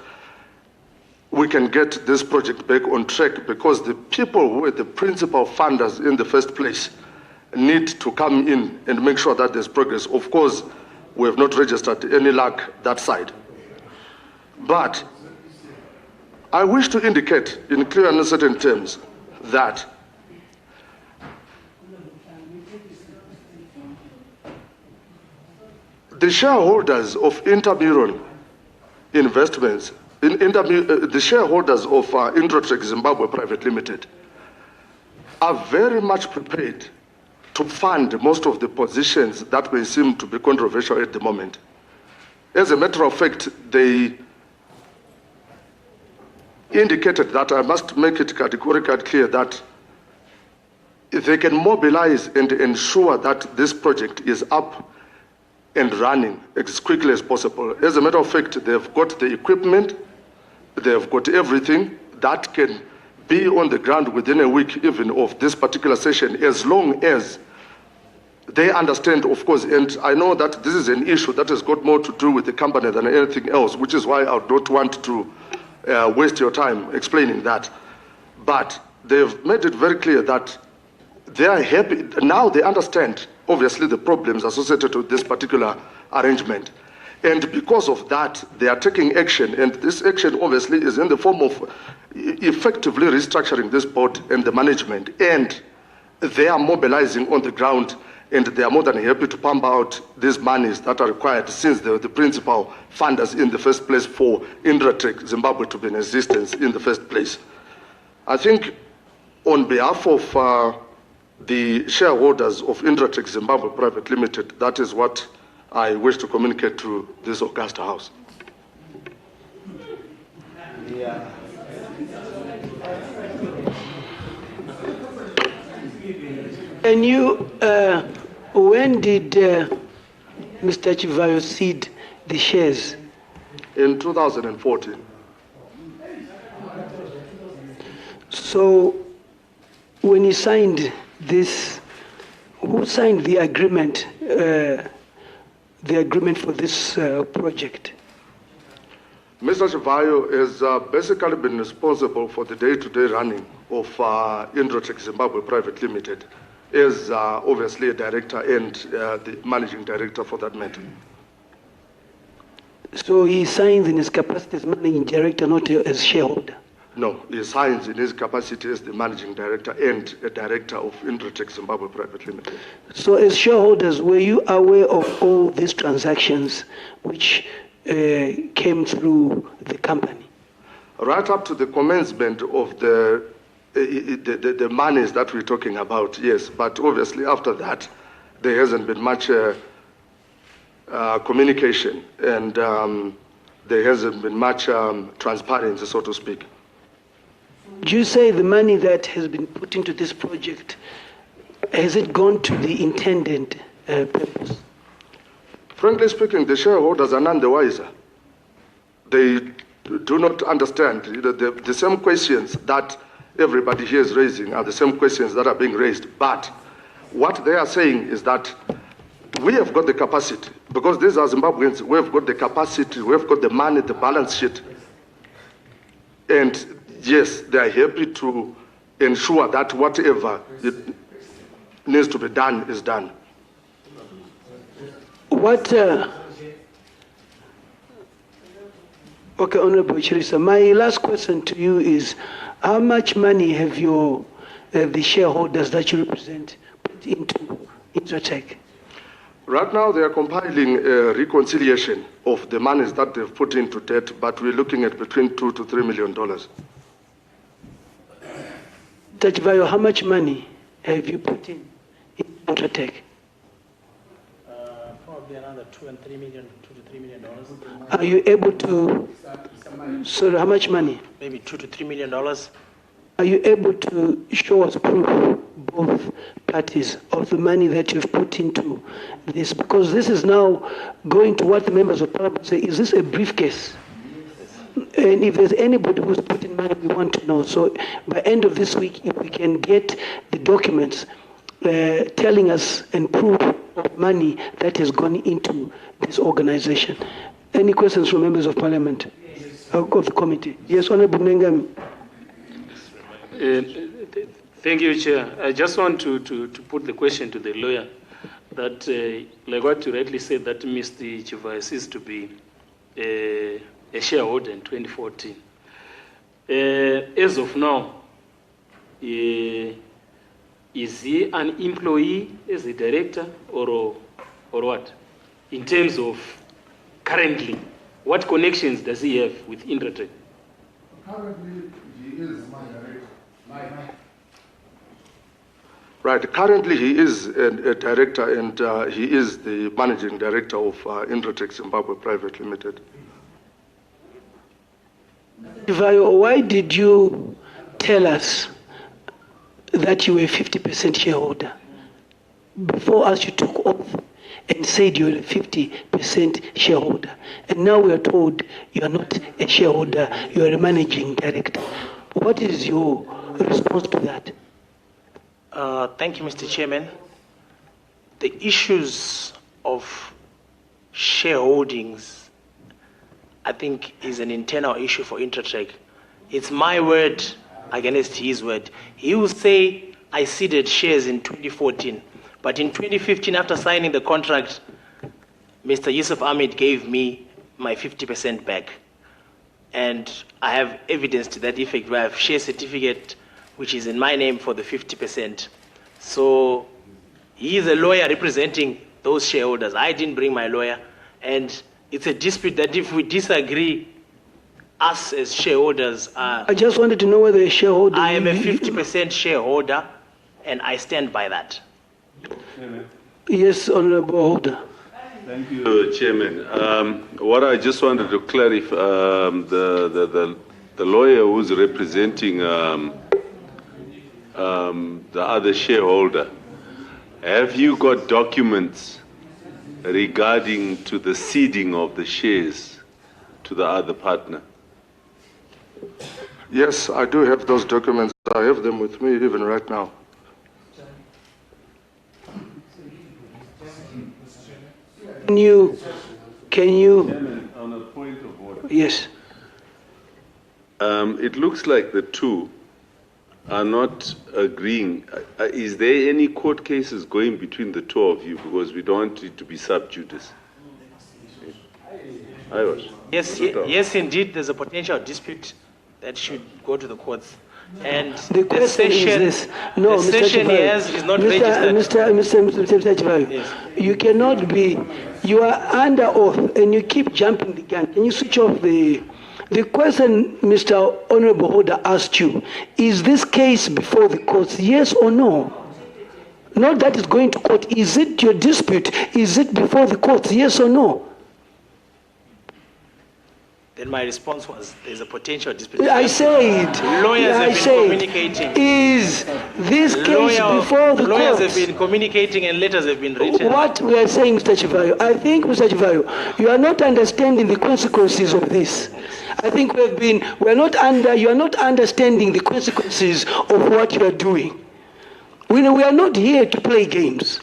Speaker 15: we can get this project back on track, because the people who were the principal funders in the first place need to come in and make sure that there's progress. Of course, we have not registered any lack that side. But I wish to indicate in clear and uncertain terms that the shareholders of Intermuron Investments, the shareholders of Indratech Zimbabwe Private Limited are very much prepared to fund most of the positions that may seem to be controversial at the moment. As a matter of fact, they indicated that, I must make it categorically clear, that if they can mobilize and ensure that this project is up and running as quickly as possible. As a matter of fact, they've got the equipment, they've got everything that can be on the ground within a week even of this particular session, as long as they understand, of course, and I know that this is an issue that has got more to do with the company than anything else, which is why I don't want to waste your time explaining that. But they've made it very clear that they are happy. Now they understand, obviously, the problems associated with this particular arrangement. And because of that, they are taking action. And this action, obviously, is in the form of effectively restructuring this board and the management. And they are mobilizing on the ground, and they are more than happy to pump out these monies that are required, since they were the principal funders in the first place for Indratech Zimbabwe to be in existence in the first place. I think on behalf of the shareholders of Indratech Zimbabwe Private Limited, that is what I wish to communicate to this august house.
Speaker 3: And you, when did Mr. Chivayo cede the shares?
Speaker 15: In 2014.
Speaker 3: So, when he signed this, who signed the agreement for this project?
Speaker 15: Mr. Chivayo has basically been responsible for the day-to-day running of Indrotech Zimbabwe Private Limited as obviously a director and the managing director for that matter.
Speaker 3: So he signs in his capacity as managing director, not as shareholder?
Speaker 15: No, he signs in his capacity as the managing director and a director of Indrotech Zimbabwe Private Limited.
Speaker 3: So as shareholders, were you aware of all these transactions which came through the company?
Speaker 15: Right up to the commencement of the monies that we're talking about, yes. But obviously after that, there hasn't been much communication and there hasn't been much transparency, so to speak.
Speaker 3: Do you say the money that has been put into this project, has it gone to the intended purpose?
Speaker 15: Frankly speaking, the shareholders are none the wiser. They do not understand. The same questions that everybody here is raising are the same questions that are being raised. But what they are saying is that we have got the capacity, because these are Zimbabweans, we have got the capacity, we have got the money, the balance sheet. And yes, they are happy to ensure that whatever it needs to be done is done.
Speaker 3: What, okay, Honorable Chirisa, my last question to you is, how much money have the shareholders that you represent put into Indrotech?
Speaker 15: Right now, they are compiling a reconciliation of the monies that they've put into debt, but we're looking at between $2 to $3 million.
Speaker 3: Chivayo, how much money have you put in Indrotech?
Speaker 1: Probably another $2 to $3 million.
Speaker 3: Are you able to? Sorry, how much money?
Speaker 1: Maybe $2 to $3 million.
Speaker 3: Are you able to show us proof, both parties, of the money that you've put into this? Because this is now going to what the members of parliament say, is this a briefcase? And if there's anybody who's put in money, we want to know. So by end of this week, if we can get the documents telling us and proof of money that has gone into this organization. Any questions from members of parliament? Of the committee? Yes, Honorable Nengami.
Speaker 2: Thank you, Chair. I just want to put the question to the lawyer that, like what you rightly said, that Mr. Chivayo ceased to be a shareholder in 2014. As of now, is he an employee as a director or what? In terms of currently, what connections does he have with Indrotech?
Speaker 15: Currently, he is my director. Right. Currently, he is a director and he is the managing director of Indrotech Zimbabwe Private Limited.
Speaker 3: Chivayo, why did you tell us that you were a 50% shareholder? Before us, you took oath and said you were a 50% shareholder. And now we are told you are not a shareholder, you are a managing director. What is your response to that?
Speaker 1: Thank you, Mr. Chairman. The issues of shareholdings, I think, is an internal issue for Indrotech. It's my word against his word. He will say, I ceded shares in 2014, but in 2015, after signing the contract, Mr. Yusuf Ahmed gave me my 50% back. And I have evidence to that effect where I have share certificate which is in my name for the 50%. So he is a lawyer representing those shareholders. I didn't bring my lawyer. And it's a dispute that if we disagree, us as shareholders are...
Speaker 3: I just wanted to know whether a shareholder...
Speaker 1: I am a 50% shareholder, and I stand by that.
Speaker 3: Yes, Honorable Holder.
Speaker 8: Thank you, Chairman. What I just wanted to clarify, the lawyer who's representing the other shareholder, Have you got documents regarding to the ceding of the shares to the other partner?
Speaker 15: Yes, I do have those documents. I have them with me even right now.
Speaker 3: Can you?
Speaker 8: Chairman, on a point of order.
Speaker 3: Yes.
Speaker 8: It looks like the two are not agreeing. Is there any court cases going between the two of you? Because we don't want it to be sub judice.
Speaker 1: Yes, indeed, there's a potential dispute that should go to the courts. And
Speaker 3: The question is this. No,
Speaker 1: the
Speaker 3: Mr.
Speaker 1: session
Speaker 3: Chivayo,
Speaker 1: is not registered.
Speaker 3: Mr. Chivayo, you cannot be, you are under oath and you keep jumping the gun. Can you switch off the question Mr. Honorable Holder asked you? Is this case before the courts, yes or no? Not that it's going to court. Is it your dispute? Is it before the courts, yes or no?
Speaker 1: Then my response was, there's a potential dispute.
Speaker 3: I said,
Speaker 1: Lawyers
Speaker 3: I
Speaker 1: have been
Speaker 3: said,
Speaker 1: communicating.
Speaker 3: is this case before the
Speaker 1: lawyers
Speaker 3: courts?
Speaker 1: have been communicating and letters have been written.
Speaker 3: What we are saying, Mr. Chivayo, I think, Mr. Chivayo, you are not understanding the consequences of this. I think you are not understanding the consequences of what you are doing. We are not here to play games.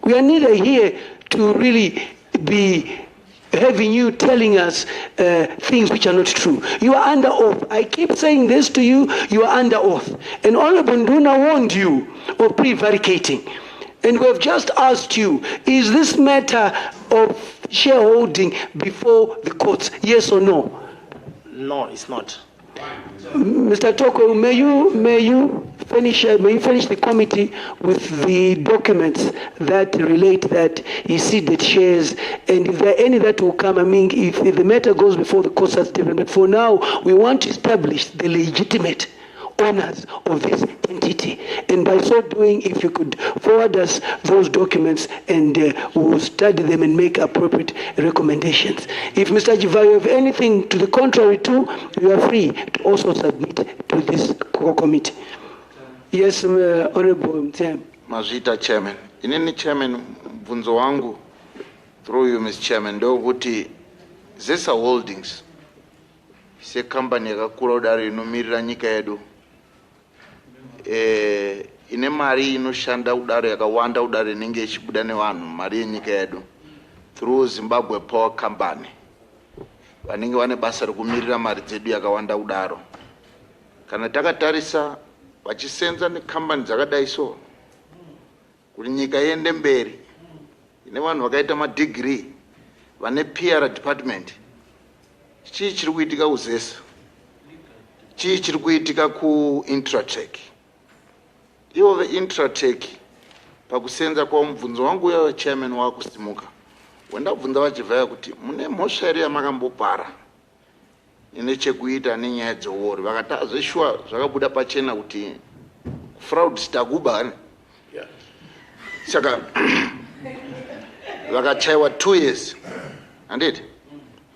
Speaker 3: We are neither here to really be having you telling us things which are not true. You are under oath. I keep saying this to you, you are under oath. And Honorable Nduna warned you of prevaricating. And we have just asked you, is this matter of shareholding before the courts, yes or no?
Speaker 1: No, it's not.
Speaker 3: Mr. Toko, may you finish the committee with the documents that relate that he ceded shares, and if there are any that will come, I mean, if the matter goes before the courts, that's different. But for now, we want to establish the legitimate owners of this entity. And by so doing, if you could forward us those documents and we'll study them and make appropriate recommendations. If Mr. Chivayo have anything to the contrary too, you are free to also submit to this committee. Yes, Honorable Chairman.
Speaker 6: Mazita Chairman. Inini Chairman, mvunzo wangu, through you, Mr. Chairman, ndo kuti Zesa Holdings, se company yakakura kudaro inomirira nyika yedu. Ine mari inoshanda kudaro yakawanda kudaro inenge ichibuda nevanhu mari yenyika yedu through Zimbabwe Power Company. Vanenge vane basa rekumirira mari dzedu yakawanda kudaro. Kana takatarisa vachisenza nekambani dzakadai so kuti nyika iende mberi ine vanhu vakaita madegree vane PR department, chii chiri kuitika kuZesa, chii chiri kuitika kuIntratech. Ivo veIntratech pakusenza kwa mubvunzo wangu uya chairman wakusimuka wendabvunza vachivhaya kuti mune mhosva here yamakambopara ine chekuita nenyaya dzeori, vakati azveshuwa zvakabuda pachena kuti fraud stakuba saka vakachaiwa 2 years handiti,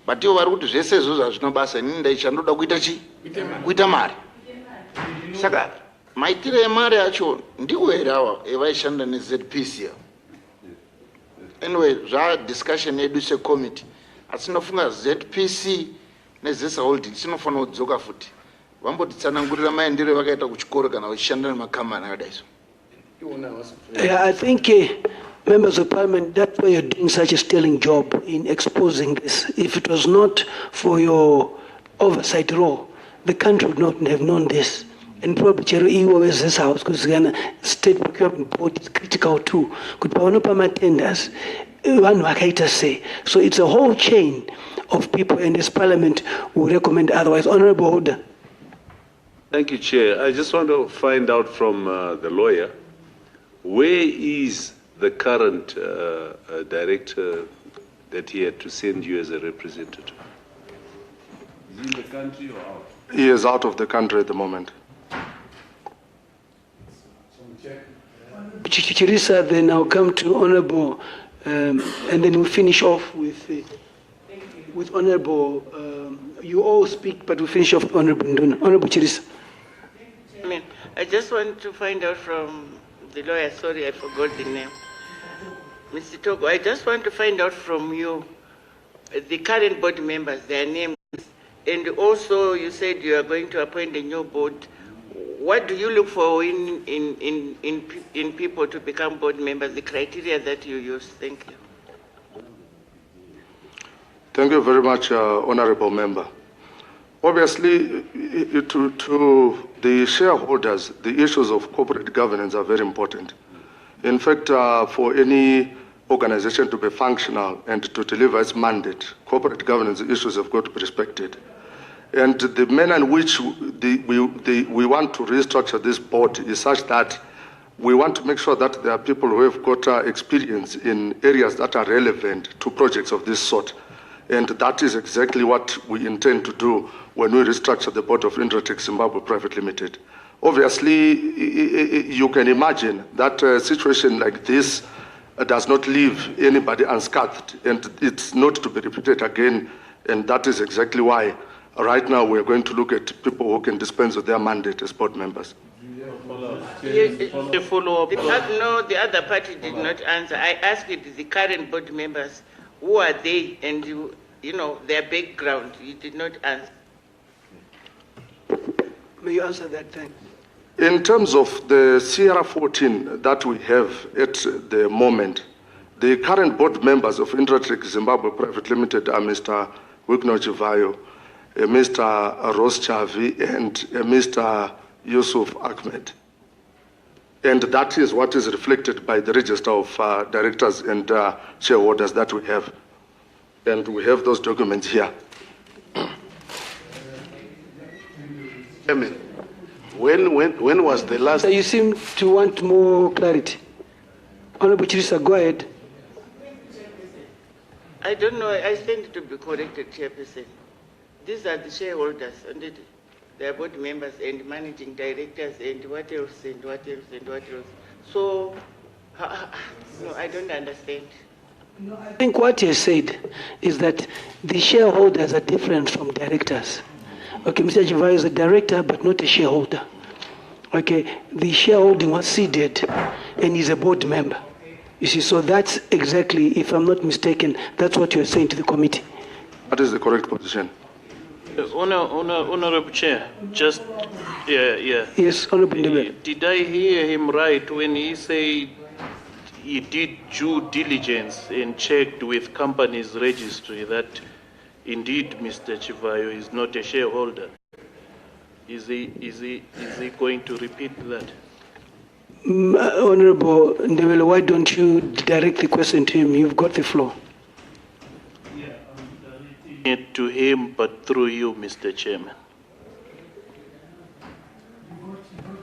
Speaker 6: but ivo vari kuti zvese izvozvo hazvina basa, inini ndaichandoda kuita chi, kuita mari. Saka maitire emari acho ndiwo here awa evaishanda neZPC. Anyway, discussion yedu secommittee, asi nofunga ZPC neZesa Holdings inofanira kudzoka futi vambotitsanangurira maendero vakaita kuchikoro kana vachishanda nemakambani akadai so.
Speaker 3: I think members of parliament, that's why you're doing such a sterling job in exposing this. If it was not for your oversight role, the country would not have known this. And probably Chero always this house, because the state procurement board is critical too. Could Pawanopama tenders, one wakaita say. So it's a whole chain of people, and this parliament will recommend otherwise. Honorable Holder.
Speaker 8: Thank you, Chair. I just want to find out from the lawyer, where is the current director that he had to send you as a representative? Is he in the country or out?
Speaker 15: He is out of the country at the moment.
Speaker 3: Chirisa, then I'll come to Honorable, and then we'll finish off with Honorable. You all speak, but we'll finish off with Honorable Nduna. Honorable Chirisa.
Speaker 7: I just want to find out from the lawyer, sorry, I forgot the name. Mr. Togo, I just want to find out from you the current board members, their names, and also you said you are going to appoint a new board. What do you look for in people to become board members, the criteria that you use? Thank you.
Speaker 15: Thank you very much, Honorable Member. Obviously, to the shareholders, the issues of corporate governance are very important. In fact, for any organization to be functional and to deliver its mandate, corporate governance issues have got to be respected. And the manner in which we want to restructure this board is such that we want to make sure that there are people who have got experience in areas that are relevant to projects of this sort. And that is exactly what we intend to do when we restructure the board of Intratech Zimbabwe Private Limited. Obviously, you can imagine that a situation like this does not leave anybody unscathed, and it's not to be repeated again. And that is exactly why right now we're going to look at people who can dispense with their mandate as board members.
Speaker 7: The follow-up. No, the other party did not answer. I asked the current board members, who are they, and you know their background. You did not answer.
Speaker 3: May you answer that then?
Speaker 15: In terms of the Sierra 14 that we have at the moment, the current board members of Intratech Zimbabwe Private Limited are Mr. Wicknell Chivayo, Mr. Ross Chavi, and Mr. Yusuf Ahmed. And that is what is reflected by the register of directors and shareholders that we have. And we have those documents here.
Speaker 4: When was the last...
Speaker 3: You seem to want more clarity. Honorable Chirisa, go ahead.
Speaker 7: I don't know. I think to be corrected, Chairperson. These are the shareholders, and they are board members and managing directors and what else and what else and what else. So, no, I don't understand.
Speaker 3: No, I think what you said is that the shareholders are different from directors. Okay, Mr. Chivayo is a director but not a shareholder. Okay, the shareholding was ceded and he's a board member. You see, so that's exactly, if I'm not mistaken, that's what you're saying to the committee.
Speaker 15: That is the correct position.
Speaker 1: Honorable Chair, just, yeah.
Speaker 3: Yes, Honorable Ndebele.
Speaker 1: Did I hear him right when he said he did due diligence and checked with company's registry that indeed Mr. Chivayo is not a shareholder? Is he going to repeat that?
Speaker 3: Honorable Ndebele, why don't you direct the question to him? You've got the floor.
Speaker 1: It to him, but through you, Mr. Chairman.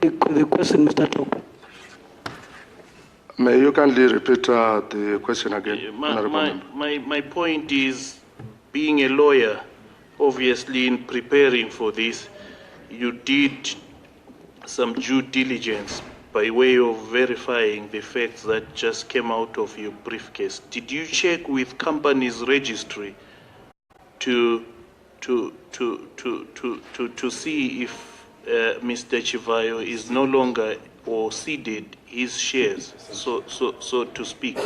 Speaker 3: The question, Mr. Togo.
Speaker 15: May you kindly repeat the question again?
Speaker 1: My point is, being a lawyer, obviously in preparing for this, you did some due diligence by way of verifying the facts that just came out of your briefcase. Did you check with company's registry to see if Mr. Chivayo is no longer or ceded his shares, so to speak?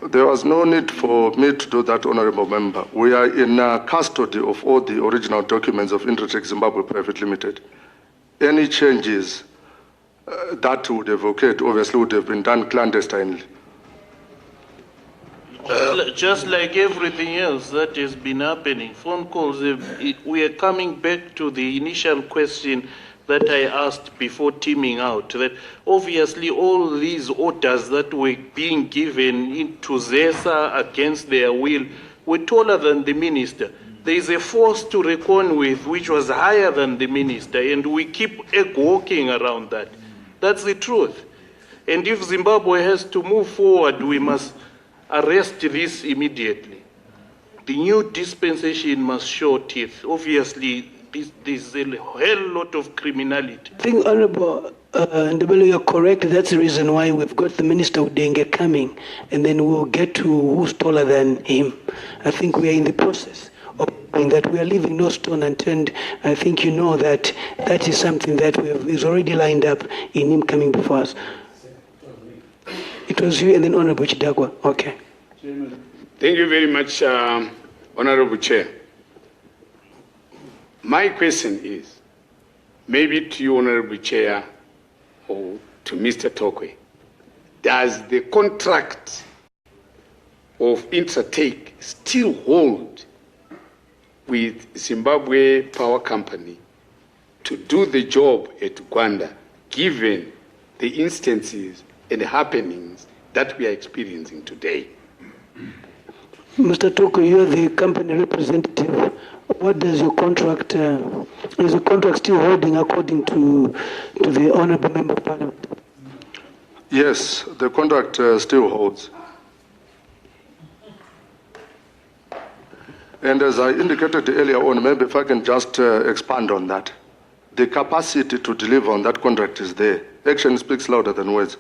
Speaker 15: There was no need for me to do that, Honorable Member. We are in custody of all the original documents of Intratech Zimbabwe Private Limited. Any changes that would have occurred obviously would have been done clandestinely.
Speaker 1: Just like everything else that has been happening, phone calls, we are coming back to the initial question that I asked before teaming out, that obviously all these orders that were being given into ZESA against their will were taller than the minister. There is a force to reckon with which was higher than the minister, and we keep walking around that. That's the truth. And if Zimbabwe has to move forward, we must arrest this immediately. The new dispensation must show teeth. Obviously, there's a hell lot of criminality.
Speaker 3: I think, Honorable Ndebele, you're correct. That's the reason why we've got the Minister Udenge coming, and then we'll get to who's taller than him. I think we are in the process and that we are leaving no stone unturned. I think you know that that is something that is already lined up in him coming before us. It was you and then Honorable Chidagwa. Okay.
Speaker 9: Thank you very much, Honorable Chair. My question is, maybe to you, Honorable Chair, or to Mr. Tokwe, does the contract of Intratech still hold with Zimbabwe Power Company to do the job at Gwanda, given the instances and happenings that we are experiencing today?
Speaker 3: Mr. Toko, you're the company representative. What does your contract, is the contract still holding according to the Honorable Member of Parliament?
Speaker 15: Yes, the contract still holds. And as I indicated earlier on, maybe if I can just expand on that. The capacity to deliver on that contract is there. Action speaks louder than words.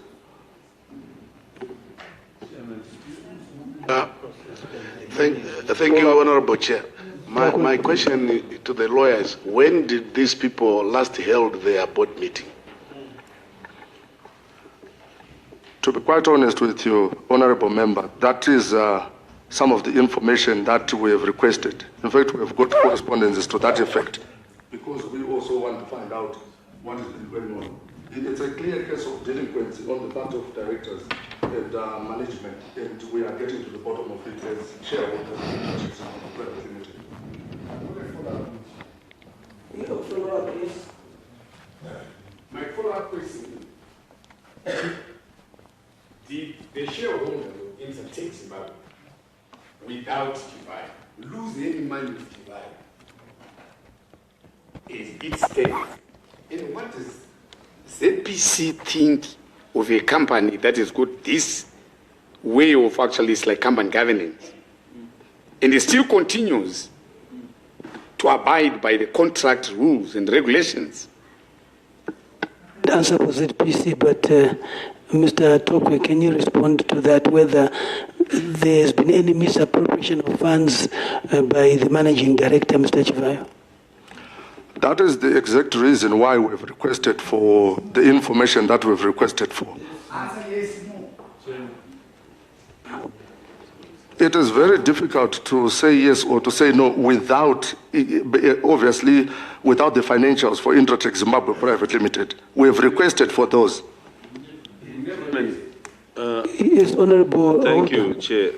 Speaker 4: Thank you, Honorable Chair. My question to the lawyers, when did these people last held their board meeting?
Speaker 15: To be quite honest with you, Honorable Member, that is some of the information that we have requested. In fact, we have got correspondences to that effect, because we also want to find out what has been going on. It's a clear case of delinquency on the part of directors and management, and we are getting to the bottom of it as shareholders.
Speaker 9: My follow-up question: did the shareholder in Intratech Zimbabwe, without Chivayo, lose any money with Chivayo? Is it stable? And what does ZPC think of a company that has got this way of actually, it's like company governance, and it still continues to abide by the contract rules and regulations?
Speaker 3: The answer was ZPC, but Mr. Tokwe, can you respond to that, whether there's been any misappropriation of funds by the managing director, Mr. Chivayo?
Speaker 15: That is the exact reason why we've requested for the information that we've requested for. It is very difficult to say yes or to say no without, obviously, without the financials for Intratech Zimbabwe Private Limited. We have requested for those.
Speaker 3: Yes, Honorable.
Speaker 8: Thank you, Chair.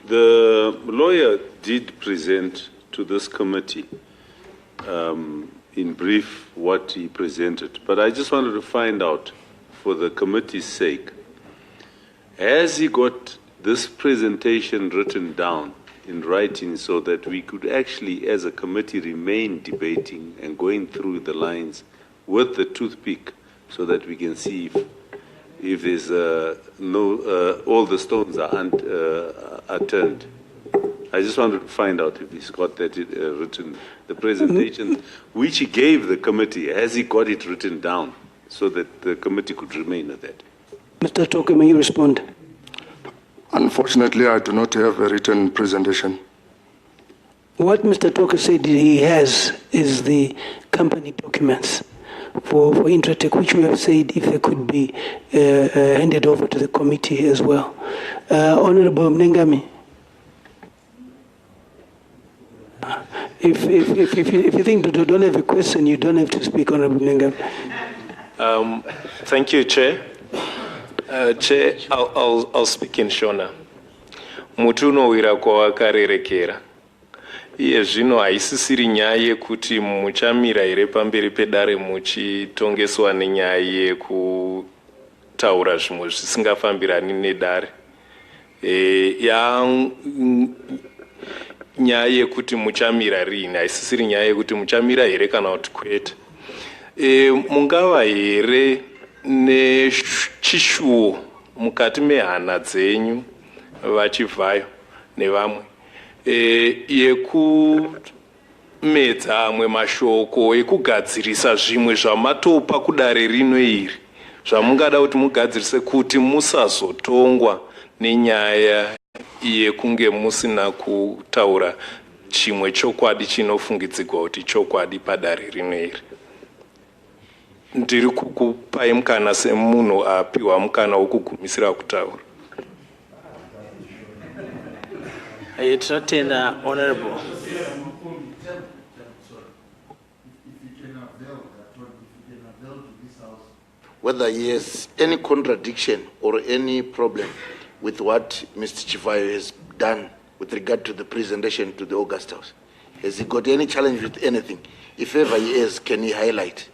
Speaker 8: The lawyer did present to this committee in brief what he presented, but I just wanted to find out, for the committee's sake, has he got this presentation written down in writing so that we could actually, as a committee, remain debating and going through the lines with the toothpick so that we can see if there's all the stones are turned? I just wanted to find out if he's got that written, the presentation which he gave the committee, has he got it written down so that the committee could remain at that?
Speaker 3: Mr. Tokwe, may you respond?
Speaker 15: Unfortunately, I do not have a written presentation.
Speaker 3: What Mr. Tokwe said he has is the company documents for Intratech, which we have said if they could be handed over to the committee as well. Honorable Mnengami. If you think you don't have a question, you don't have to speak, Honorable Mnengami.
Speaker 14: Thank you, Chair. Chair, I'll speak in Shona. Mutu unowira kwawakarerekera. Iye zvino haisisiri nyaya yekuti muchamira here pamberi pedare muchitongeswa nenyaya yekutaura zvimwe zvisingafambirani nedare. Nyaya yekuti muchamira rini, haisisiri nyaya yekuti muchamira here kana kuti kwete. Mungava here nechishuwo mukati mehana dzenyu vaChivayo nevamwe yekumedza amwe mashoko ekugadzirisa zvimwe zvamatopa kudare rino iri zvamungada kuti mugadzirise kuti musazotongwa nenyaya yekunge musina kutaura chimwe chokwadi chinofungidzirwa kuti chokwadi padare rino iri. Ndiri kukupai mukana semunhu apiwa mukana wokugumisira kutaura.
Speaker 1: Tinotenda honorable.
Speaker 6: Whether he has any contradiction or any problem with what Mr. Chivayo has done with regard to the presentation to the August House. Has he got any challenge with anything? If ever he has, can he highlight?